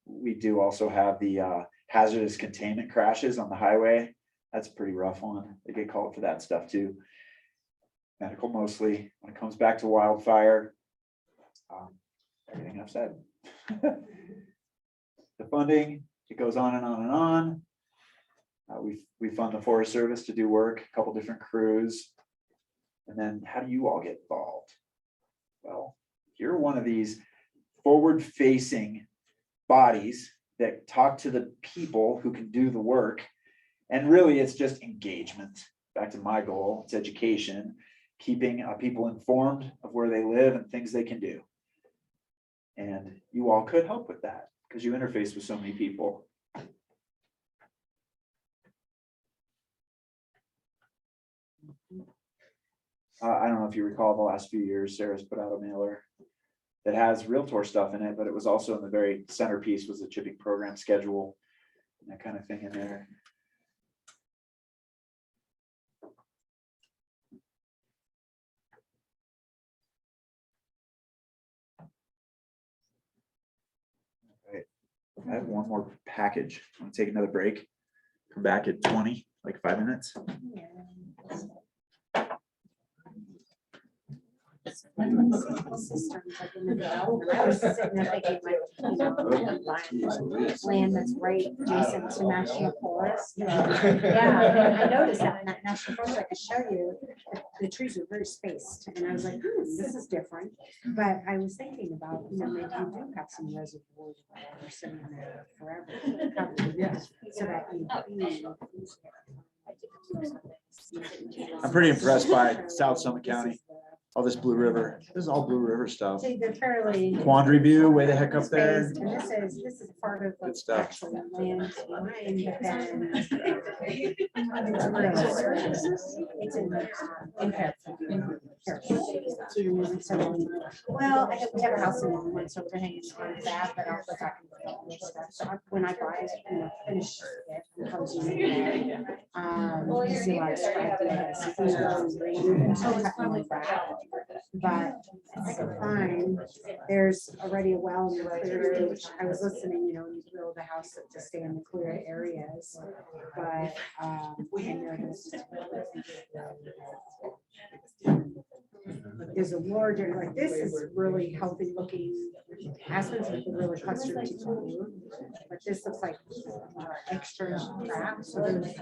We do also have the hazardous containment crashes on the highway. That's a pretty rough one. They get called for that stuff too. Medical mostly. When it comes back to wildfire, everything I've said. The funding, it goes on and on and on. We fund the Forest Service to do work, a couple different crews. And then how do you all get involved? Well, you're one of these forward-facing bodies that talk to the people who can do the work. And really, it's just engagement. Back to my goal, it's education, keeping people informed of where they live and things they can do. And you all could help with that because you interface with so many people. I don't know if you recall the last few years, Sarah's put out a mailer that has Realtor stuff in it, but it was also in the very centerpiece was the chipping program schedule and that kind of thing in there. I have one more package. I'm gonna take another break. Come back at 20, like 5 minutes. Land that's right adjacent to National Forest. Yeah, and I noticed that in that National Forest, I could show you, the trees were very spaced, and I was like, this is different. But I was thinking about, maybe you do have some reservoirs that are sitting there forever. Yes. So that you. I'm pretty impressed by South Summit County. All this Blue River, this is all Blue River stuff. See, they're fairly. Quandary View, way the heck up there. spaced, And this is part of the Good stuff. actual land behind, but then. It's in Fairfield. Well, we have a house in Longmont, so we're hanging on to that, but I'll go back and look at this stuff. So when I buy it, finish it, it comes in. You see a lot of scrap, but I can find, there's already a well in the clear area, which I was listening, you build a house to stay in the clear areas, but, there's a larger, like this is really healthy looking, aspens have been really clustered together, but this looks like extra crap, so there's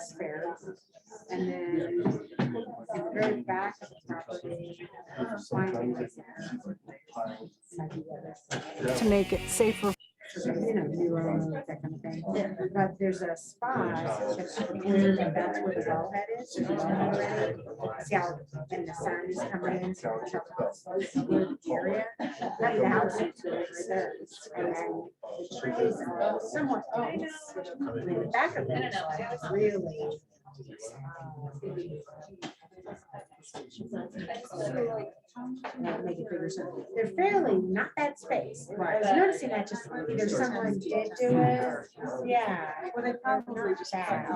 spare. And then in the very back of the property, to make it safer. New roads, that kind of thing. But there's a spot that's clear, and that's where the wellhead is. See how, and the sun is coming in, so it's the area. That's the house is right there. And then the trees are somewhat dense. And the back of it is really. Make it bigger, so they're fairly not that space. I was noticing that just either someone did do it, yeah, well, they probably just had.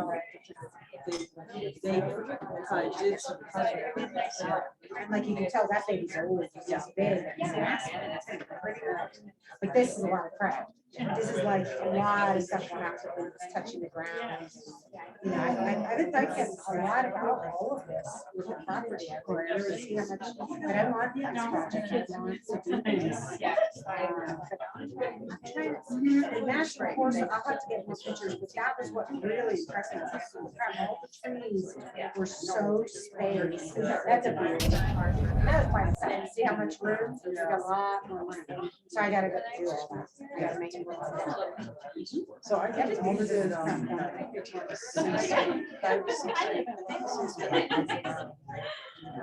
Like you can tell that baby's old, it's just big, it's massive, and it's gonna be pretty good. Like this is a lot of crap. This is like a lot of stuff that happens when it's touching the ground. I've been thinking a lot about all of this with the property. I really see how much, but I want that. And that's of course, I'll have to get more pictures, but that was what really impressed me. All the trees were so spaced. That's a weird part. That was quite exciting to see how much room. There's a lot more room. So I gotta go do all that. I gotta make it work. So I got it. I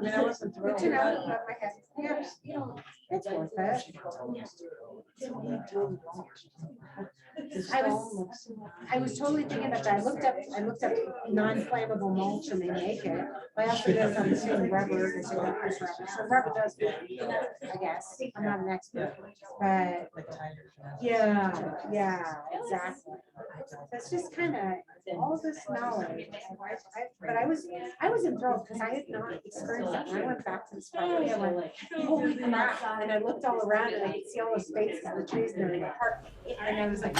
mean, I wasn't thrilled. But you know, above my head, yeah, it's worth it. I was totally thinking about that. I looked up non-flammable mulch and they make it. I also did on the same rubber, there's a rubber. So rubber does, I guess. I'm not an expert, but yeah, exactly. That's just kind of all this knowledge. But I was enthralled because I had not experienced that. When I went back to this property, I went, holy crap. And I looked all around and I could see all the spaces and the trees and everything apart. And I was like,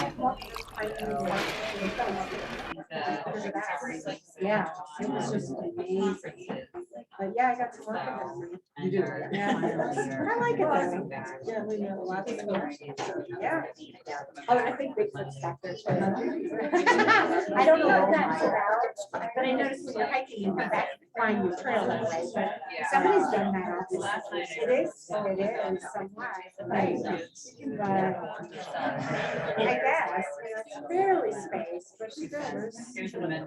yeah, it was just amazing. But yeah, I got to work with them. You do. Yeah, but I like it though. Yeah, we know lots of them. Yeah. Oh, I think Bigfoot's back there. I don't know what that's about, but I noticed when you're hiking, you come back and find your trail that way. But somebody's done that. It is somewhat, right? But I guess it's fairly spaced, but still,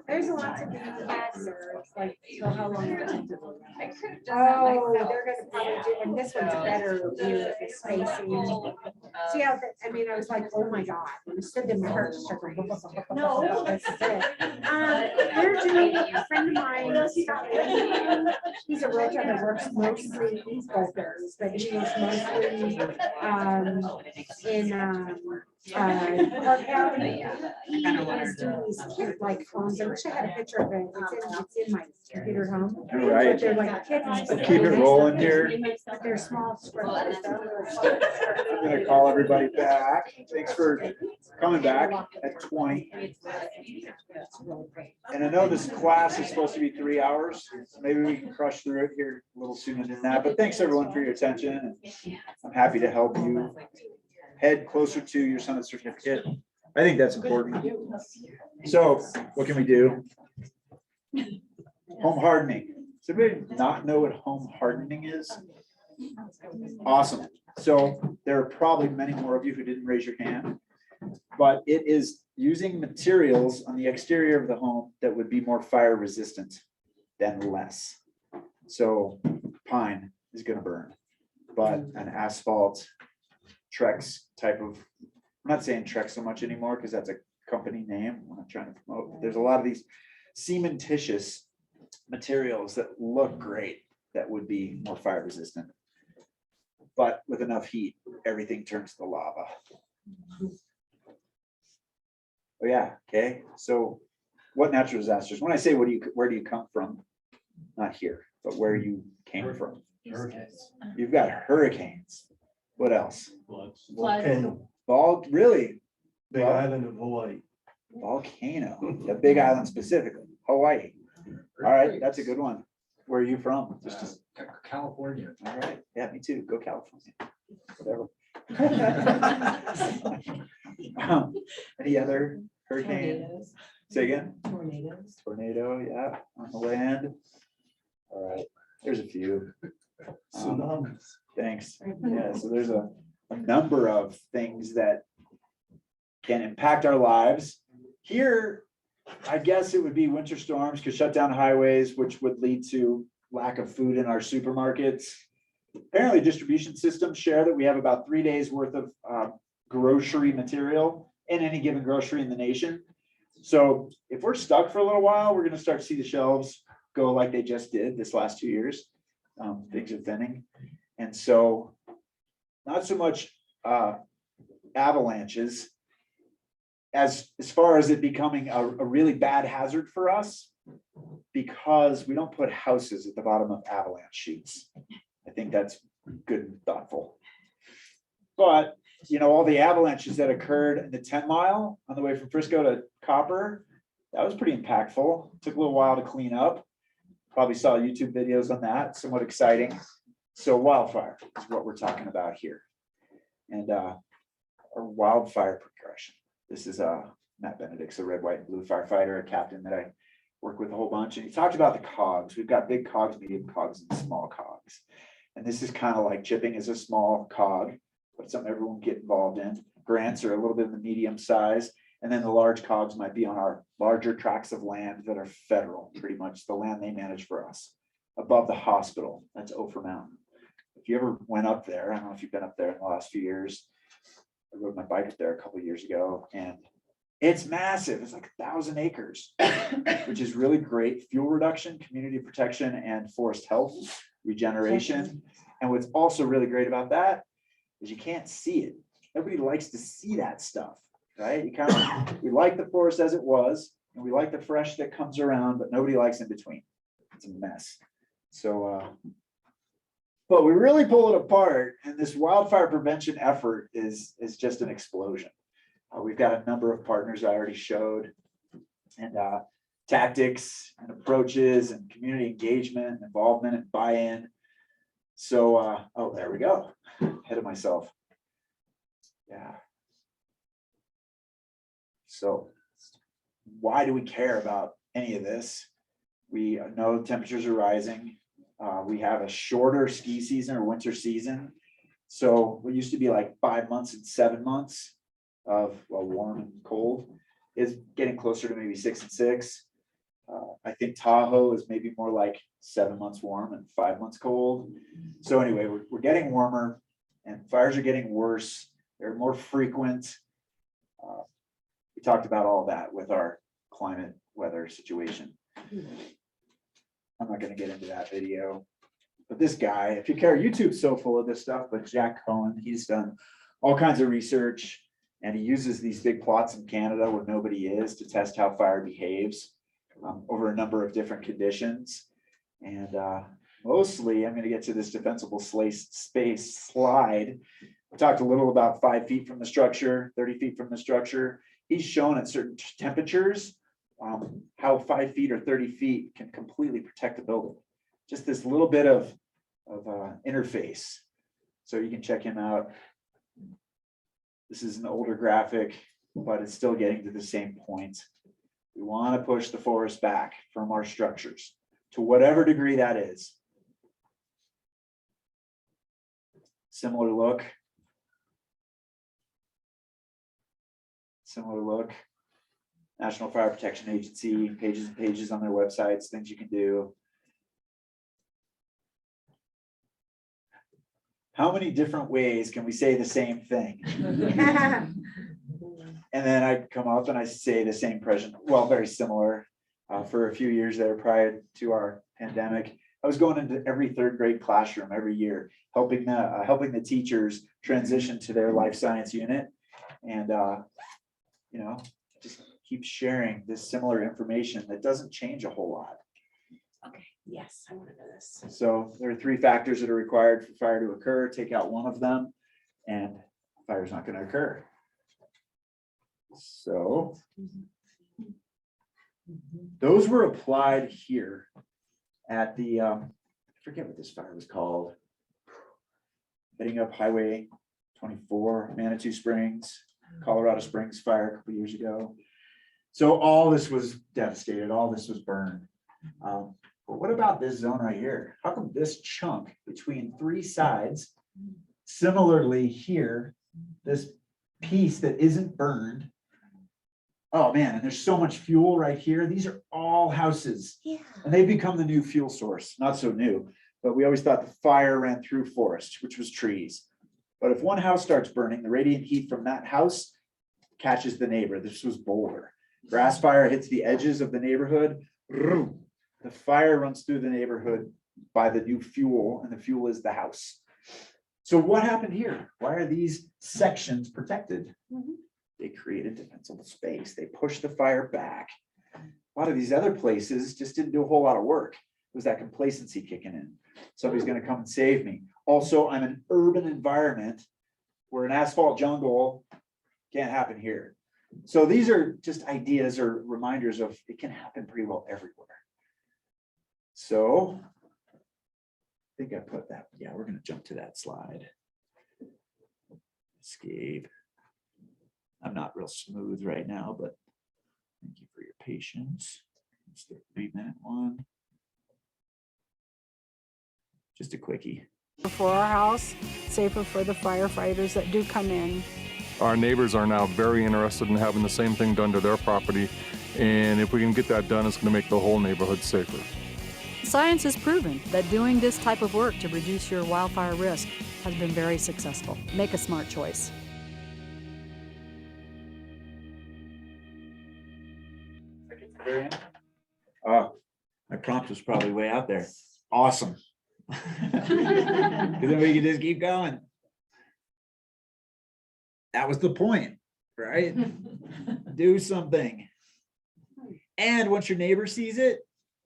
there's a lot to be had there. It's like, so how long? Oh, they're gonna probably do, and this one's a better view of the spacing. See how, I mean, I was like, oh my God, when I stood in my heart, no, this is it. They're doing, a friend of mine, he's a realtor that works mostly, he's both theirs, but he was mostly, in, Park County. He is doing these cute, like, homes. I wish I had a picture of it. It's in my computer home. All right. But they're like kids. We'll keep it rolling here. But they're small square. I'm gonna call everybody back. Thanks for coming back at 20. And I know this class is supposed to be 3 hours. So maybe we can crush through it here a little sooner than that. But thanks everyone for your attention. I'm happy to help you head closer to your Summit certificate. I think that's important. So what can we do? Home hardening. Does anybody not know what home hardening is? Awesome. So there are probably many more of you who didn't raise your hand, but it is using materials on the exterior of the home that would be more fire resistant than less. So pine is gonna burn. But an asphalt Trex type of, I'm not saying Trex so much anymore because that's a company name. I'm not trying to promote. But there's a lot of these cementitious materials that look great that would be more fire resistant. But with enough heat, everything turns to lava. Oh yeah, okay. So what natural disasters? When I say where do you come from? Not here, but where you came from. Hurricanes. You've got hurricanes. What else? Floods. Volcano, Really? big Well, island of Hawaii. Volcano, the big island specifically, Hawaii. All right, that's a good one. Where are you from? California. All right, yeah, me too. Go California. Whatever. Any other hurricane? Tornadoes. Say again? Tornadoes. Tornado, yeah, on the land. All right, there's a few. Tsunamis. Thanks. Yeah, so there's a number of things that can impact our lives. Here, I guess it would be winter storms could shut down highways, which would lead to lack of food in our supermarkets. Apparently distribution systems share that we have about 3 days worth of grocery material in any given grocery in the nation. So if we're stuck for a little while, we're gonna start to see the shelves go like they just did this last 2 years. Things are thinning. And so not so much avalanches as far as it becoming a really bad hazard for us, because we don't put houses at the bottom of avalanche sheets. I think that's good and thoughtful. But, you know, all the avalanches that occurred in the 10 mile on the way from Frisco to Copper, that was pretty impactful. Took a little while to clean up. Probably saw YouTube videos on that, somewhat exciting. So wildfire is what we're talking about here. And our wildfire progression. This is Matt Benedict's a red, white, and blue firefighter, a captain that I work with a whole bunch. And he talked about the cogs. We've got big cogs, medium cogs, and small cogs. And this is kind of like chipping is a small cog, but something everyone can get involved in. Grants are a little bit in the medium size. And then the large cogs might be on our larger tracts of land that are federal, pretty much the land they manage for us. Above the hospital, that's Ophir Mountain. If you ever went up there, I don't know if you've been up there in the last few years. I rode my bike up there a couple of years ago, and it's massive. It's like 1,000 acres, which is really great. Fuel reduction, community protection, and forest health regeneration. And what's also really great about that is you can't see it. Everybody likes to see that stuff, right? We like the forest as it was, and we like the fresh that comes around, but nobody likes in between. It's a mess. So, but we really pull it apart, and this wildfire prevention effort is just an explosion. We've got a number of partners I already showed, and tactics and approaches and community engagement and involvement and buy-in. So, oh, there we go. Ahead of myself. Yeah. So why do we care about any of this? We know temperatures are rising. We have a shorter ski season or winter season. So what used to be like 5 months and 7 months of warm and cold is getting closer to maybe 6 and 6. I think Tahoe is maybe more like 7 months warm and 5 months cold. So anyway, we're getting warmer and fires are getting worse. They're more frequent. We talked about all that with our climate weather situation. I'm not going to get into that video, but this guy, if you care, YouTube's so full of this stuff, but Jack Cohen, he's done all kinds of research, and he uses these big plots in Canada where nobody is to test how fire behaves over a number of different conditions. And mostly, I'm going to get to this defensible space slide. We talked a little about 5 feet from the structure, 30 feet from the structure. He's shown at certain temperatures how 5 feet or 30 feet can completely protect a building. Just this little bit of interface. So you can check him out. This is an older graphic, but it's still getting to the same point. We want to push the forest back from our structures to whatever degree that is. Similar look. Similar look. National Fire Protection Agency, pages and pages on their websites, things you can do. how many different ways can we say the same thing? And then I come up and I say the same present, well, very similar. For a few years there prior to our pandemic, I was going into every third grade classroom every year, helping the teachers transition to their life science unit. And, you know, just keep sharing this similar information that doesn't change a whole lot. Okay, yes, I want to know this. So there are 3 factors that are required for fire to occur. Take out one of them and fire's not going to occur. So those were applied here at the, I forget what this fire was called. Heading up Highway 24, Manitou Springs, Colorado Springs fire a couple years ago. So all this was devastated, all this was burned. But what about this zone right here? How come this chunk between 3 sides, similarly here, this piece that isn't burned? Oh man, and there's so much fuel right here. These are all houses. Yeah. And they've become the new fuel source. Not so new, but we always thought the fire ran through forest, which was trees. But if one house starts burning, the radiant heat from that house catches the neighbor. This was Boulder. Grass fire hits the edges of the neighborhood. The fire runs through the neighborhood by the new fuel, and the fuel is the house. So what happened here? Why are these sections protected? They created defensible space. They pushed the fire back. A lot of these other places just didn't do a whole lot of work. It was that complacency kicking in. Somebody's going to come and save me. Also, I'm an urban environment where an asphalt jungle can't happen here. So these are just ideas or reminders of it can happen pretty well everywhere. So I think I put that. Yeah, we're going to jump to that slide. Escape. I'm not real smooth right now, but thank you for your patience. It's the 3-minute one. Just a quickie. For our house, safer for the firefighters that do come in. Our neighbors are now very interested in having the same thing done to their property. And if we can get that done, it's going to make the whole neighborhood safer. Science has proven that doing this type of work to reduce your wildfire risk has been very successful. Make a smart choice. My prompt was probably way out there. Awesome. Because then we can just keep going. That was the point, right? Do something. And once your neighbor sees it,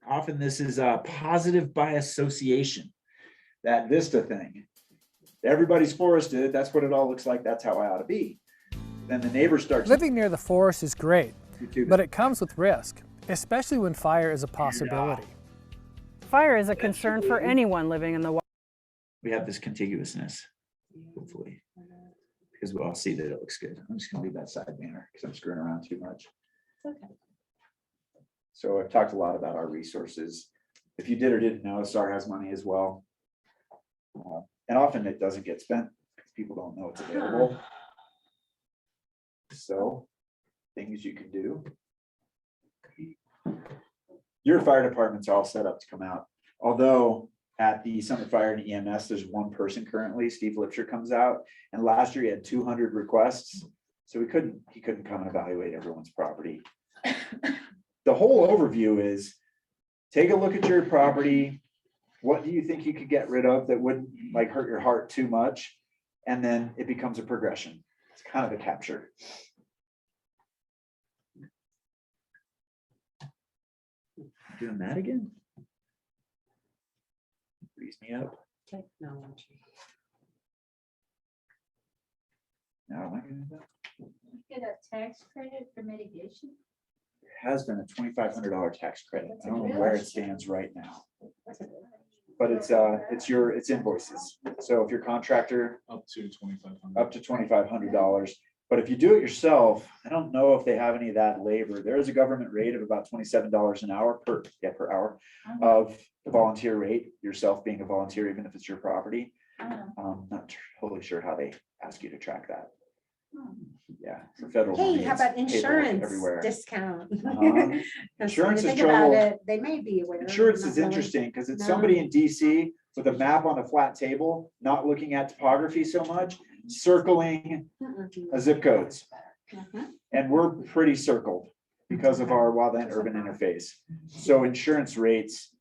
often this is a positive by association. That Vista thing. Everybody's forested. That's what it all looks like. That's how I ought to be. Then the neighbor starts. Living near the forest is great, but it comes with risk, especially when fire is a possibility. Fire is a concern for anyone living in the wild. We have this contiguousness, hopefully, because we all see that it looks good. I'm just gonna leave that side banner because I'm screwing around too much. Okay. So I've talked a lot about our resources. If you did or didn't know, SAR has money as well. And often it doesn't get spent because people don't know it's available. So things you can do. Your fire department's all set up to come out. Although at the Summit Fire and EMS, there's one person currently, Steve Lipsher comes out, and last year he had 200 requests. So he couldn't come and evaluate everyone's property. The whole overview is take a look at your property. What do you think you could get rid of that wouldn't like hurt your heart too much? And then it becomes a progression. It's kind of a capture. Doing that again? Freeze me up. Technology. Now am I gonna do that? Get a tax credit for mitigation? There has been a $2,500 tax credit. I don't know where it stands right now. But it's invoices. So if your contractor Up to 2,500. up to $2,500. But if you do it yourself, I don't know if they have any of that labor. There is a government rate of about $27 an hour per hour of the volunteer rate, yourself being a volunteer, even if it's your property. Not totally sure how they ask you to track that. Yeah, for federal. Hey, money, how it's about paperwork insurance everywhere. discount? Uh-huh. 'Cause Insurance when is you think about trouble. it, they may be aware. Insurance not is really. interesting because it's No. somebody in DC with a map on a flat table, not looking at topography so much, circling zip codes. And we're pretty circled because of our wildland urban interface. So insurance rates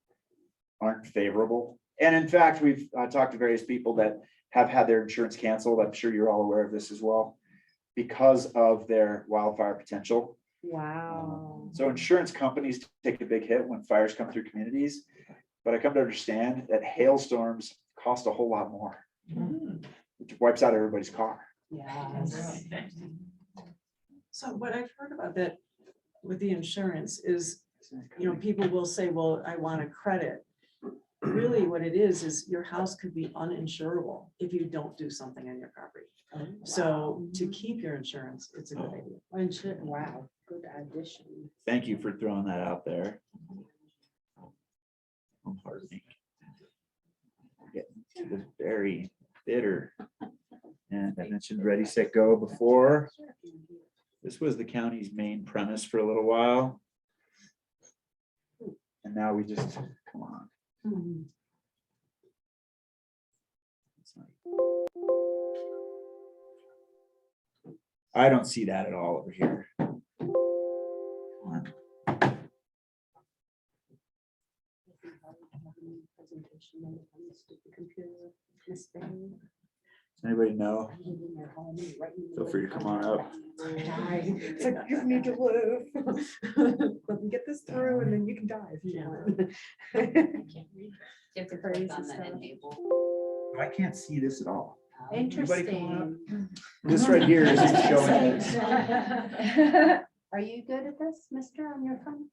aren't favorable. And in fact, we've talked to various people that have had their insurance canceled. I'm sure you're all aware of this as well, because of their wildfire potential. Wow. So insurance companies take a big hit when fires come through communities, but I come to understand that hailstorms cost a whole lot more, which wipes out everybody's car. Yes. So what I've heard about that with the insurance is, people will say, well, I want a credit. Really what it is your house could be uninsurable if you don't do something on your property. So to keep your insurance, it's a good idea. Wow, good addition. Thank you for throwing that out there. I'm hardening. Getting to the very bitter. And I mentioned Ready, Set, Go before. This was the county's main premise for a little while. And now we just, come on. I don't see that at all over here. Come on. Does anybody know? Feel free to come on up. It's like, you need to live. Let me get this through and then you can die if you want. You have to click on the enable. I can't see this at all. Interesting. This right here isn't showing this. Are you good at this, mister, on your phone?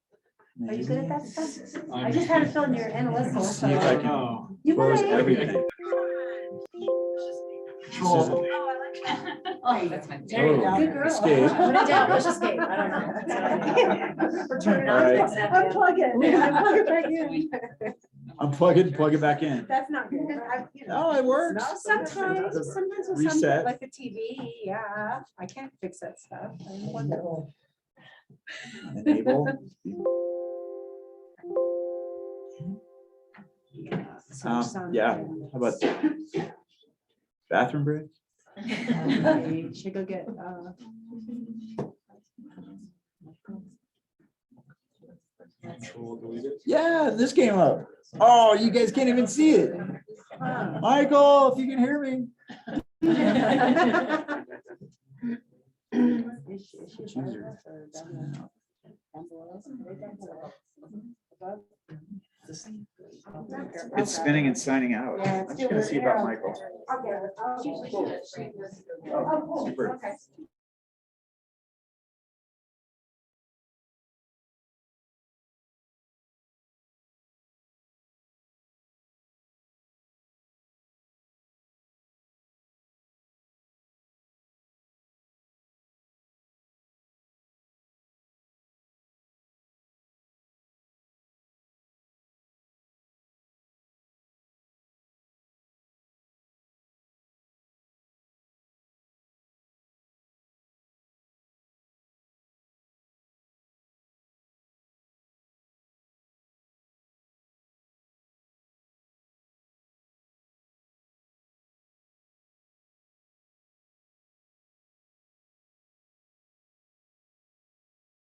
Are you good at that stuff? I just had a feeling you're analytical. See if I can close everything. Oh, that's my. There you go. Good girl. Escape. When in doubt, let's escape. I don't know. Or turn it on. All right. Unplug it. Unplug it back in. Unplug it and plug it back in. That's not good. No, it works. Sometimes with Reset. something like the TV, yeah, I can't fix that stuff. Enable. Yeah, how about bathroom break? Should go get, Yeah, this came up. Oh, you guys can't even see it. Michael, if you can hear me. It's spinning and signing out. Yeah, I'm just gonna see about Michael. I'll get it. Oh, super.